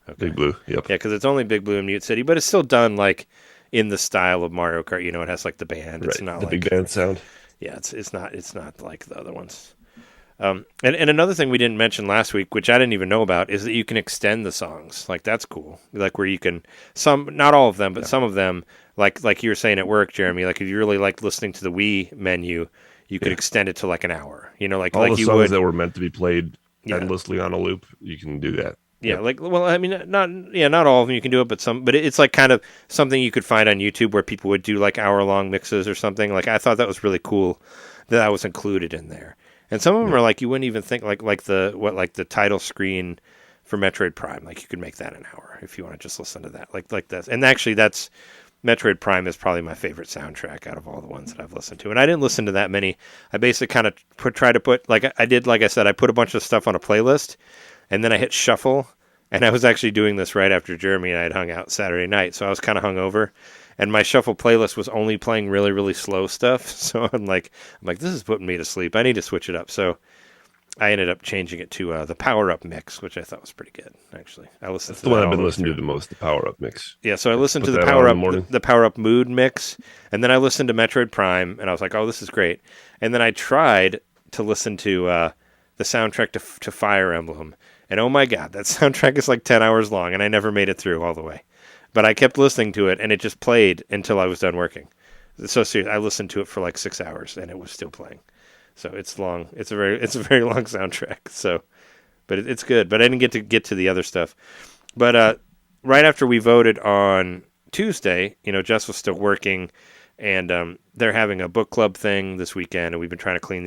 B: Okay.
E: Big Blue. Yep.
B: Yeah, because it's only Big Blue and Mute City, but it's still done like in the style of Mario Kart. It has like the band. It's
E: Right.
B: not
E: The
B: like
E: big band sound.
B: Yeah, it's not like the other ones. And another thing we didn't mention last week, which I didn't even know about, is that you can extend the songs. Like, that's cool. Like, where you can not all of them, but some of them, like you were saying at work, Jeremy. Like, if you really liked listening to the Wii menu, you could extend it to like an hour. Like
E: All the
B: you
E: songs
B: would.
E: that were meant to be played
B: Yeah.
E: endlessly on a loop, you can do that.
B: Yeah, not all of them you can do it, but it's like kind of something you could find on YouTube where people would do like hour-long mixes or something. Like, I thought that was really cool that was included in there. And some of them are like you wouldn't even think like the title screen for Metroid Prime. Like, you could make that an hour if you want to just listen to that. Like that. And actually, that's Metroid Prime is probably my favorite soundtrack out of all the ones that I've listened to. And I didn't listen to that many. I basically kind of try to put like I said, I put a bunch of stuff on a playlist. And then I hit shuffle, and I was actually doing this right after Jeremy and I had hung out Saturday night, so I was kind of hungover, and my shuffle playlist was only playing really, really slow stuff. So I'm like, this is putting me to sleep. I need to switch it up. So I ended up changing it to the Power Up mix, which I thought was pretty good. Actually, I listened
E: That's
B: to
E: the one
B: that
E: I've been
B: all the way
E: listening to
B: through.
E: the most, the Power Up mix.
B: Yeah, so I listened to
E: Put
B: the
E: that
B: Power
E: on in
B: Up,
E: the morning.
B: the Power Up Mood mix, and then I listened to Metroid Prime, and I was like, oh, this is great. And then I tried to listen to the soundtrack to Fire Emblem. And oh my God, that soundtrack is like 10 hours long, and I never made it through all the way. But I kept listening to it, and it just played until I was done working. So serious, I listened to it for like 6 hours, and it was still playing. So it's long. It's a very long soundtrack. So, but it's good. But I didn't get to the other stuff. But right after we voted on Tuesday, Jess was still working, and they're having a book club thing this weekend, and we've been trying to clean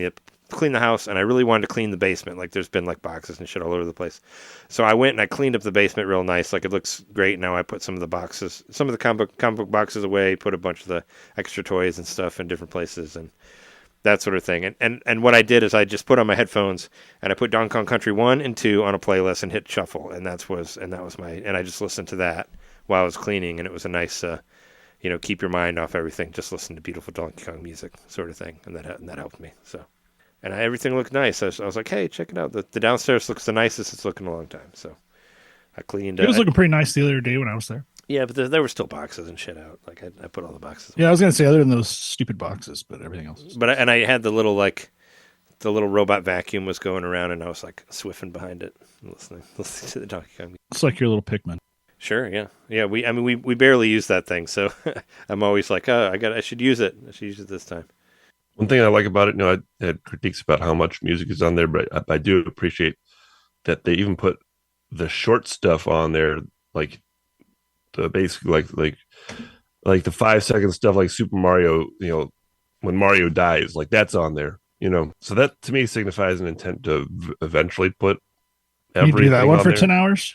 B: the house, and I really wanted to clean the basement. Like, there's been like boxes and shit all over the place. So I went and I cleaned up the basement real nice. Like, it looks great now. I put some of the comic book boxes away, put a bunch of the extra toys and stuff in different places and that sort of thing. And what I did is I just put on my headphones and I put Donkey Kong Country 1 and 2 on a playlist and hit shuffle, and I just listened to that while I was cleaning, and it was a nice keep your mind off everything, just listen to beautiful Donkey Kong music sort of thing, and that helped me. So. And everything looked nice. I was like, hey, check it out. The downstairs looks the nicest it's looked in a long time. So I cleaned it.
D: It was looking pretty nice the other day when I was there.
B: Yeah, but there were still boxes and shit out. Like, I put all the boxes away.
D: Yeah, I was going to say other than those stupid boxes, but everything else.
B: But I had the little, like, the little robot vacuum was going around, and I was like swiffing behind it, listening to the Donkey Kong.
D: It's like your little Pikmin.
B: Sure, yeah. We barely use that thing, so I'm always like, I should use it. I should use it this time.
E: One thing I like about it, I had critiques about how much music is on there, but I do appreciate that they even put the short stuff on there, like the basic, like the 5 second stuff, like Super Mario. When Mario dies, like that's on there. So that to me signifies an intent to eventually put everything.
D: You do that one
E: on
D: for
E: there.
D: 10 hours?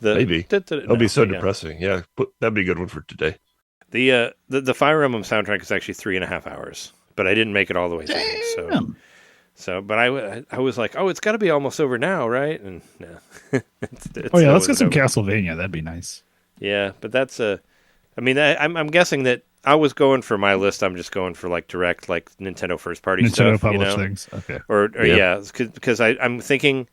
E: Maybe it'll be so depressing. Yeah, that'd be a good one for today.
B: The Fire Emblem soundtrack is actually 3.5 hours, but I didn't make it all the way through. But I was like, it's got to be almost over now, right? And no.
D: Let's get some Castlevania. That'd be nice.
B: Yeah, but that's I'm guessing that I was going for my list. I'm just going for like direct, like Nintendo first party
D: Nintendo
B: stuff,
D: published things. Okay.
B: Because I'm thinking.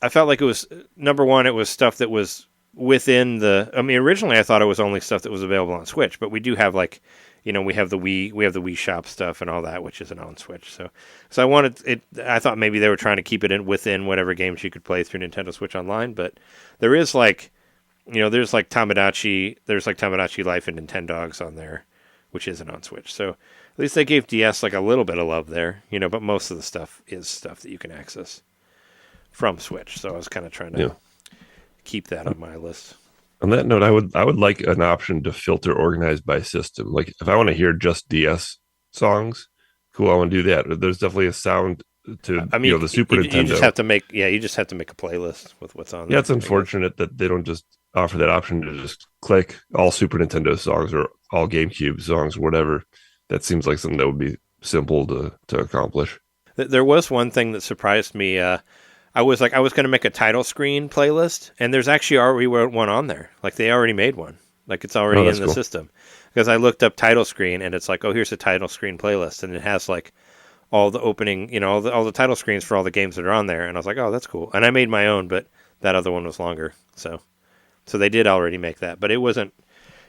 B: I felt like it was number one. It was stuff that was within the. Originally I thought it was only stuff that was available on Switch, but we do have we have the Wii Shop stuff and all that, which isn't on Switch. So I wanted it. I thought maybe they were trying to keep it within whatever games you could play through Nintendo Switch Online, but there is there's like Tamagotchi Life and Nintendogs on there, which isn't on Switch. So at least they gave DS like a little bit of love there, but most of the stuff is stuff that you can access from Switch. So I was kind of trying to keep that on my list.
E: On that note, I would like an option to filter organized by system. Like if I want to hear just DS songs, cool, I want to do that. There's definitely a sound to the Super Nintendo.
B: You just have to make a playlist with what's on there.
E: Yeah, it's unfortunate that they don't just offer that option to just click all Super Nintendo songs or all GameCube songs or whatever. That seems like something that would be simple to accomplish.
B: There was one thing that surprised me. I was going to make a title screen playlist, and there's actually already one on there. Like they already made one. Like it's already in the system. Because I looked up title screen, and it's like, here's a title screen playlist, and it has like all the opening, all the title screens for all the games that are on there. And I was like, that's cool. And I made my own, but that other one was longer. So they did already make that, but it wasn't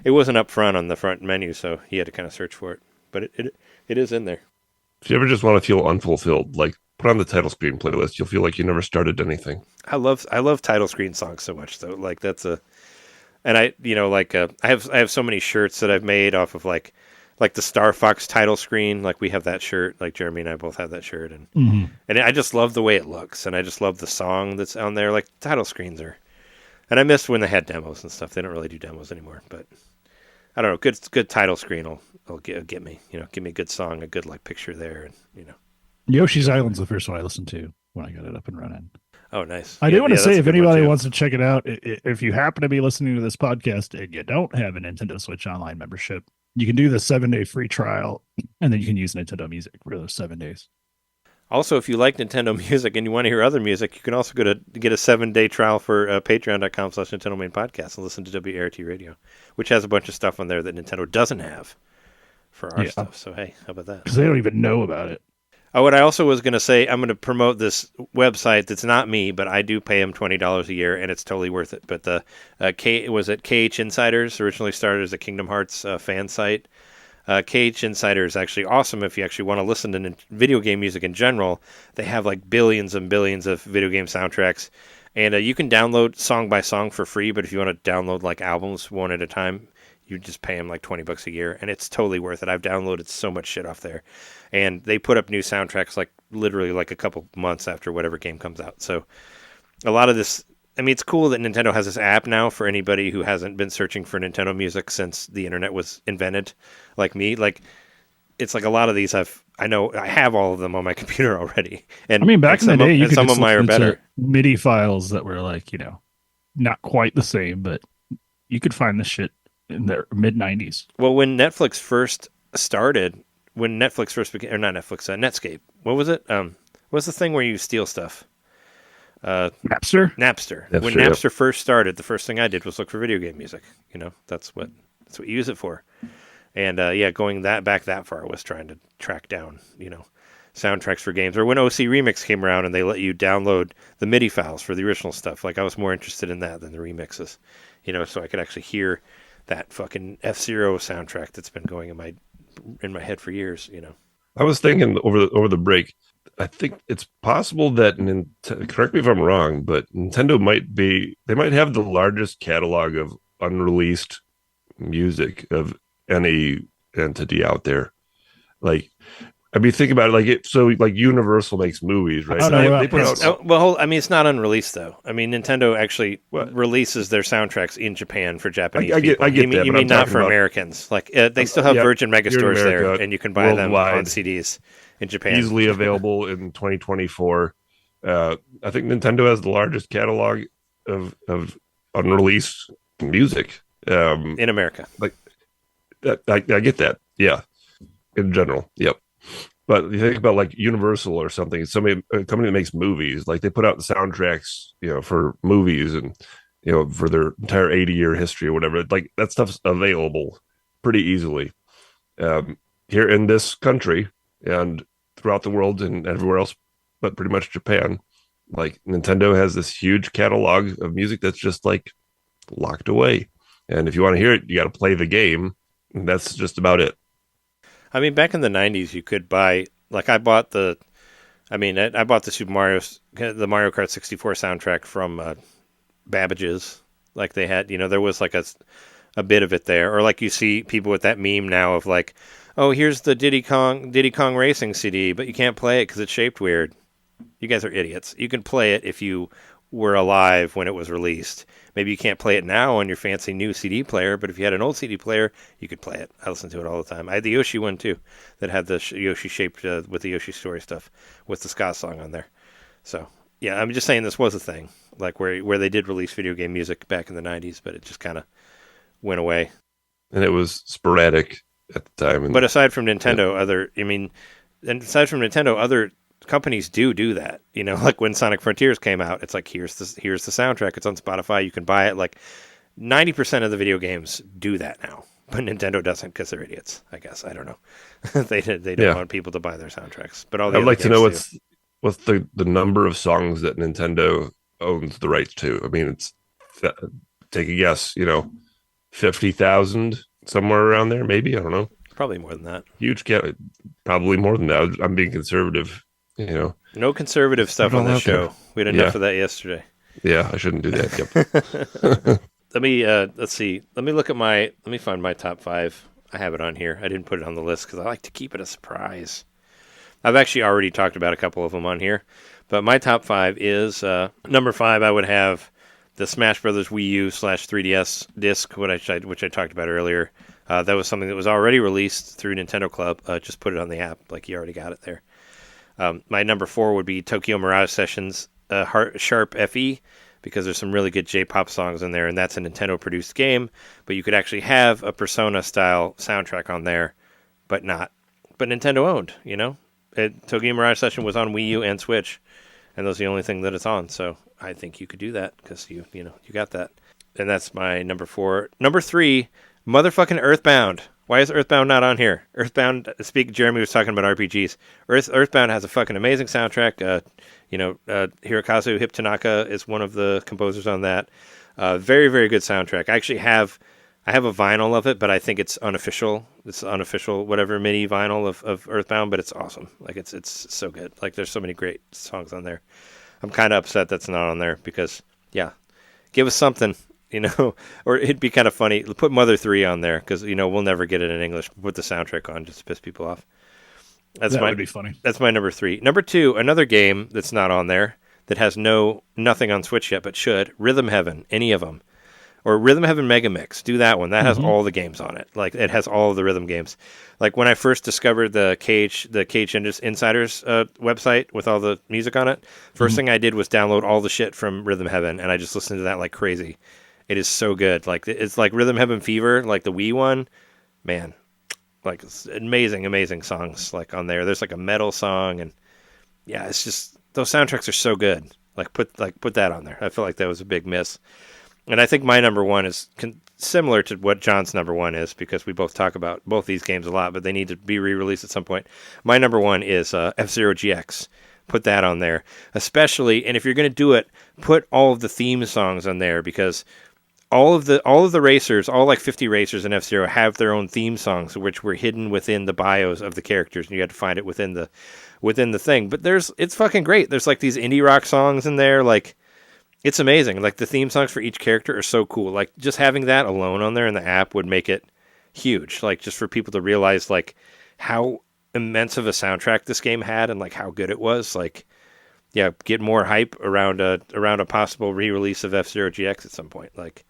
B: up front on the front menu, so you had to kind of search for it. But it is in there.
E: If you ever just want to feel unfulfilled, like put on the title screen playlist, you'll feel like you never started anything.
B: I love title screen songs so much though. Like I have so many shirts that I've made off of like the Star Fox title screen. Like we have that shirt, like Jeremy and I both have that shirt, and I just love the way it looks, and I just love the song that's on there. Like title screens are, and I missed when they had demos and stuff. They don't really do demos anymore, but I don't know. Good title screen will get me. Give me a good song, a good like picture there, and
D: Yoshi's Island's the first one I listened to when I got it up and running.
B: Oh, nice.
D: I do want to say, if anybody wants to check it out, if you happen to be listening to this podcast and you don't have a Nintendo Switch Online membership, you can do the 7-day free trial, and then you can use Nintendo Music for those 7 days.
B: Also, if you like Nintendo music and you want to hear other music, you can also get a 7-day trial for patreon.com/NintenDomain podcast and listen to WART Radio, which has a bunch of stuff on there that Nintendo doesn't have for our stuff. So, hey, how about that?
D: Because they don't even know about it.
B: Oh, what I also was going to say, I'm going to promote this website that's not me, but I do pay them $20 a year, and it's totally worth it. But the KH Insiders originally started as a Kingdom Hearts fan site. KH Insider is actually awesome if you actually want to listen to video game music in general. They have like billions and billions of video game soundtracks, and you can download song by song for free. But if you want to download like albums one at a time, you just pay them like $20 a year, and it's totally worth it. I've downloaded so much shit off there, and they put up new soundtracks like literally like a couple months after whatever game comes out. So a lot of this, it's cool that Nintendo has this app now for anybody who hasn't been searching for Nintendo music since the internet was invented, like me. Like it's like a lot of these I have all of them on my computer already. And
D: back in the day, you could
B: some of mine are better.
D: MIDI files that were like not quite the same, but you could find this shit in the mid-90s.
B: Well, when Netflix first started, Netscape, what was it? What was the thing where you steal stuff?
D: Napster.
B: When Napster first started, the first thing I did was look for video game music. That's what you use it for. And going back that far was trying to track down, soundtracks for games. Or when OC Remix came around and they let you download the MIDI files for the original stuff. Like I was more interested in that than the remixes, so I could actually hear that fucking F-Zero soundtrack that's been going in my head for years,
E: I was thinking over the break. I think it's possible that correct me if I'm wrong, but Nintendo might have the largest catalog of unreleased music of any entity out there. Like, I mean, think about it. Like Universal makes movies, right?
D: I don't know
E: They put out.
B: It's not unreleased though. I mean, Nintendo actually releases their soundtracks in Japan for Japanese people.
E: I get that.
B: You mean not for Americans? Like they still have Virgin Megastores there, and you can buy them on CDs in Japan.
E: Easily available in 2024. I think Nintendo has the largest catalog of unreleased music
B: in America.
E: Like that, I get that. Yeah, in general, yep. But you think about like Universal or something, a company that makes movies, like they put out the soundtracks, for movies and, for their entire 80-year history or whatever. Like that stuff's available pretty easily here in this country and throughout the world and everywhere else, but pretty much Japan. Like Nintendo has this huge catalog of music that's just like locked away. And if you want to hear it, you got to play the game. And that's just about it.
B: I mean, back in the 90s, you could buy, like I bought the the Mario Kart 64 soundtrack from Babbage's. Like they had, there was like a bit of it there. Or like you see people with that meme now of like, oh, here's the Diddy Kong Racing CD, but you can't play it because it's shaped weird. You guys are idiots. You can play it if you were alive when it was released. Maybe you can't play it now on your fancy new CD player, but if you had an old CD player, you could play it. I listen to it all the time. I had the Yoshi one too, that had the Yoshi shaped with the Yoshi Story stuff, with the ska song on there. So yeah, I'm just saying this was a thing, like where they did release video game music back in the 90s, but it just kind of went away.
E: And it was sporadic at the time.
B: But aside from Nintendo, other companies do that. Like when Sonic Frontiers came out, it's like here's the soundtrack. It's on Spotify. You can buy it. Like 90% of the video games do that now, but Nintendo doesn't because they're idiots. I guess I don't know. they don't want people to buy their soundtracks. But I'd
E: like to know what's the number of songs that Nintendo owns the rights to. I mean, it's take a guess. 50,000, somewhere around there. Maybe, I don't know.
B: Probably more than that.
E: Huge probably more than that. I'm being conservative.
B: No conservative stuff on this show. We had enough of that yesterday.
E: Yeah, I shouldn't do that. Yep.
B: Let's see. Let me find my top 5. I have it on here. I didn't put it on the list because I like to keep it a surprise. I've actually already talked about a couple of them on here, but my top 5 is number 5. I would have the Smash Brothers Wii U / 3DS disc, which I talked about earlier. That was something that was already released through Nintendo Club. Just put it on the app, like you already got it there. My number 4 would be Tokyo Mirage Sessions Sharp FE, because there's some really good J-pop songs in there, and that's a Nintendo-produced game, but you could actually have a Persona-style soundtrack on there, but not. But Nintendo owned, Tokyo Mirage Session was on Wii U and Switch, and that's the only thing that it's on, so I think you could do that, because you got that. And that's my number 4. Number 3, motherfucking Earthbound. Why is Earthbound not on here? Jeremy was talking about RPGs. Earthbound has a fucking amazing soundtrack. Hirokazu Hip Tanaka is one of the composers on that. Very, very good soundtrack. I actually have a vinyl of it, but I think it's unofficial. It's unofficial, whatever, MIDI vinyl of Earthbound, but it's awesome. Like it's so good. Like there's so many great songs on there. I'm kind of upset that's not on there because, yeah, give us something. Or it'd be kind of funny. Put Mother 3 on there because, we'll never get it in English. Put the soundtrack on just to piss people off. That would be funny. That's my number 3. Number 2, another game that's not on there that has nothing on Switch yet, but should. Rhythm Heaven, any of them. Or Rhythm Heaven Mega Mix. Do that one. That has all the games on it. Like it has all of the rhythm games. Like when I first discovered the Cage Insiders website with all the music on it, first thing I did was download all the shit from Rhythm Heaven, and I just listened to that like crazy. It is so good. Like it's like Rhythm Heaven Fever, like the Wii one. Man, like it's amazing songs like on there. There's like a metal song, and yeah, it's just those soundtracks are so good. Like put that on there. I feel like that was a big miss. And I think my number 1 is similar to what John's number 1 is, because we both talk about both these games a lot, but they need to be re-released at some point. My number 1 is F-Zero GX. Put that on there, especially. And if you're going to do it, put all of the theme songs on there, because all of the racers, all like 50 racers in F-Zero have their own theme songs, which were hidden within the bios of the characters, and you had to find it within the thing. But it's fucking great. There's like these indie rock songs in there, like it's amazing. Like the theme songs for each character are so cool. Like just having that alone on there in the app would make it huge. Like just for people to realize like how immense of a soundtrack this game had and like how good it was. Like, yeah, get more hype around a possible re-release of F-Zero GX at some point. Like,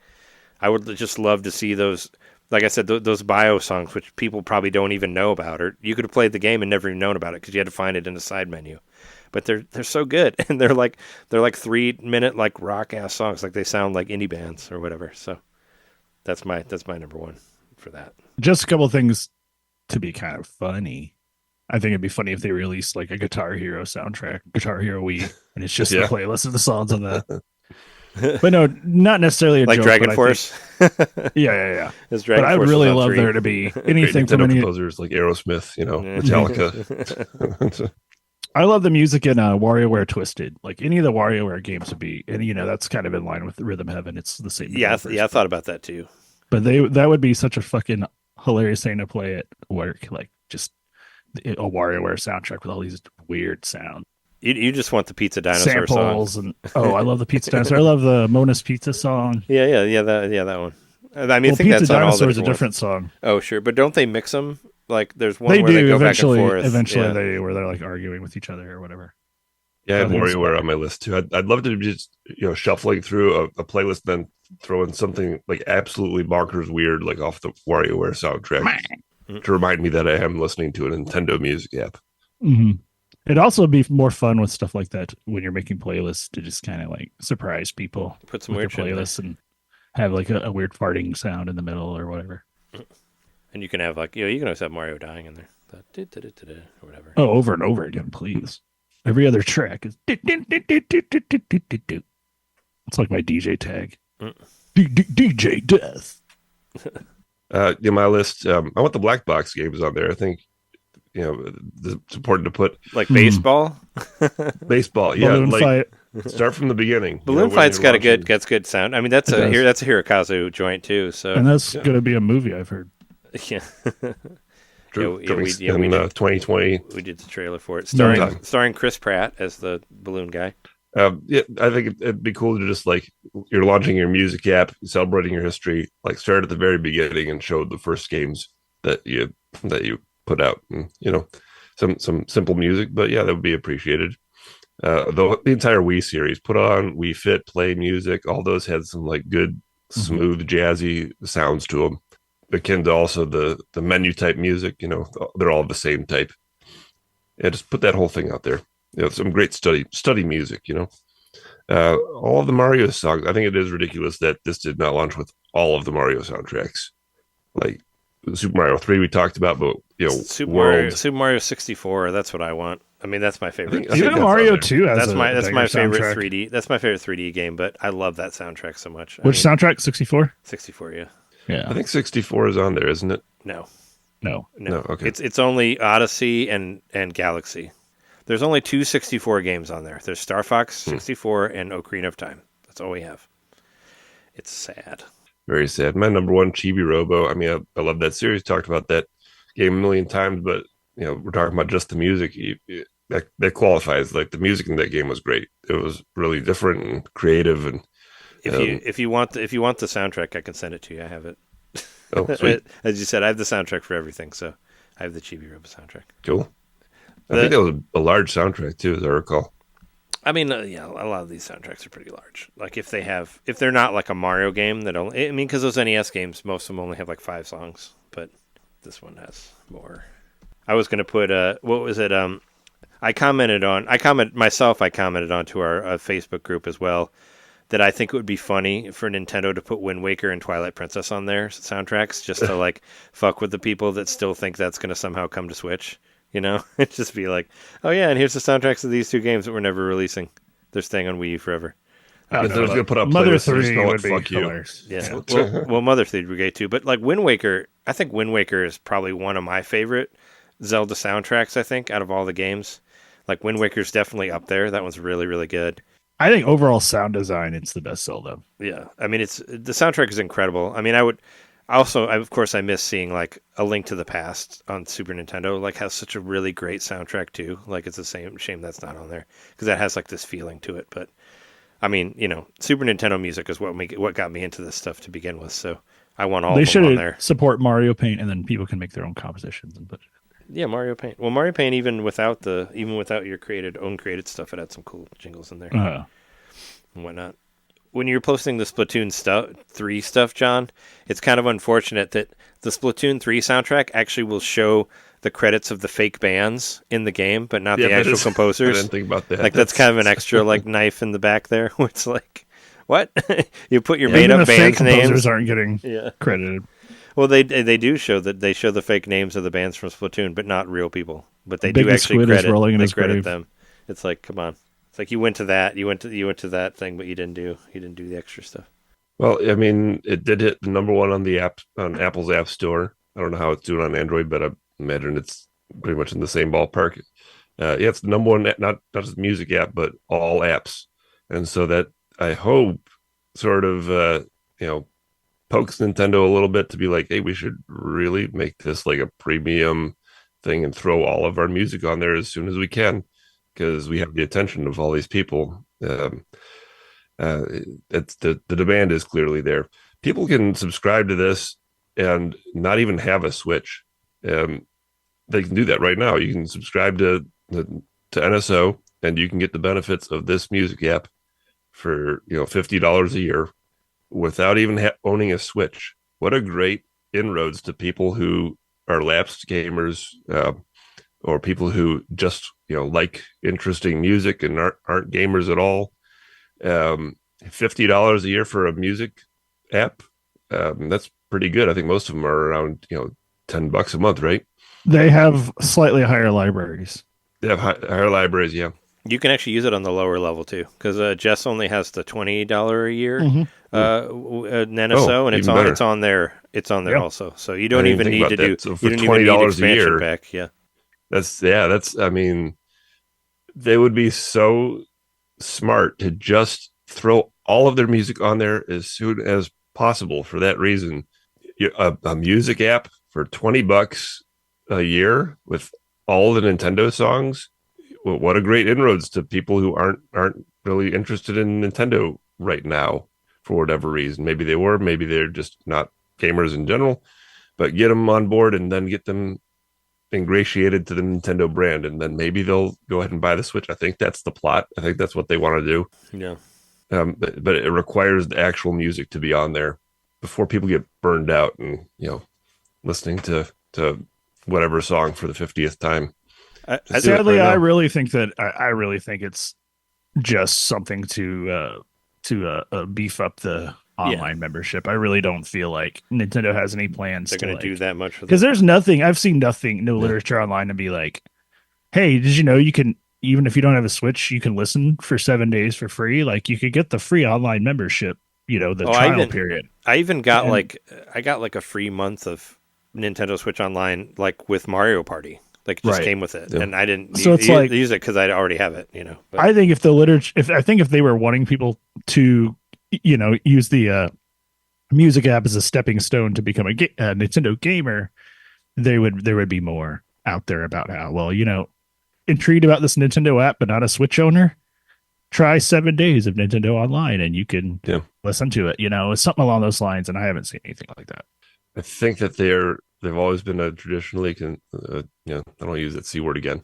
B: I would just love to see those, like I said, those bio songs, which people probably don't even know about, or you could have played the game and never even known about it because you had to find it in the side menu. But they're so good, and they're like 3-minute like rock ass songs, like they sound like indie bands or whatever. So that's my number one for that.
D: Just a couple things to be kind of funny. I think it'd be funny if they released like a Guitar Hero soundtrack, Guitar Hero Wii, and it's just the playlist of the songs on the. But no, not necessarily a
B: like
D: joke,
B: Dragon Force.
D: Yeah.
B: But I
D: would really love there to be anything from any
E: composers like Aerosmith, Metallica.
D: I love the music in WarioWare Twisted. Like any of the WarioWare games would be, and that's kind of in line with Rhythm Heaven. It's the same.
B: Yeah, I thought about that too.
D: But that would be such a fucking hilarious thing to play at work, like just a WarioWare soundtrack with all these weird sounds.
B: You just want the Pizza Dinosaur
D: samples
B: song.
D: I love the Pizza Dinosaur. I love the Mona's Pizza song.
B: Yeah, that one. I mean, I think
D: Pizza
B: that's on all
D: Dinosaur
B: the
D: is a different song.
B: Oh, sure, but don't they mix them? Like, there's one
D: they
B: where
D: do
B: they go
D: eventually.
B: back and forth.
D: Eventually, they're like arguing with each other or whatever.
E: Yeah, I have WarioWare on my list too. I'd love to just shuffling through a playlist, then throw in something like absolutely bonkers weird, like off the WarioWare soundtrack, to remind me that I am listening to a Nintendo Music app.
D: Mm-hmm. It'd also be more fun with stuff like that when you're making playlists to just kind of like surprise people.
B: Put some
D: weird playlists and have like a weird farting sound in the middle or whatever.
B: And you can have like you can always have Mario dying in there, or whatever.
D: Oh, over and over again, please. Every other track is. It's like my DJ tag. DJ Death.
E: In my list, I want the black box games on there. I think it's important to put
B: like baseball.
E: Baseball, yeah.
D: Balloon
E: like
D: fight.
E: Start from the beginning.
B: Balloon fight's got good sound. I mean, that's a Hirokazu joint too. So
D: and that's going to be a movie, I've heard.
B: Yeah.
E: We did
B: 2020. We did the trailer for it, starring Chris Pratt as the balloon guy.
E: I think it'd be cool to just like you're launching your music app, celebrating your history, like start at the very beginning and show the first games that you put out, and some simple music, but yeah, that would be appreciated. The entire Wii series, put on Wii Fit, Play music, all those had some like good, smooth, jazzy sounds to them. Akin to also the menu type music, they're all the same type. Yeah, just put that whole thing out there. Some great study music. All of the Mario songs. I think it is ridiculous that this did not launch with all of the Mario soundtracks. Like Super Mario 3 we talked about, but
B: Super
E: World.
B: Mario 64. That's what I want. I mean, that's my favorite.
D: Even Mario 2 has
B: that's my favorite
D: soundtrack.
B: 3D. That's my favorite 3D game. But I love that soundtrack so much.
D: Soundtrack? 64.
B: 64. Yeah.
D: Yeah.
E: I think 64 is on there, isn't it?
B: No.
E: Okay.
B: It's only Odyssey and Galaxy. There's only 2 64 games on there. There's Star Fox 64 and Ocarina of Time. That's all we have. It's sad.
E: Very sad. My number one, Chibi Robo. I mean, I love that series. Talked about that game a million times, but we're talking about just the music. That qualifies. Like the music in that game was great. It was really different and creative. And
B: if you want the soundtrack, I can send it to you. I have it.
E: Oh, sweet.
B: As you said, I have the soundtrack for everything, so I have the Chibi Robo soundtrack.
E: Cool. I think that was a large soundtrack too, as I recall.
B: I mean, a lot of these soundtracks are pretty large. Like if they're not like a Mario game, because those NES games, most of them only have like 5 songs, but this one has more. I was going to put what was it? I commented onto our Facebook group as well that I think it would be funny for Nintendo to put Wind Waker and Twilight Princess on their soundtracks just to like fuck with the people that still think that's going to somehow come to Switch. It'd just be like, oh yeah, and here's the soundtracks of these 2 games that we're never releasing. They're staying on Wii U forever.
E: They're going to put up
D: Mother
E: playlists.
D: 3 would be
E: fuck
D: hilarious.
B: Yeah. Well, Mother 3 would be great too. But like Wind Waker, I think Wind Waker is probably one of my favorite Zelda soundtracks, I think, out of all the games. Like Wind Waker's definitely up there. That one's really, really good.
D: I think overall sound design, it's the best Zelda.
B: Yeah, I mean, the soundtrack is incredible. I mean, of course, I miss seeing like A Link to the Past on Super Nintendo. Like, has such a really great soundtrack too. Like, it's the same shame that's not on there because that has like this feeling to it. But I mean, Super Nintendo music is what got me into this stuff to begin with. So I want all
D: They
B: of them on
D: should
B: there.
D: support Mario Paint, and then people can make their own compositions and put.
B: Yeah, Mario Paint. Well, Mario Paint, even without your created stuff, it had some cool jingles in there and whatnot. When you're posting the Splatoon 3 stuff, John, it's kind of unfortunate that the Splatoon 3 soundtrack actually will show the credits of the fake bands in the game, but not the actual composers.
E: I didn't think about that.
B: Like, that's kind of an extra like knife in the back there. Where it's like, what? You put your
D: Even
B: made up
D: the fake
B: bands names.
D: composers aren't getting credited.
B: Well, they do show that they show the fake names of the bands from Splatoon, but not real people. But they
D: Big
B: do actually
D: Squid is rolling in his
B: credit
D: grave.
B: them. It's like, come on. It's like you went to that thing, but you didn't do the extra stuff.
E: Well, I mean, it did hit the number one on the on Apple's App Store. I don't know how it's doing on Android, but I imagine it's pretty much in the same ballpark. It's the number one, not just music app, but all apps. And so that, I hope, sort of pokes Nintendo a little bit to be like, hey, we should really make this like a premium thing and throw all of our music on there as soon as we can, because we have the attention of all these people. It's the demand is clearly there. People can subscribe to this and not even have a Switch. They can do that right now. You can subscribe to NSO, and you can get the benefits of this music app for $50 a year without even owning a Switch. What a great inroads to people who are lapsed gamers, or people who just like interesting music and aren't gamers at all. $50 a year for a music app, that's pretty good. I think most of them are around $10 a month, right?
D: They have slightly higher libraries.
E: They have higher libraries, yeah.
B: You can actually use it on the lower level too, because Jess only has the $20 a year NSO, and it's on there. It's on there also, so you don't even need to do.
E: So
B: you
E: for
B: don't even need
E: $20 a year,
B: back. Yeah,
E: that's. I mean, they would be so smart to just throw all of their music on there as soon as possible. For that reason, a music app for $20 a year with all the Nintendo songs. Well, what a great inroads to people who aren't really interested in Nintendo right now for whatever reason. Maybe they were, maybe they're just not gamers in general, but get them on board and then get them ingratiated to the Nintendo brand, and then maybe they'll go ahead and buy the Switch. I think that's the plot. I think that's what they want to do.
B: Yeah.
E: But it requires the actual music to be on there before people get burned out and listening to whatever song for the 50th time.
D: Sadly, I really think it's just something to beef up the online membership. I really don't feel like Nintendo has any plans.
B: They're going to do that much for
D: because there's nothing. I've seen no literature online to be like, hey, did you know you can, even if you don't have a Switch, you can listen for 7 days for free. Like, you could get the free online membership. The trial period.
B: I even got I got a free month of Nintendo Switch Online, like with Mario Party. Like, it just came with it, and I didn't use it because I already have it. But.
D: I think if the literature, if they were wanting people to, use the music app as a stepping stone to become a Nintendo gamer, there would be more out there about how intrigued about this Nintendo app, but not a Switch owner. Try 7 days of Nintendo Online, and you can listen to it. It's something along those lines, and I haven't seen anything like that.
E: I think that they've always been a traditionally, I don't use that C word again.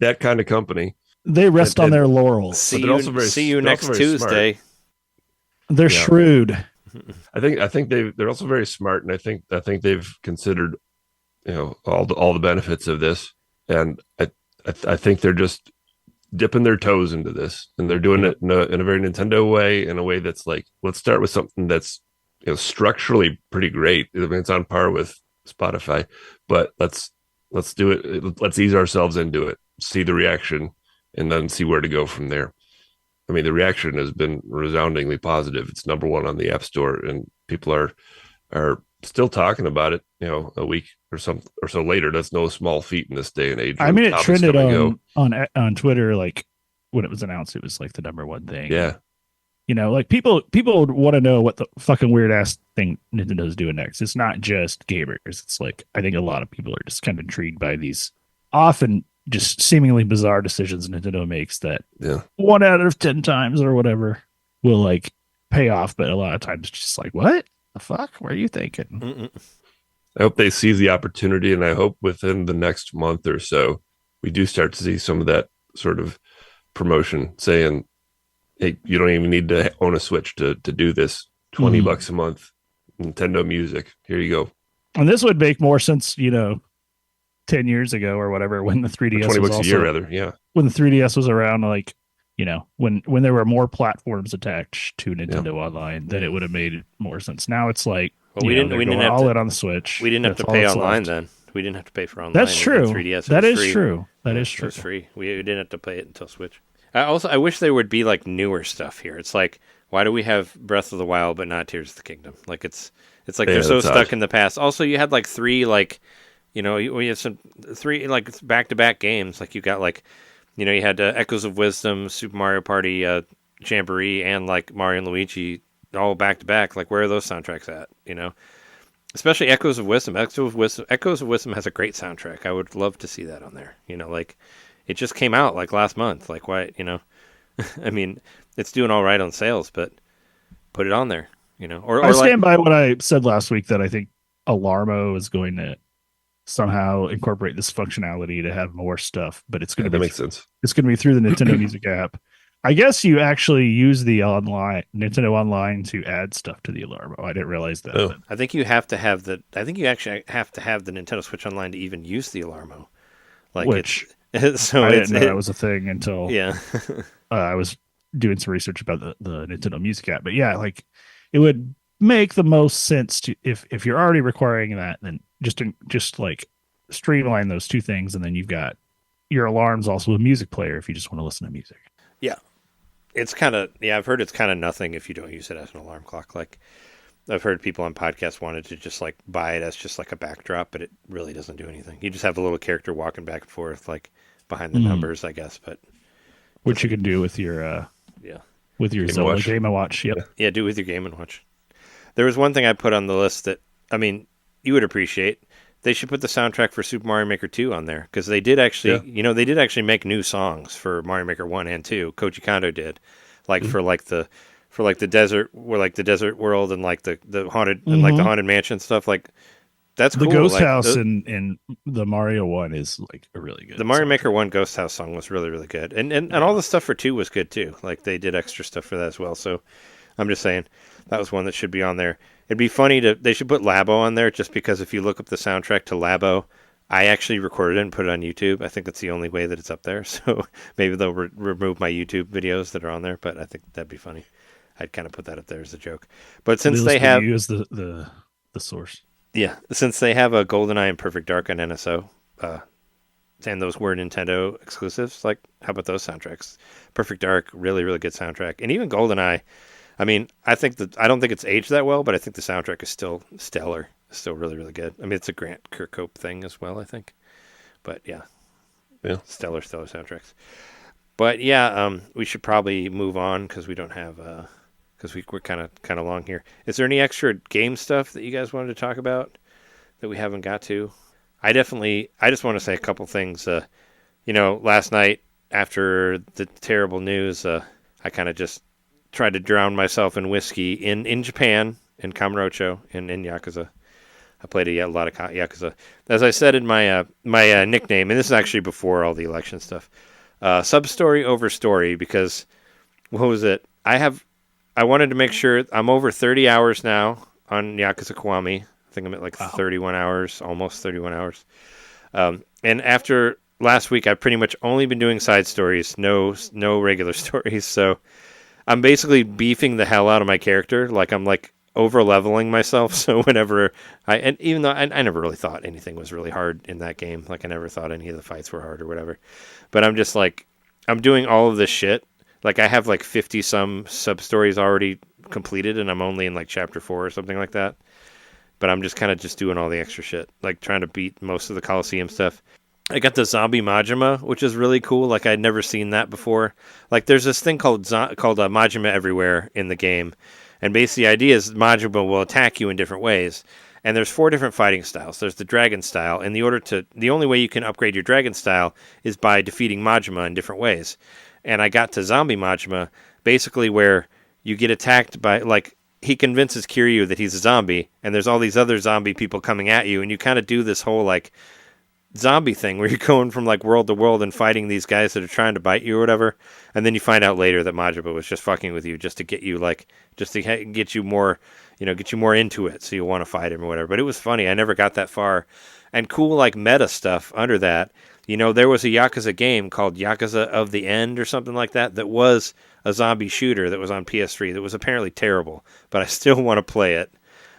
E: That kind of company.
D: They rest on their laurels.
B: See you next Tuesday.
E: Smart.
D: They're shrewd.
E: I think they're also very smart, and I think they've considered, all the benefits of this, and I think they're just dipping their toes into this, and they're doing it in a very Nintendo way, in a way that's like, let's start with something that's structurally pretty great. I mean, it's on par with Spotify, but let's do it. Let's ease ourselves into it, see the reaction, and then see where to go from there. I mean, the reaction has been resoundingly positive. It's number one on the App Store, and people are still talking about it. A week or so later. That's no small feet in this day and age.
D: I mean, it trended on Twitter like when it was announced, it was like the number one thing.
E: Yeah.
D: You know, like people would want to know what the fucking weird ass thing Nintendo's doing next. It's not just gamers. It's like I think a lot of people are just kind of intrigued by these often just seemingly bizarre decisions Nintendo makes that 1 out of 10 times or whatever will like pay off, but a lot of times it's just like, what the fuck? What are you thinking?
B: Mm-mm.
E: I hope they seize the opportunity, and I hope within the next month or so we do start to see some of that sort of promotion saying, hey, you don't even need to own a Switch to do this. $20 a month, Nintendo Music. Here you go.
D: And this would make more sense, 10 years ago or whatever, when the 3DS
E: $20
D: was also,
E: a year, rather. Yeah.
D: When the 3DS was around, like, when there were more platforms attached to Nintendo Online, then it would have made more sense. Now it's like,
B: we didn't have
D: all
B: to,
D: in on the Switch.
B: We didn't have to pay online then. We didn't have to pay for online.
D: That's true.
B: 3DS,
D: that is
B: free.
D: true. That is
B: It
D: true.
B: was free. We didn't have to pay it until Switch. I wish there would be like newer stuff here. It's like, why do we have Breath of the Wild but not Tears of the Kingdom? Like it's like they're so stuck in the past. Also, you had like three we have some three like back-to-back games. Like you got like, you had Echoes of Wisdom, Super Mario Party, Jamboree, and like Mario and Luigi all back-to-back. Like where are those soundtracks at? Especially Echoes of Wisdom. Echoes of Wisdom has a great soundtrack. I would love to see that on there. Like it just came out like last month. Like why? I mean, it's doing all right on sales, but put it on there. Or
D: I stand by what I said last week that I think Alarmo is going to somehow incorporate this functionality to have more stuff, but it's going to be
E: makes sense.
D: It's going to be through the Nintendo Music app. I guess you actually use the Nintendo Online to add stuff to the Alarmo. I didn't realize that.
E: Oh.
B: I think you have to have I think you actually have to have the Nintendo Switch Online to even use the Alarmo. Like
D: Which
B: I didn't know
D: that was a thing until
B: yeah.
D: I was doing some research about the Nintendo Music app. But yeah, like it would make the most sense to if you're already requiring that, then just like streamline those two things, and then you've got your alarms also a music player if you just want to listen to music.
B: Yeah. It's kind of, I've heard it's kind of nothing if you don't use it as an alarm clock. Like, I've heard people on podcasts wanted to just, like, buy it as just, like, a backdrop, but it really doesn't do anything. You just have a little character walking back and forth, like, behind the numbers, I guess, but...
D: Which you can do with your, with your Zelda Game & Watch, yep.
B: Yeah, do it with your Game & Watch. There was one thing I put on the list that, I mean, you would appreciate. They should put the soundtrack for Super Mario Maker 2 on there, because they did actually, they did actually make new songs for Mario Maker 1 and 2. Koji Kondo did, like for the desert, or like the desert world and like the haunted and like the haunted mansion stuff. Like that's cool.
D: The Ghost
B: like,
D: House in the Mario 1 is like a really good.
B: The Mario Maker 1 Ghost House song was really really good, and all the stuff for 2 was good too. Like they did extra stuff for that as well. So I'm just saying that was one that should be on there. It'd be funny they should put Labo on there, just because if you look up the soundtrack to Labo, I actually recorded it and put it on YouTube. I think that's the only way that it's up there. So maybe they'll remove my YouTube videos that are on there, but I think that'd be funny. I'd kind of put that up there as a joke. But since they have
D: use the source,
B: since they have a GoldenEye and Perfect Dark on NSO, and those were Nintendo exclusives, like how about those soundtracks? Perfect Dark, really really good soundtrack, and even GoldenEye. I mean, I don't think it's aged that well, but I think the soundtrack is still stellar. It's still really, really good. I mean, it's a Grant Kirkhope thing as well, I think. But yeah, stellar soundtracks. But yeah, we should probably move on because we don't have because we're kind of long here. Is there any extra game stuff that you guys wanted to talk about that we haven't got to? I just want to say a couple things. Last night after the terrible news, I kind of just tried to drown myself in whiskey in Japan, in Kamurocho, in Yakuza. I played a lot of Yakuza. As I said in my my nickname, and this is actually before all the election stuff, sub-story over story, because, what was it? I wanted to make sure, I'm over 30 hours now on Yakuza Kiwami. I think I'm at like 31 hours, almost 31 hours. And after last week, I've pretty much only been doing side stories, no regular stories, so... I'm basically beefing the hell out of my character. Like I'm like over leveling myself. So whenever and even though I never really thought anything was really hard in that game, like I never thought any of the fights were hard or whatever, but I'm just like, I'm doing all of this shit. Like I have like 50 some sub stories already completed, and I'm only in like chapter 4 or something like that. But I'm just kind of just doing all the extra shit, like trying to beat most of the Coliseum stuff. I got the zombie Majima, which is really cool. Like I'd never seen that before. Like there's this thing called Majima everywhere in the game, and basically the idea is Majima will attack you in different ways. And there's 4 different fighting styles. There's the dragon style, and the only way you can upgrade your dragon style is by defeating Majima in different ways. And I got to zombie Majima, basically where you get attacked by, like, he convinces Kiryu that he's a zombie, and there's all these other zombie people coming at you, and you kind of do this whole, like, zombie thing where you're going from, like, world to world and fighting these guys that are trying to bite you or whatever, and then you find out later that Majima was just fucking with you just to get you, like, just to get you more, get you more into it so you want to fight him or whatever. But it was funny. I never got that far. And cool, like, meta stuff under that. There was a Yakuza game called Yakuza of the End or something like that that was a zombie shooter that was on PS3 that was apparently terrible, but I still want to play it.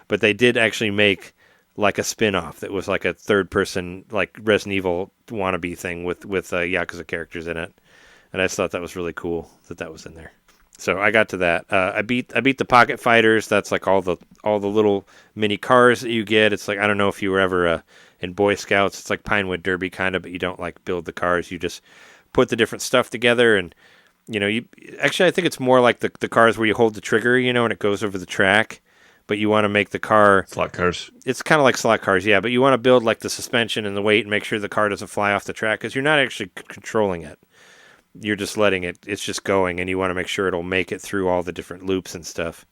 B: But they did actually make like a spin-off that was like a third-person, like Resident Evil wannabe thing with Yakuza characters in it. And I just thought that was really cool that was in there. So I got to that. I beat the Pocket Fighters. That's like all the little mini cars that you get. It's like, I don't know if you were ever in Boy Scouts. It's like Pinewood Derby kind of, but you don't like build the cars. You just put the different stuff together, and you actually I think it's more like the cars where you hold the trigger, and it goes over the track. But you want to make the car
E: slot cars.
B: It's kind of like slot cars, yeah. But you want to build like the suspension and the weight and make sure the car doesn't fly off the track because you're not actually controlling it. You're just letting it. It's just going, and you want to make sure it'll make it through all the different loops and stuff.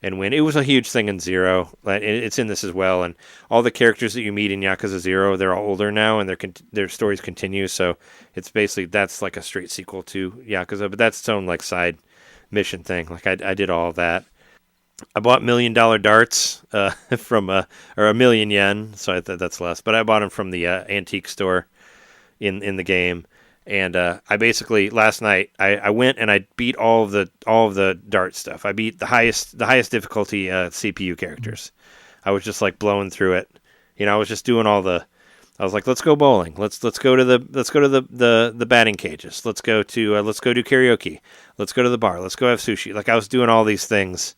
B: And when it was a huge thing in Zero, it's in this as well. And all the characters that you meet in Yakuza 0, they're all older now, and their stories continue. So it's basically that's like a straight sequel to Yakuza, but that's its own like side mission thing. Like I did all of that. I bought $1 Million darts from or $1 million yen, so that's less. But I bought them from the antique store in the game, and I basically last night I went and I beat all of the dart stuff. I beat the highest difficulty CPU characters. I was just like blowing through it. I was just doing all the. I was like, let's go bowling. Let's go to the batting cages. Let's go do karaoke. Let's go to the bar. Let's go have sushi. Like I was doing all these things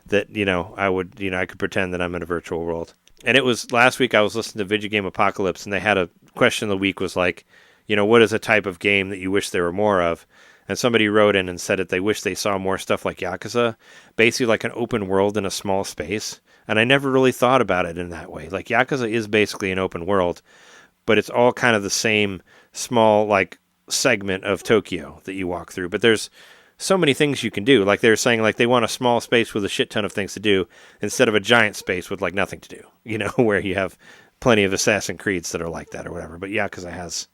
B: that I could pretend that I'm in a virtual world. And it was last week I was listening to Video Game Apocalypse, and they had a question of the week was like, what is a type of game that you wish there were more of? And somebody wrote in and said that they wish they saw more stuff like Yakuza, basically like an open world in a small space. And I never really thought about it in that way. Like Yakuza is basically an open world, but it's all kind of the same small like segment of Tokyo that you walk through. But there's so many things you can do. Like they're saying, like they want a small space with a shit ton of things to do instead of a giant space with like nothing to do. Where you have plenty of Assassin's Creeds that are like that or whatever. But Yakuza has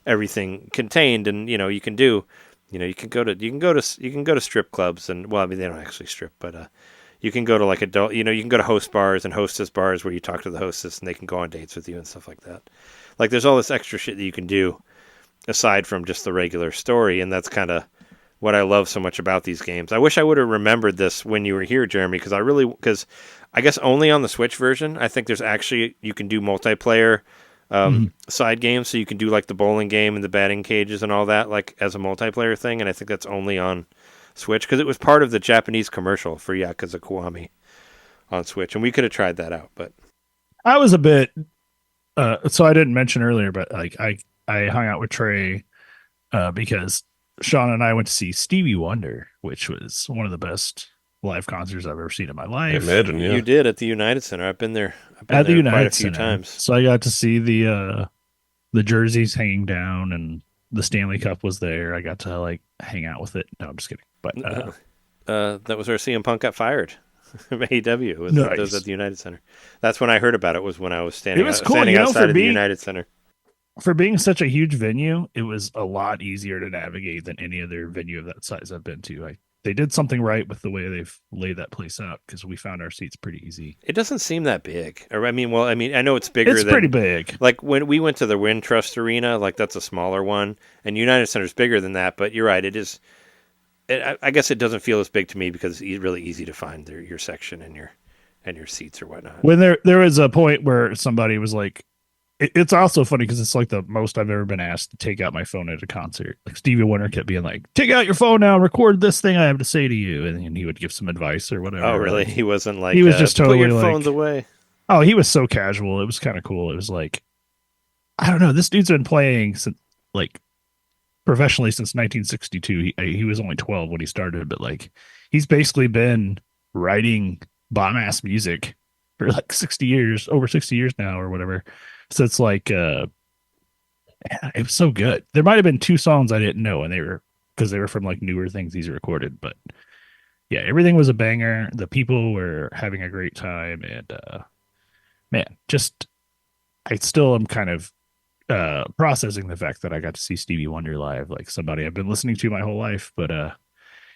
B: everything contained, and you can do. You can go to strip clubs, and well, I mean they don't actually strip, but you can go to like adult. You can go to host bars and hostess bars where you talk to the hostess and they can go on dates with you and stuff like that. Like there's all this extra shit that you can do aside from just the regular story, and that's kind of what I love so much about these games. I wish I would have remembered this when you were here, Jeremy, because I guess only on the Switch version, I think there's actually, you can do multiplayer side games, so you can do like the bowling game and the batting cages and all that, like as a multiplayer thing, and I think that's only on Switch, because it was part of the Japanese commercial for Yakuza Kiwami on Switch, and we could have tried that out, but...
D: I was a bit... so I didn't mention earlier, but like I hung out with Trey because Sean and I went to see Stevie Wonder, which was one of the best live concerts I've ever seen in my life.
E: I imagine, yeah.
B: You did at the United Center. I've been there.
D: At the United
B: quite a
D: Center
B: few times.
D: So I got to see the jerseys hanging down, and the Stanley Cup was there. I got to like hang out with it. No, I'm just kidding. But
B: that was where CM Punk got fired. AEW was
D: nice.
B: At the United Center. That's when I heard about it. Was when I was standing.
D: It was cool,
B: standing outside of the United Center.
D: For being such a huge venue, it was a lot easier to navigate than any other venue of that size I've been to. They did something right with the way they've laid that place out, because we found our seats pretty easy.
B: It doesn't seem that big. I know it's bigger.
D: It's pretty big.
B: Like when we went to the Wintrust Arena, like that's a smaller one, and United Center's bigger than that. But you're right, it is. I guess it doesn't feel as big to me because it's really easy to find your section and your seats or whatnot.
D: When there was a point where somebody was like, it's also funny because it's like the most I've ever been asked to take out my phone at a concert. Like Stevie Wonder kept being like, "Take out your phone now, record this thing I have to say to you," and he would give some advice or whatever.
B: Oh, really? He wasn't like,
D: he was just totally
B: put your
D: like,
B: phones away.
D: Oh, he was so casual. It was kind of cool. It was like, I don't know. This dude's been playing since like professionally since 1962. He was only 12 when he started, but like he's basically been writing bomb ass music for like 60 years, over 60 years now or whatever. So it's like it was so good. There might have been 2 songs I didn't know, and they were from like newer things he's recorded, but yeah, everything was a banger. The people were having a great time, and man, just I still am kind of processing the fact that I got to see Stevie Wonder live, like somebody I've been listening to my whole life. But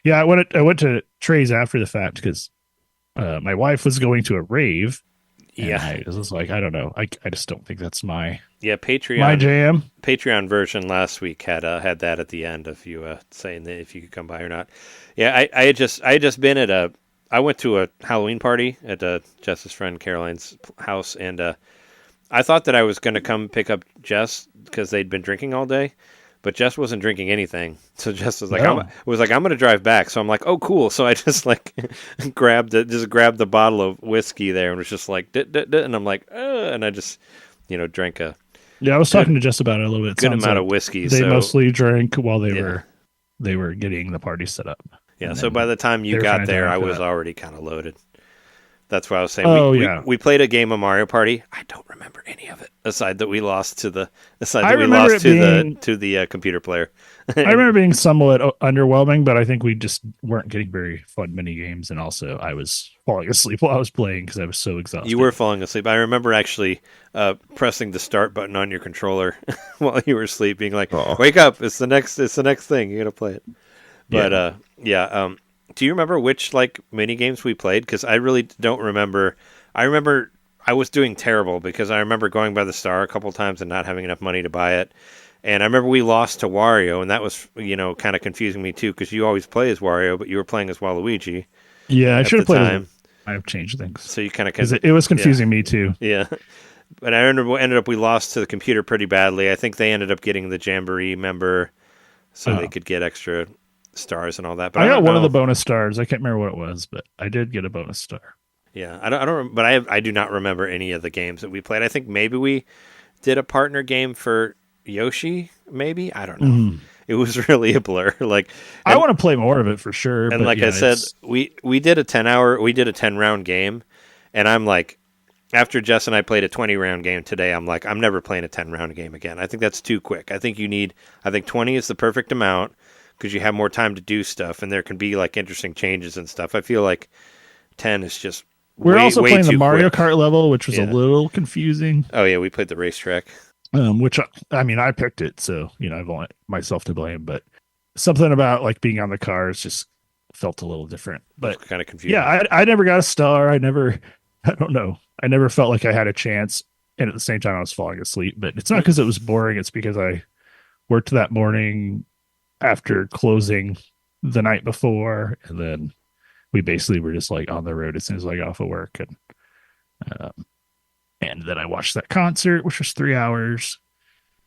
D: yeah, I went to Trey's after the fact because my wife was going to a rave.
B: Yeah,
D: I was like, I don't know, I just don't think that's my
B: Patreon
D: my jam.
B: Patreon version last week had that at the end of you saying that if you could come by or not. Yeah, I had just been at I went to a Halloween party at Jess's friend Caroline's house, and I thought that I was going to come pick up Jess because they'd been drinking all day, but Jess wasn't drinking anything. So Jess was like, I'm going to drive back. So I'm like, oh, cool. So I just like grabbed the bottle of whiskey there and was just like, and I'm like, and I just, drank a
D: I was talking to Jess about it a little bit.
B: Good amount of whiskey.
D: They mostly drank while they were getting the party set up.
B: Yeah. So by the time you got there, I was already kind of loaded. That's what I was saying. We played a game of Mario Party. I don't remember any of it aside that we lost to the computer player.
D: I remember being somewhat underwhelming, but I think we just weren't getting very fun mini games, and also I was falling asleep while I was playing because I was so exhausted.
B: You were falling asleep. I remember actually pressing the start button on your controller while you were asleep, being like, "Wake up! It's the next thing. You got to play it." But do you remember which mini games we played? Because I really don't remember. I remember I was doing terrible because I remember going by the star a couple times and not having enough money to buy it. And I remember we lost to Wario, and that was kind of confusing me too because you always play as Wario, but you were playing as Waluigi.
D: Yeah, I should have played. I've changed things,
B: so you kind of
D: because it was confusing me too.
B: Yeah, but I ended up we lost to the computer pretty badly. I think they ended up getting the Jamboree member, so they could get extra stars and all that. But
D: I got one of the bonus stars. I can't remember what it was, but I did get a bonus star.
B: Yeah, I don't. But I do not remember any of the games that we played. I think maybe we did a partner game for Yoshi. Maybe I don't know. Mm-hmm. It was really a blur.
D: I want to play more of it for sure.
B: And I said, we did a 10-round game, and I'm like, after Jess and I played a 20-round game today, I'm like, I'm never playing a 10-round game again. I think that's too quick. I think 20 is the perfect amount, because you have more time to do stuff, and there can be interesting changes and stuff. I feel like 10 is just
D: We're also
B: way
D: playing the Mario
B: quick.
D: Kart level, which was a little confusing.
B: Oh yeah, we played the racetrack.
D: Which I picked it, so I've only myself to blame. But something about being on the cars just felt a little different. But
B: kind of confusing.
D: Yeah, I never got a star. I don't know. I never felt like I had a chance, and at the same time I was falling asleep. But it's not because it was boring. It's because I worked that morning after closing the night before, and then we basically were just on the road as soon as I got off of work, and then I watched that concert, which was 3 hours,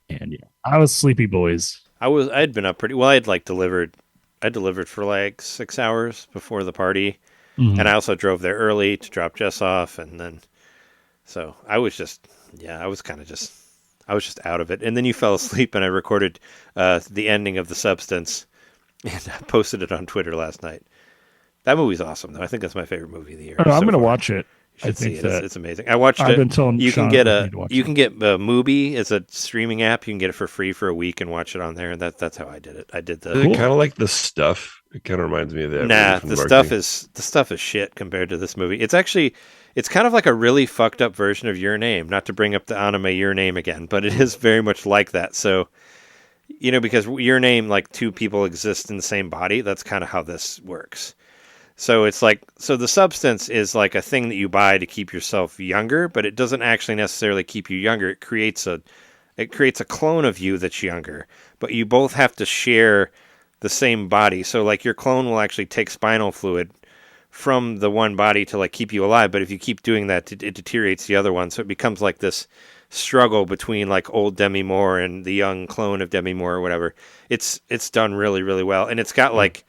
D: and I was sleepy, boys.
B: I'd been up pretty well. I delivered for 6 hours before the party, and I also drove there early to drop Jess off, and then so I was just I was just out of it. And then you fell asleep, and I recorded the ending of The Substance and I posted it on Twitter last night. That movie's awesome, though. I think that's my favorite movie of the year.
D: I'm going to watch it.
B: You should see it. It's amazing. I watched it.
D: I've been telling
B: you
D: Sean
B: can get Mubi as a streaming app. You can get it for free for a week and watch it on there. And that's how I did it. I did the
E: kind of like The Stuff. It kind of reminds me of that.
B: Nah, the stuff is shit compared to this movie. It's kind of like a really fucked up version of Your Name. Not to bring up the anime Your Name again, but it is very much like that. So, because Your Name, two people exist in the same body. That's kind of how this works. So it's so The Substance is a thing that you buy to keep yourself younger, but it doesn't actually necessarily keep you younger. It creates a clone of you that's younger, but you both have to share the same body. So your clone will actually take spinal fluid from the one body to keep you alive, but if you keep doing that, it deteriorates the other one. So it becomes this struggle between old Demi Moore and the young clone of Demi Moore or whatever. It's done really, really well, and it's got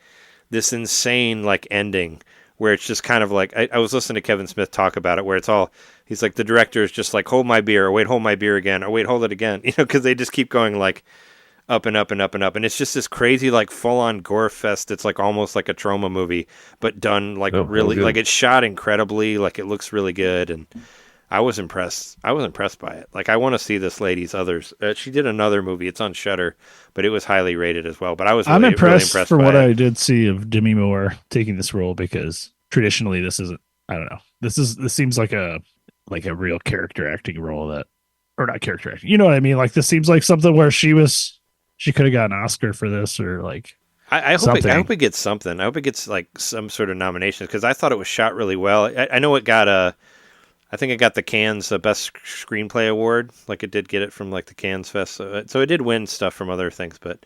B: this insane ending where it's just kind of like, I was listening to Kevin Smith talk about it, where it's all, he's like, the director is just like, hold my beer, or wait, hold my beer again, or wait, hold it again, because they just keep going like up and up and up and up, and it's just this crazy like full-on gore fest. It's like almost like a trauma movie, but done like really, like it's shot incredibly, like it looks really good, and I was impressed. I was impressed by it. Like, I want to see this lady's others. She did another movie. It's on Shudder, but it was highly rated as well. But I was really,
D: I'm impressed,
B: really impressed
D: for
B: by
D: what
B: it.
D: I did see of Demi Moore taking this role, because traditionally this isn't. I don't know. This seems like a real character acting role or not character acting. You know what I mean? Like, this seems like something where she could have got an Oscar for this, or like.
B: I hope it gets something. I hope it gets like some sort of nominations, because I thought it was shot really well. I know it got I think it got the Cannes Best Screenplay Award. Like, it did get it from like the Cannes Fest, so it did win stuff from other things. But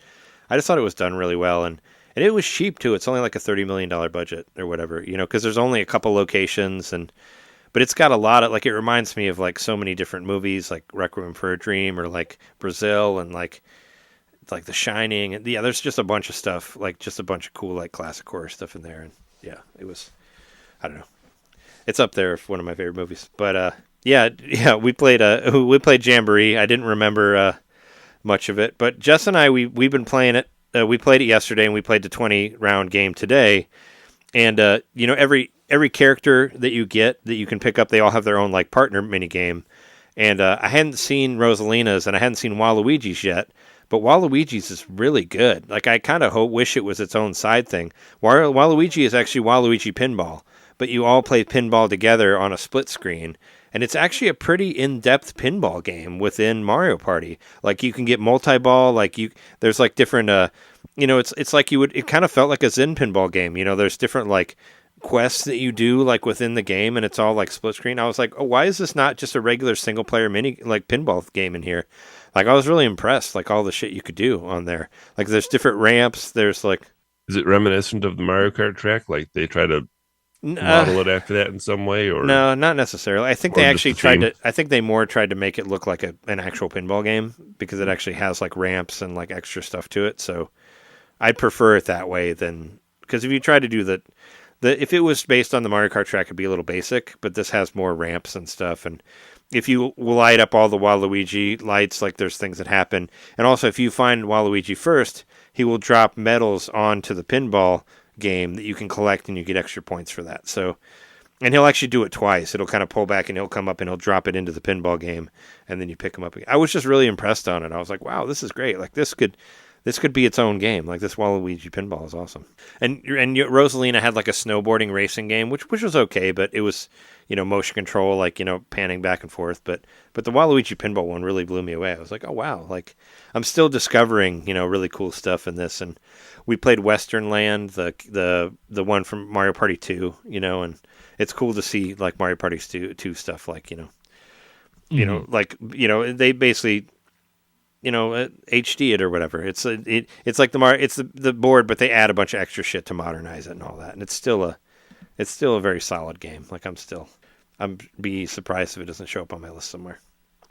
B: I just thought it was done really well, and it was cheap too. It's only like a $30 million budget or whatever, because there's only a couple locations, but it's got a lot of, like, it reminds me of like so many different movies, like Requiem for a Dream or like Brazil, and like The Shining, and yeah, there's just a bunch of stuff, like just a bunch of cool like classic horror stuff in there, and yeah, it was, I don't know. It's up there for one of my favorite movies. But yeah, we played Jamboree. I didn't remember much of it, but Jess and I we've been playing it. We played it yesterday, and we played the 20-round game today. And every character that you get that you can pick up, they all have their own like partner mini game. And I hadn't seen Rosalina's, and I hadn't seen Waluigi's yet. But Waluigi's is really good. Like, I kind of wish it was its own side thing. Waluigi is actually Waluigi Pinball, but you all play pinball together on a split screen, and it's actually a pretty in-depth pinball game within Mario Party. Like, you can get multi-ball, there's like different, it's like it kind of felt like a Zen pinball game. There's different like quests that you do like within the game, and it's all like split screen. I was like, oh, why is this not just a regular single player mini like pinball game in here? Like, I was really impressed, like all the shit you could do on there. Like, there's different ramps. There's like,
E: is it reminiscent of the Mario Kart track? Like, they try to model it after that in some way, or
B: no, not necessarily. I think they actually tried to. I think they more tried to make it look like an actual pinball game, because it actually has like ramps and like extra stuff to it. So I'd prefer it that way than, because if you try to do if it was based on the Mario Kart track, it'd be a little basic. But this has more ramps and stuff, and if you light up all the Waluigi lights, like there's things that happen. And also, if you find Waluigi first, he will drop medals onto the pinball game that you can collect, and you get extra points for that. So, and he'll actually do it twice. It'll kind of pull back, and he'll come up and he'll drop it into the pinball game, and then you pick him up again. I was just really impressed on it. I was like, wow, this is great. Like, this could be its own game. Like, this Waluigi pinball is awesome. And Rosalina had like a snowboarding racing game, which was okay, but it was, motion control, like, panning back and forth. But the Waluigi pinball one really blew me away. I was like, oh wow, like, I'm still discovering, really cool stuff in this. And we played Western Land, the one from Mario Party 2, and it's cool to see like Mario Party 2 stuff, like, they basically, HD it or whatever. It's like it's the board, but they add a bunch of extra shit to modernize it and all that. And it's still a very solid game. Like, I'm be surprised if it doesn't show up on my list somewhere.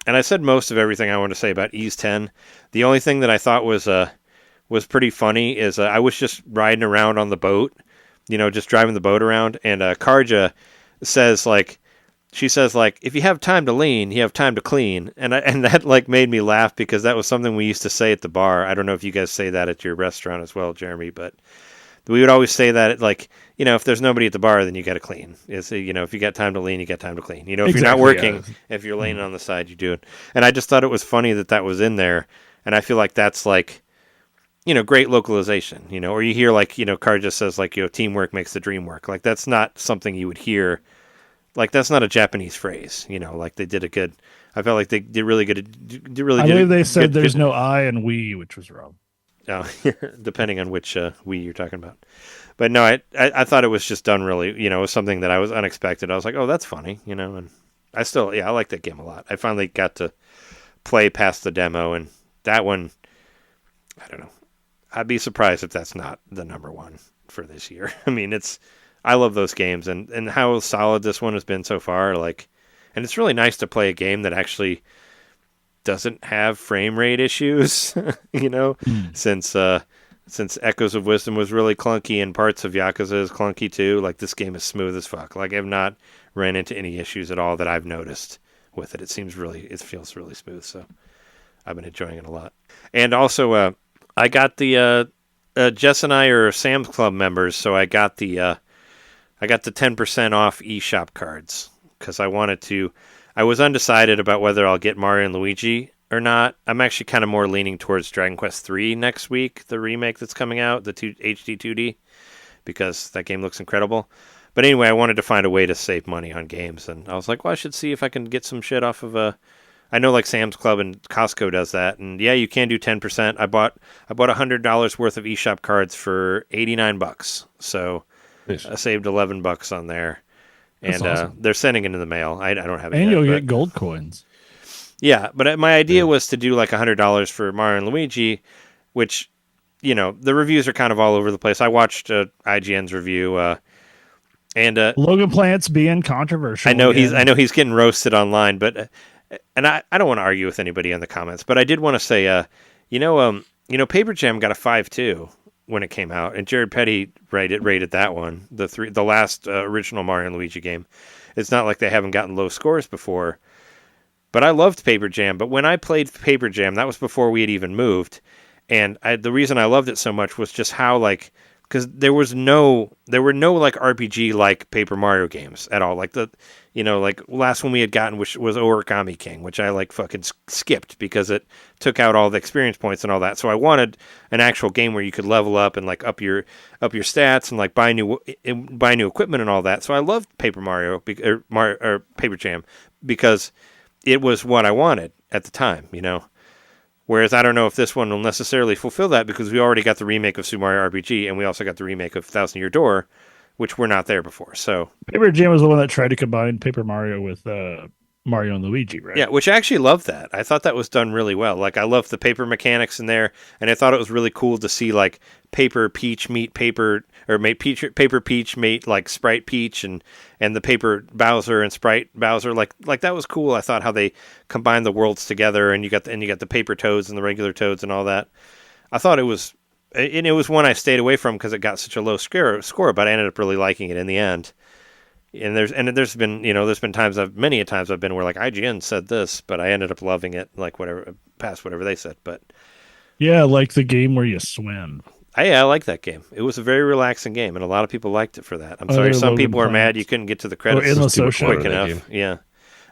B: And I said most of everything I want to say about Ys 10. The only thing that I thought was pretty funny is I was just riding around on the boat, just driving the boat around, and Karja says like, if you have time to lean, you have time to clean, and that like made me laugh, because that was something we used to say at the bar. I don't know if you guys say that at your restaurant as well, Jeremy, but we would always say that, like, if there's nobody at the bar, then you got to clean. If you got time to lean, you got time to clean. If you're not working, if you're laying on the side, you do it. And I just thought it was funny that was in there, and I feel like that's like, great localization. Or you hear like, Karja says like, teamwork makes the dream work. Like, that's not something you would hear. Like, that's not a Japanese phrase. Like, they did a good. I felt like they did really good. I
D: believe they said there's no I in we, which was wrong.
B: Oh, depending on which we you're talking about. But no, I thought it was just done really, it was something that I was unexpected. I was like, oh, that's funny, and I still, I like that game a lot. I finally got to play past the demo, and that one, I don't know. I'd be surprised if that's not the number one for this year. I mean, I love those games, and how solid this one has been so far. Like, and it's really nice to play a game that actually doesn't have frame rate issues, since since Echoes of Wisdom was really clunky and parts of Yakuza is clunky too, like this game is smooth as fuck. Like I've not ran into any issues at all that I've noticed with it. It feels really smooth. So I've been enjoying it a lot. And also, I got the Jess and I are Sam's Club members, so I got the 10% off eShop cards because I was undecided about whether I'll get Mario and Luigi or not. I'm actually kind of more leaning towards Dragon Quest III next week, the remake that's coming out, the HD 2D, because that game looks incredible. But anyway, I wanted to find a way to save money on games, and I was like, well, I should see if I can get some shit off of I know like Sam's Club and Costco does that, and yeah, you can do 10%. I bought $100 worth of eShop cards for $89, so nice. I saved $11 on there, and awesome. They're sending it in the mail. I don't have it
D: and
B: yet,
D: you'll get gold coins.
B: Yeah, but my idea was to do like $100 for Mario and Luigi, which, the reviews are kind of all over the place. I watched IGN's review, and
D: Logan Plant's being controversial.
B: I know he's getting roasted online, but and I don't want to argue with anybody in the comments, but I did want to say, Paper Jam got a 5.2 when it came out, and Jared Petty rated that one, the last original Mario and Luigi game. It's not like they haven't gotten low scores before. But I loved Paper Jam. But when I played Paper Jam, that was before we had even moved. And the reason I loved it so much was just how, because there were no like RPG like Paper Mario games at all. Like last one we had gotten, which was Origami King, which I fucking skipped because it took out all the experience points and all that. So I wanted an actual game where you could level up and up your stats and buy new equipment and all that. So I loved Paper Mario or Paper Jam because it was what I wanted at the time, Whereas I don't know if this one will necessarily fulfill that because we already got the remake of Super Mario RPG and we also got the remake of Thousand Year Door, which were not there before. So
D: Paper Jam was the one that tried to combine Paper Mario with Mario and Luigi, right?
B: Yeah, which I actually loved that. I thought that was done really well. I loved the paper mechanics in there, and I thought it was really cool to see Paper Peach meet Paper Peach meet Sprite Peach and the Paper Bowser and Sprite Bowser. Like that was cool. I thought how they combined the worlds together, and you got the Paper Toads and the regular Toads and all that. I thought it was one I stayed away from because it got such a low score, but I ended up really liking it in the end. And there's been many times I've been where IGN said this, but I ended up loving it past whatever they said. But
D: yeah, like the game where you swim.
B: I like that game. It was a very relaxing game, and a lot of people liked it for that. I'm sorry, some people are mad you couldn't get to the credits quick enough. Yeah,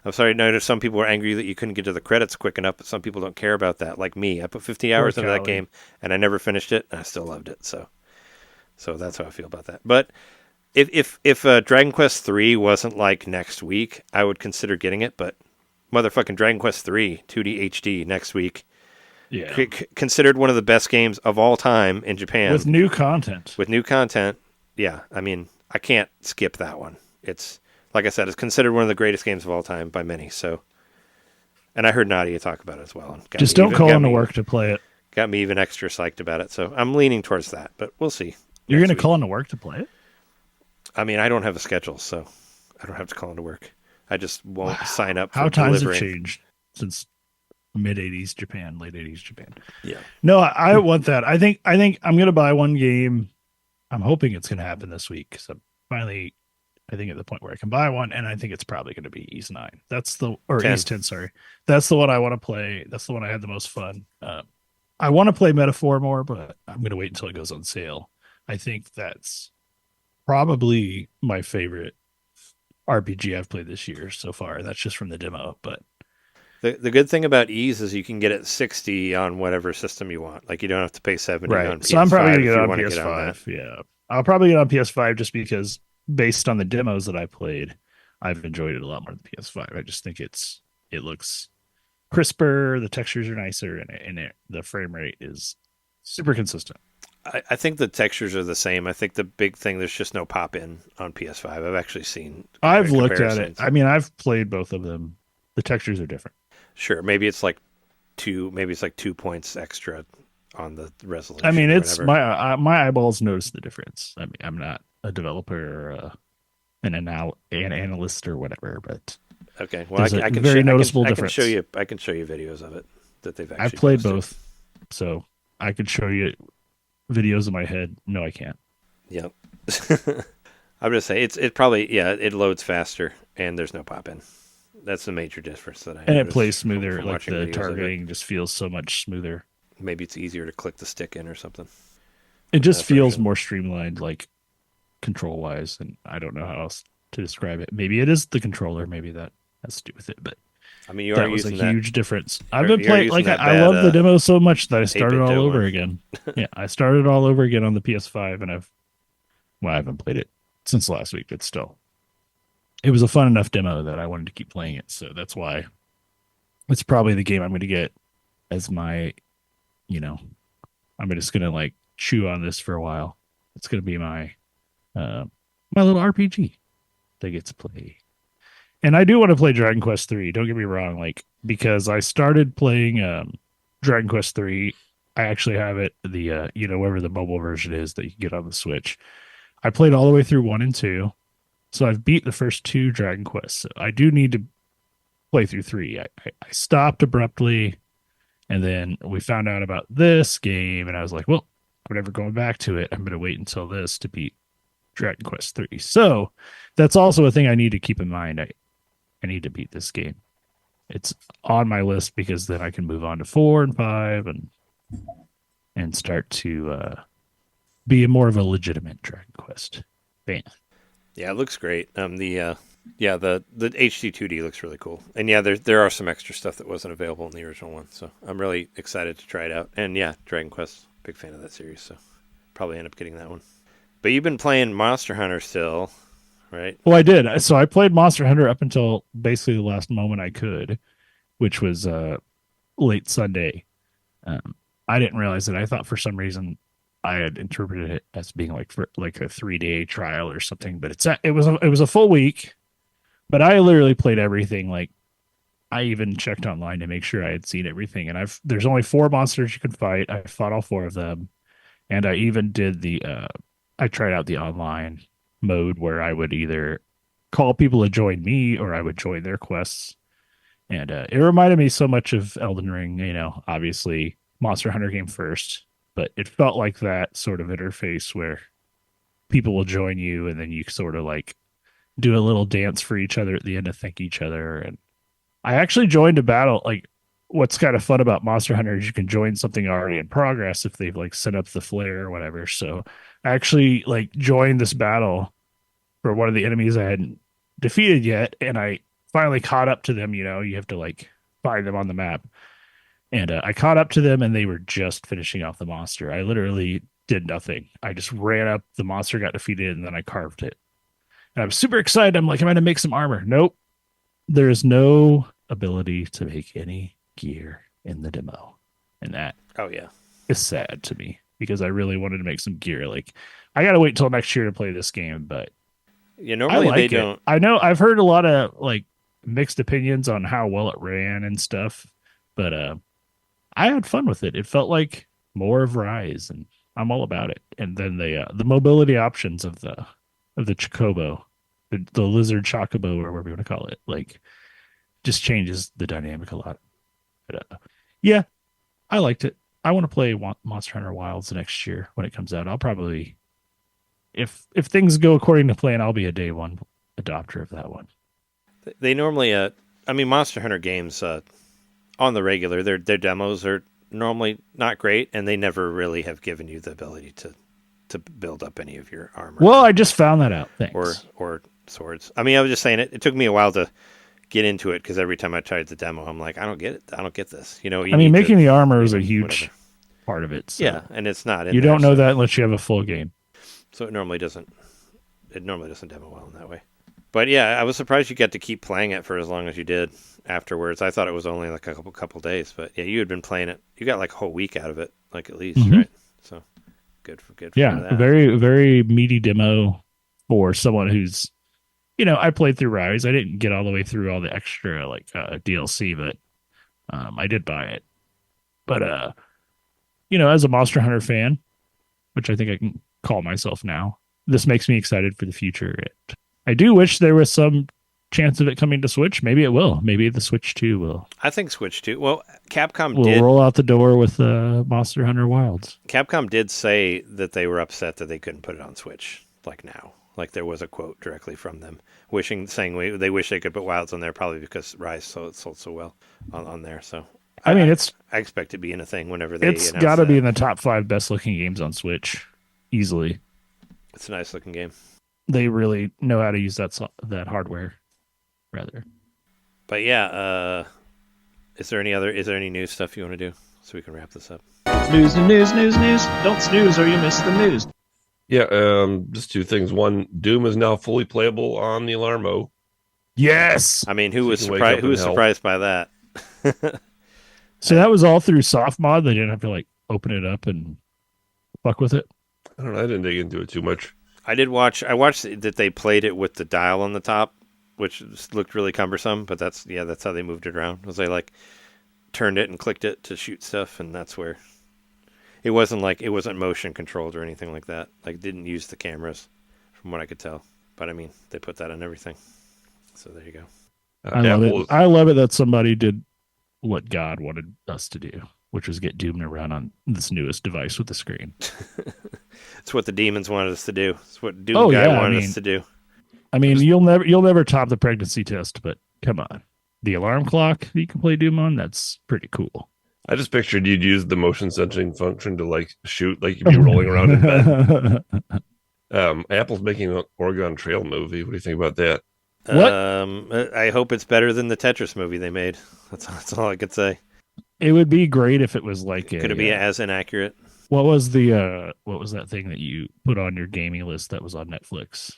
B: I'm sorry. No, some people were angry that you couldn't get to the credits quick enough, but some people don't care about that. Like me, I put 50 hours into that game, and I never finished it, and I still loved it. So that's how I feel about that. But If Dragon Quest III wasn't next week, I would consider getting it. But motherfucking Dragon Quest III 2D HD next week,
D: yeah,
B: considered one of the best games of all time in Japan
D: with new content.
B: Yeah, I mean I can't skip that one. It's like I said, it's considered one of the greatest games of all time by many. So, and I heard Nadia talk about it as well.
D: Just don't call into work to play it.
B: Got me even extra psyched about it. So I'm leaning towards that, but we'll see.
D: You're going to call into work to play it?
B: I mean, I don't have a schedule, so I don't have to call into work. I just won't sign up for
D: How times
B: delivering.
D: have changed since mid-'80s Japan, late-'80s Japan.
B: Yeah.
D: No, I want that. I think I'm going to buy one game. I'm hoping it's going to happen this week because I'm finally, I think, at the point where I can buy one, and I think it's probably going to be Ys 9. Ys 10, sorry. That's the one I want to play. That's the one I had the most fun. I want to play Metaphor more, but I'm going to wait until it goes on sale. I think that's probably my favorite RPG I've played this year so far. That's just from the demo, but
B: the good thing about Ys is you can get it 60 on whatever system you want. You don't have to pay 70 on PS5.
D: So I'm probably going to get it on PS5. Yeah. I'll probably get it on PS5 just because based on the demos that I played, I've enjoyed it a lot more than PS5. I just think it looks crisper, the textures are nicer, and the frame rate is super consistent.
B: I think the textures are the same. I think the big thing, there's just no pop-in on PS5. I've actually seen
D: I've looked at it. I mean, I've played both of them. The textures are different.
B: Sure. Maybe it's 2 points extra on the resolution.
D: I mean, it's my eyeballs notice the difference. I mean, I'm not a developer or an analyst or whatever, but
B: okay. Well, I can
D: very noticeable difference.
B: I can show you videos of it that they've actually
D: I've played
B: posted.
D: both, so I could show you videos in my head. No, I can't.
B: Yep. I'm gonna say it probably it loads faster and there's no pop in. That's the major difference that I
D: And it
B: noticed
D: plays smoother.
B: from
D: Like
B: watching
D: the
B: videos of it.
D: targeting just feels so much smoother.
B: Maybe it's easier to click the stick in or something.
D: It just
B: That
D: feels
B: version.
D: more streamlined, like control wise, and I don't know how else to describe it. Maybe it is the controller. Maybe that has to do with it, but
B: I mean, you are
D: that was a
B: using that.
D: huge difference. I've been
B: you are
D: playing
B: using
D: like
B: that
D: I
B: bad,
D: love the demo so much that I started
B: 8-bit
D: all
B: demo.
D: over again. Yeah, I started all over again on the PS5, and I haven't played it since last week, but still, it was a fun enough demo that I wanted to keep playing it. So that's why it's probably the game I'm going to get as my, I'm just going to like chew on this for a while. It's going to be my little RPG that gets play. And I do want to play Dragon Quest 3. Don't get me wrong, like because I started playing Dragon Quest 3. I actually have it the whatever the mobile version is that you can get on the Switch. I played all the way through 1 and 2. So I've beat the first 2 Dragon Quests. So I do need to play through 3. I stopped abruptly, and then we found out about this game, and I was like, well, I'm never going back to it. I'm going to wait until this to beat Dragon Quest 3. So that's also a thing I need to keep in mind. I need to beat this game. It's on my list because then I can move on to 4 and 5 and start to be more of a legitimate Dragon Quest fan.
B: Yeah, it looks great. The HD 2D looks really cool. And yeah, there are some extra stuff that wasn't available in the original one. So I'm really excited to try it out. And yeah, Dragon Quest, big fan of that series. So probably end up getting that one. But you've been playing Monster Hunter still, right?
D: Well, I did. So I played Monster Hunter up until basically the last moment I could, which was late Sunday. I didn't realize it. I thought for some reason I had interpreted it as being like for like a 3-day trial or something, but it was a full week. But I literally played everything. Like I even checked online to make sure I had seen everything. And there's only 4 monsters you can fight. I fought all 4 of them, and I even did I tried out the online mode where I would either call people to join me or I would join their quests. And it reminded me so much of Elden Ring. Obviously Monster Hunter came first, but it felt like that sort of interface where people will join you and then you sort of like do a little dance for each other at the end to thank each other. And I actually joined a battle. Like what's kind of fun about Monster Hunter is you can join something already in progress if they've like set up the flare or whatever. So I actually like joined this battle for one of the enemies I hadn't defeated yet. And I finally caught up to them. You have to like find them on the map. And I caught up to them and they were just finishing off the monster. I literally did nothing. I just ran up, the monster got defeated, and then I carved it. And I'm super excited. I'm like, I'm going to make some armor. Nope. There is no ability to make any gear in the demo. And that is sad to me because I really wanted to make some gear. Like, I got to wait till next year to play this game, but
B: normally they don't.
D: I know I've heard a lot of like mixed opinions on how well it ran and stuff, but I had fun with it. It felt like more of Rise, and I'm all about it. And then the mobility options of the Chocobo, the lizard Chocobo, or whatever you want to call it, like just changes the dynamic a lot. But yeah, I liked it. I want to play Monster Hunter Wilds next year when it comes out. I'll probably, if things go according to plan, I'll be a day one adopter of that one.
B: They normally, Monster Hunter games on the regular, their demos are normally not great, and they never really have given you the ability to build up any of your armor.
D: Well, I just found that out. Thanks.
B: Or swords. I was just saying it took me a while to get into it because every time I tried the demo, I'm like, I don't get it. I don't get this.
D: Making the armor is a huge part of it. So
B: yeah, and it's not.
D: You don't know that unless you have a full game.
B: So it normally doesn't demo well in that way. But yeah, I was surprised you got to keep playing it for as long as you did afterwards. I thought it was only like a couple days, but yeah, you had been playing it. You got like a whole week out of it, like at least, right? So good for that.
D: Very, very meaty demo for someone who's, I played through Rise. I didn't get all the way through all the extra like DLC, but I did buy it. But as a Monster Hunter fan, which I think I can call myself now, this makes me excited for the future. I do wish there was some chance of it coming to Switch? Maybe it will. Maybe the Switch 2 will.
B: I think Switch 2. Well, Capcom
D: We'll
B: did
D: roll out the door with Monster Hunter Wilds.
B: Capcom did say that they were upset that they couldn't put it on Switch like now. Like there was a quote directly from them saying they wish they could put Wilds on there, probably because Rise sold so well on there. So
D: I mean,
B: I expect it being a thing whenever they.
D: It's got to be in the top 5 best looking games on Switch, easily.
B: It's a nice looking game.
D: They really know how to use that hardware, rather.
B: But yeah, is there any news stuff you want to do so we can wrap this up?
I: News. Don't snooze or you miss the news.
E: Yeah, just 2 things. One, Doom is now fully playable on the Alarmo.
D: Yes.
B: I mean, who was surprised by that?
D: So that was all through soft mod. They didn't have to like open it up and fuck with it.
E: I don't know. I didn't dig into it too much.
B: I watched that they played it with the dial on the top, which looked really cumbersome, but that's how they moved it around. Was they like turned it and clicked it to shoot stuff, and that's where it wasn't motion controlled or anything like that. Like didn't use the cameras from what I could tell. But I mean, they put that on everything. So there you go.
D: I love it that somebody did what God wanted us to do, which was get Doom to run on this newest device with the screen.
B: It's what the demons wanted us to do. It's what Doom wanted us to do.
D: I mean, you'll never top the pregnancy test, but come on. The alarm clock you can play Doom on, that's pretty cool.
E: I just pictured you'd use the motion sensing function to like shoot, like you'd be rolling around in bed. Apple's making an Oregon Trail movie. What do you think about that?
D: What?
B: I hope it's better than the Tetris movie they made. That's all I could say.
D: It would be great if it was like
B: could it be as inaccurate?
D: What was that thing that you put on your gaming list that was on Netflix?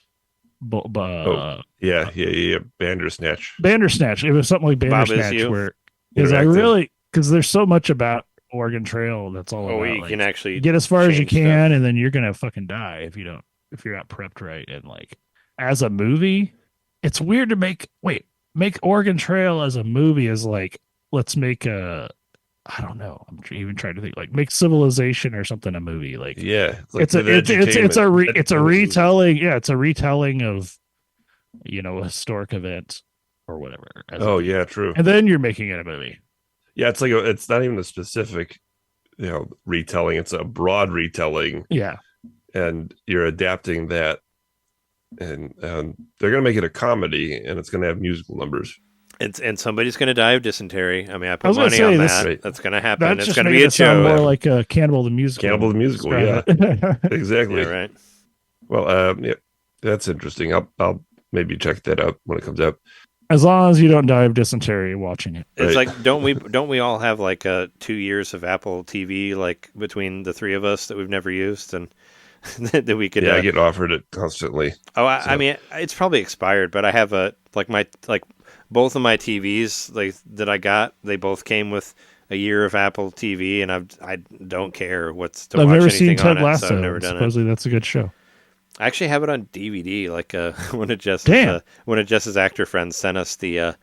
E: Yeah. Bandersnatch.
D: Bandersnatch. It was something like Bandersnatch where because there's so much about Oregon Trail that's all about.
B: You can actually
D: get as far as you can, and then you're gonna fucking die if you're not prepped right. And like as a movie, it's weird to make Oregon Trail as a movie is like let's make I don't know. I'm even trying to think like make Civilization or something a movie. Like it's a retelling. Yeah, it's a retelling of a historic event or whatever.
E: True.
D: And then you're making it a movie.
E: Yeah, it's like it's not even a specific, retelling. It's a broad retelling.
D: Yeah,
E: and you're adapting that, and they're gonna make it a comedy, and it's gonna have musical numbers.
B: And somebody's gonna die of dysentery. I mean, I put money on that.
E: Right.
B: That's gonna happen.
D: It's
B: gonna be a show.
D: More like Cannibal the Musical.
E: Cannibal the Musical. Yeah, exactly.
B: Yeah, right.
E: Well, that's interesting. I'll maybe check that out when it comes out.
D: As long as you don't die of dysentery watching it.
B: It's like don't we all have like 2 years of Apple TV like between the 3 of us that we've never used and that we could
E: I get offered it constantly.
B: I mean it's probably expired, but I have both of my TVs that I got, they both came with a year of Apple TV, and I don't care what's to
D: I've
B: watch
D: never
B: anything
D: seen Ted
B: on
D: Lasso.
B: it, so I've never done
D: Supposedly that's a good show.
B: I actually have it on DVD. Like one of Jess's actor friends sent us the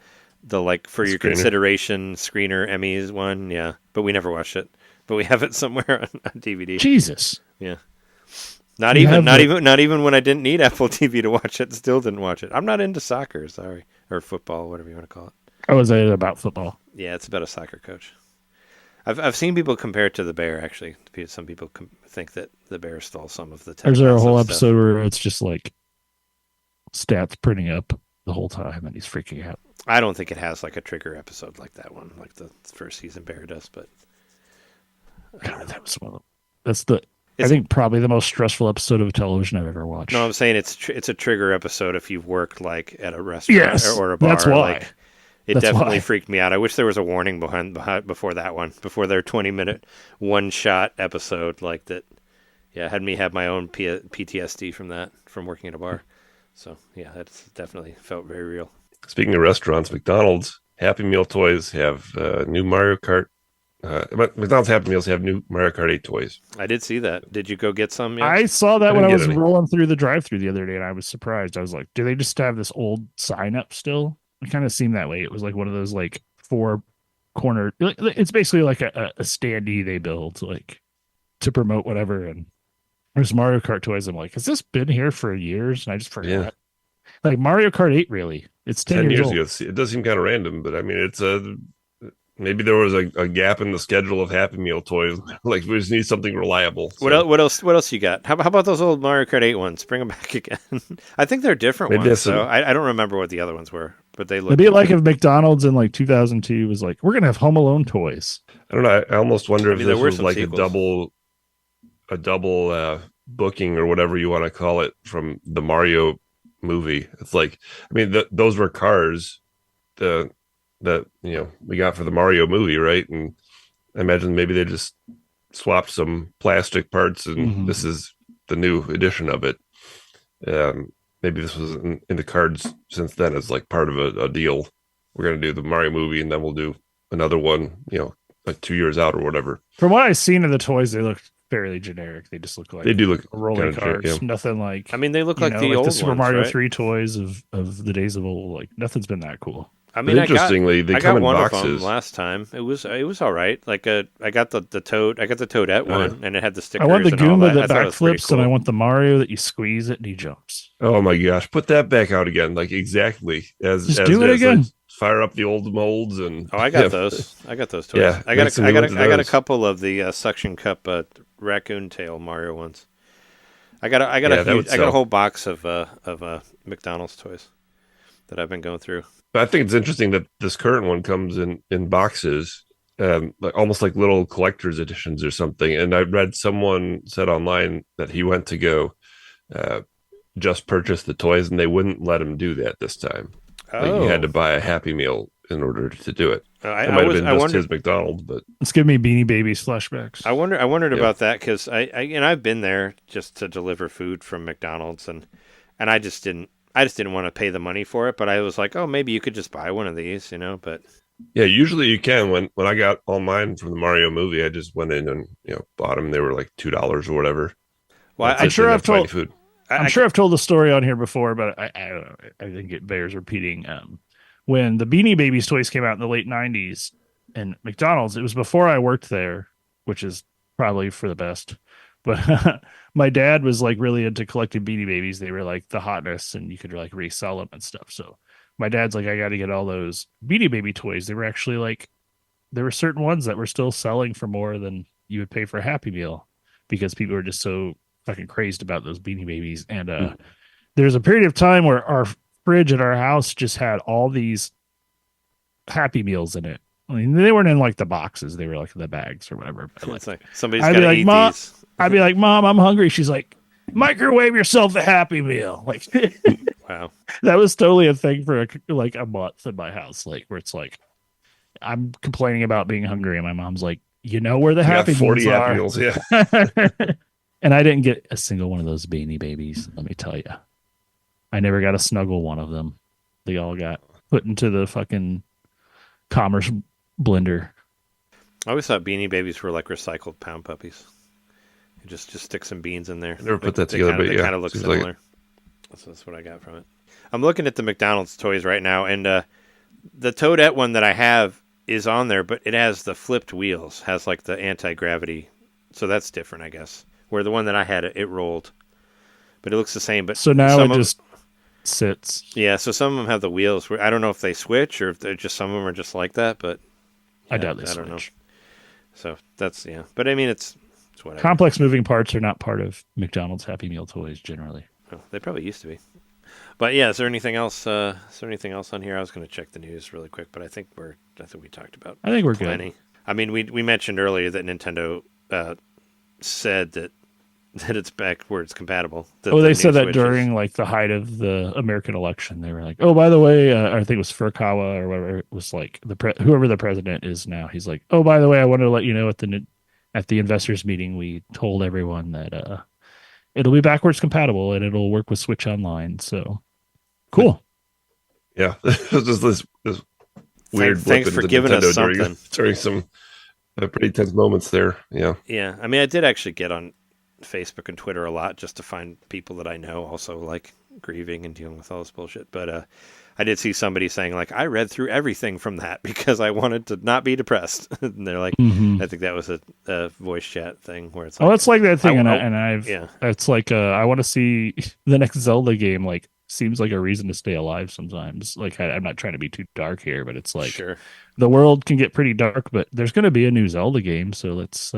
B: like for your consideration screener Emmys one. Yeah, but we never watched it. But we have it somewhere on DVD.
D: Jesus.
B: Yeah. Not even when I didn't need Apple TV to watch it, still didn't watch it. I'm not into soccer, sorry, or football, whatever you want to call it.
D: Oh, is it about football?
B: Yeah, it's about a soccer coach. I've seen people compare it to the Bear. Actually, some people think that the Bear stole some of the.
D: Is there a whole episode where it's just like stats printing up the whole time and he's freaking out?
B: I don't think it has like a trigger episode like that one, like the first season Bear does. But
D: God, that was one of them. I think probably the most stressful episode of television I've ever watched.
B: No, I'm saying it's a trigger episode if you've worked like at a restaurant or a bar.
D: That's why.
B: It definitely freaked me out. I wish there was a warning before that one, before their 20-minute one-shot episode like that. Yeah, had me have my own PTSD from working at a bar. So yeah, that's definitely felt very real.
E: Speaking of restaurants, McDonald's Happy Meal toys have new Mario Kart. McDonald's Happy Meals have new Mario Kart 8 toys.
B: I did see that. Did you go get some yet?
D: I saw that when I was rolling through the drive-thru the other day, and I was surprised. I was like, do they just have this old sign up still? It kind of seemed that way. It was like one of those like 4-corner. It's basically like a standee they built like to promote whatever. And there's Mario Kart toys. I'm like, has this been here for years? And I just forgot. Like Mario Kart 8, really? It's 10 years
E: ago.
D: old.
E: It does seem kind of random, but I mean, it's maybe there was a gap in the schedule of Happy Meal toys. Like we just need something reliable. So.
B: What else you got? How about those old Mario Kart 8 ones? Bring them back again. I think they're different
E: Maybe
B: ones. So I don't remember what the other ones were, but they look.
D: It'd be like if McDonald's in like 2002 was like, we're gonna have Home Alone toys.
E: I don't know. I almost wonder if this was like
B: sequels.
E: a double booking or whatever you want to call it from the Mario movie. It's like, I mean, those were cars that we got for the Mario movie, right? And I imagine maybe they just swapped some plastic parts, and this is the new edition of it. Maybe this was in the cards since then as like part of a deal. We're gonna do the Mario movie, and then we'll do another one, like 2 years out or whatever.
D: From what I've seen of the toys, they look fairly generic. They just look like rolling cards.
E: Yeah.
D: Nothing like.
B: I mean, they look like the old
D: Super
B: ones,
D: Mario
B: right?
D: 3 toys of the days of old. Like nothing's been that cool.
B: I mean,
E: interestingly, they come in boxes.
B: Of them last time. It was all right. Like I got the Toad. I got the Toadette one, and it had the stickers.
D: I want the Goomba that backflips,
B: cool.
D: and I want the Mario that you squeeze it and he jumps.
E: Oh my gosh! Put that back out again, like exactly as
D: do it again.
E: Like, fire up the old molds and.
B: Oh, I got those. I got those toys.
E: Yeah,
B: I got a couple of the suction cup raccoon tail Mario ones. I got a whole box of McDonald's toys that I've been going through.
E: But I think it's interesting that this current one comes in boxes, like almost like little collector's editions or something. And I read someone said online that he went to go just purchase the toys, and they wouldn't let him do that this time. Like you had to buy a Happy Meal in order to do it. It might have been just his McDonald's, but
D: it's giving me Beanie Babies flashbacks.
B: I wondered about that because I've been there just to deliver food from McDonald's, and I just didn't want to pay the money for it, but I was like, oh, maybe you could just buy one of these, but
E: yeah, usually you can. When I got all mine from the Mario movie, I just went in and bought them. They were like $2 or whatever.
D: Well, I'm sure I've told the story on here before, but I don't know. I think it bears repeating. When the Beanie Babies toys came out in the late 90s and McDonald's, it was before I worked there, which is probably for the best. But my dad was like really into collecting Beanie Babies. They were like the hotness, and you could like resell them and stuff. So my dad's like, I got to get all those Beanie Baby toys. They were actually like, there were certain ones that were still selling for more than you would pay for a Happy Meal because people were just so fucking crazed about those Beanie Babies. And there's a period of time where our fridge at our house just had all these Happy Meals in it. I mean, they weren't in like the boxes; they were like in the bags or whatever. But,
B: it's like somebody's got to eat these.
D: I'd be like, Mom, I'm hungry. She's like, microwave yourself a Happy Meal. Like,
B: wow,
D: that was totally a thing for like a month in my house. Like, where it's like, I'm complaining about being hungry, and my mom's like, where the Happy Meals
E: 40
D: are.
E: Happy Meals, yeah.
D: And I didn't get a single one of those Beanie Babies. Let me tell you, I never got a snuggle one of them. They all got put into the fucking commerce blender.
B: I always thought Beanie Babies were like recycled Pound Puppies. You just stick some beans in there.
E: I never put that together, but
B: they kind of look similar. Like... That's what I got from it. I'm looking at the McDonald's toys right now, and the Toadette one that I have is on there, but it has the flipped wheels, has like the anti-gravity, so that's different, I guess. Where the one that I had, it rolled, but it looks the same. But
D: so now it just sits.
B: Yeah, so some of them have the wheels. I don't know if they switch or if they're just some of them are just like that, but
D: I doubt they
B: switch.
D: Don't know.
B: So that's but I mean it's whatever.
D: Complex moving parts are not part of McDonald's Happy Meal toys generally.
B: Oh, they probably used to be. But yeah, is there anything else? Is there anything else on here? I was going to check the news really quick, but I think we talked about.
D: I think we're
B: plenty.
D: good.
B: I mean, we mentioned earlier that Nintendo said that it's backwards compatible.
D: They said that during like the height of the American election. They were like, "Oh, by the way," I think it was Furukawa or whatever. It was like whoever the president is now. He's like, "Oh, by the way, I wanted to let you know at the investors meeting, we told everyone that it'll be backwards compatible and it'll work with Switch Online." So cool.
E: Yeah, just this weird.
B: Thanks for giving
E: Nintendo
B: us something
E: during some pretty tense moments there. Yeah.
B: Yeah, I mean, I did actually get on Facebook and Twitter a lot just to find people that I know also like grieving and dealing with all this bullshit. But I did see somebody saying like, I read through everything from that because I wanted to not be depressed. And they're like, I think that was a voice chat thing where it's like,
D: it's like that thing. It's like, I want to see the next Zelda game, like seems like a reason to stay alive sometimes. Like I'm not trying to be too dark here, but it's like
B: Sure.
D: the world can get pretty dark, but there's going to be a new Zelda game, so let's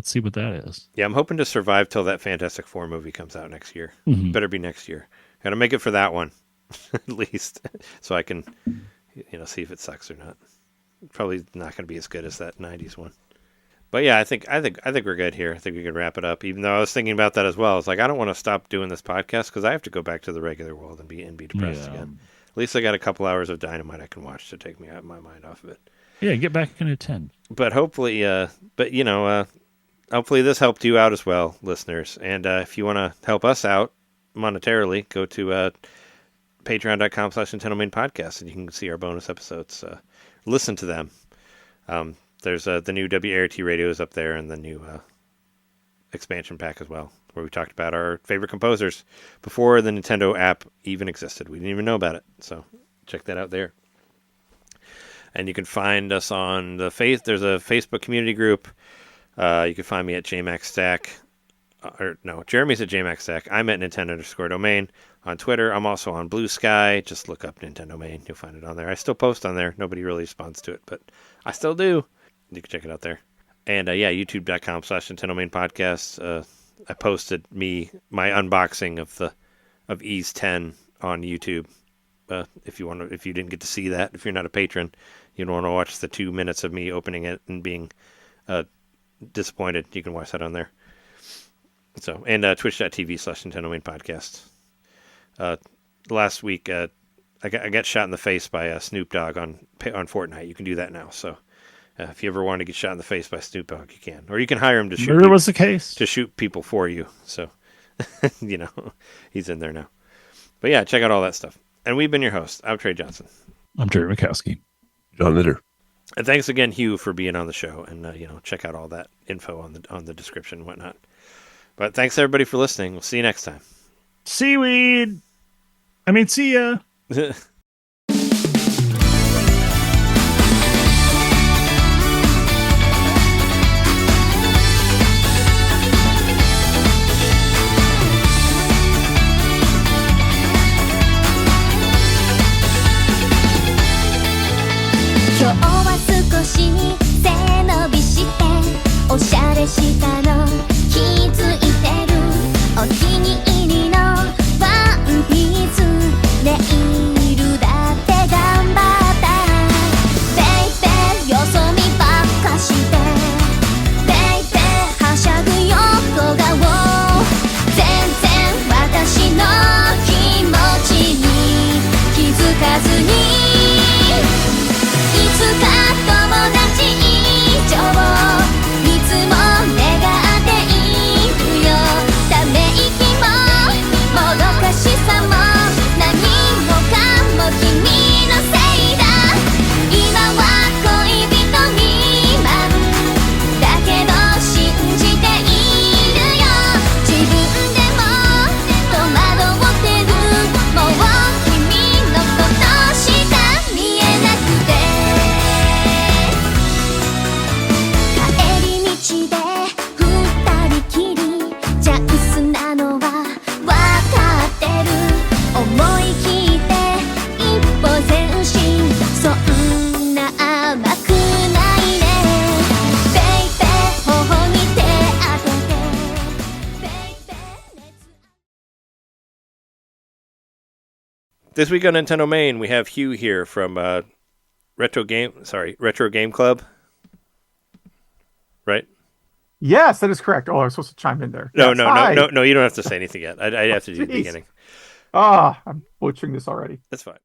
D: see what that is.
B: Yeah, I'm hoping to survive till that Fantastic Four movie comes out next year.
D: Mhm.
B: Better be next year. Gotta make it for that one, at least, so I can, see if it sucks or not. Probably not going to be as good as that '90s one. But yeah, I think we're good here. I think we can wrap it up. Even though I was thinking about that as well. It's like I don't want to stop doing this podcast because I have to go back to the regular world and be depressed again. At least I got a couple hours of Dynamite I can watch to take my mind off of it.
D: Yeah, get back into 10.
B: But hopefully, hopefully this helped you out as well, listeners. And if you want to help us out monetarily, go to patreon.com/NintenDomain podcast, and you can see our bonus episodes. Listen to them. There's the new WART radios up there and the new expansion pack as well, where we talked about our favorite composers before the Nintendo app even existed. We didn't even know about it, so check that out there. And you can find us on there's a Facebook community group. You can find me at JMaxStack. Jeremy's at JMaxStack. I'm at Nintendo_domain on Twitter. I'm also on Blue Sky. Just look up NintenDomain. You'll find it on there. I still post on there. Nobody really responds to it, but I still do. You can check it out there. And youtube.com/NintenDomain podcast. I posted my unboxing of Ys 10 on YouTube. If you didn't get to see that, if you're not a patron, you don't want to watch the 2 minutes of me opening it and being disappointed, you can watch that on there. So, and twitch.tv/NintenDomain podcast. Last week, I got shot in the face by Snoop Dogg on Fortnite. You can do that now. So, if you ever want to get shot in the face by Snoop Dogg, you can, or you can hire him to shoot.
D: Murder was the case
B: to shoot people for you. So, he's in there now. But yeah, check out all that stuff. And we've been your hosts. I'm Trey Johnson.
D: I'm Jerry Mikowski.
E: John Litter.
B: And thanks again, Hugh, for being on the show. And check out all that info on the description and whatnot. But thanks everybody for listening. We'll see you next time.
D: Seaweed. See ya.
B: This week on NintenDomain, we have Hugh here from Retro Game Club. Right?
C: Yes, that is correct. Oh, I was supposed to chime in there.
B: No,
C: Yes,
B: no. You don't have to say anything yet. I have to do the beginning.
C: I'm butchering this already.
B: That's fine.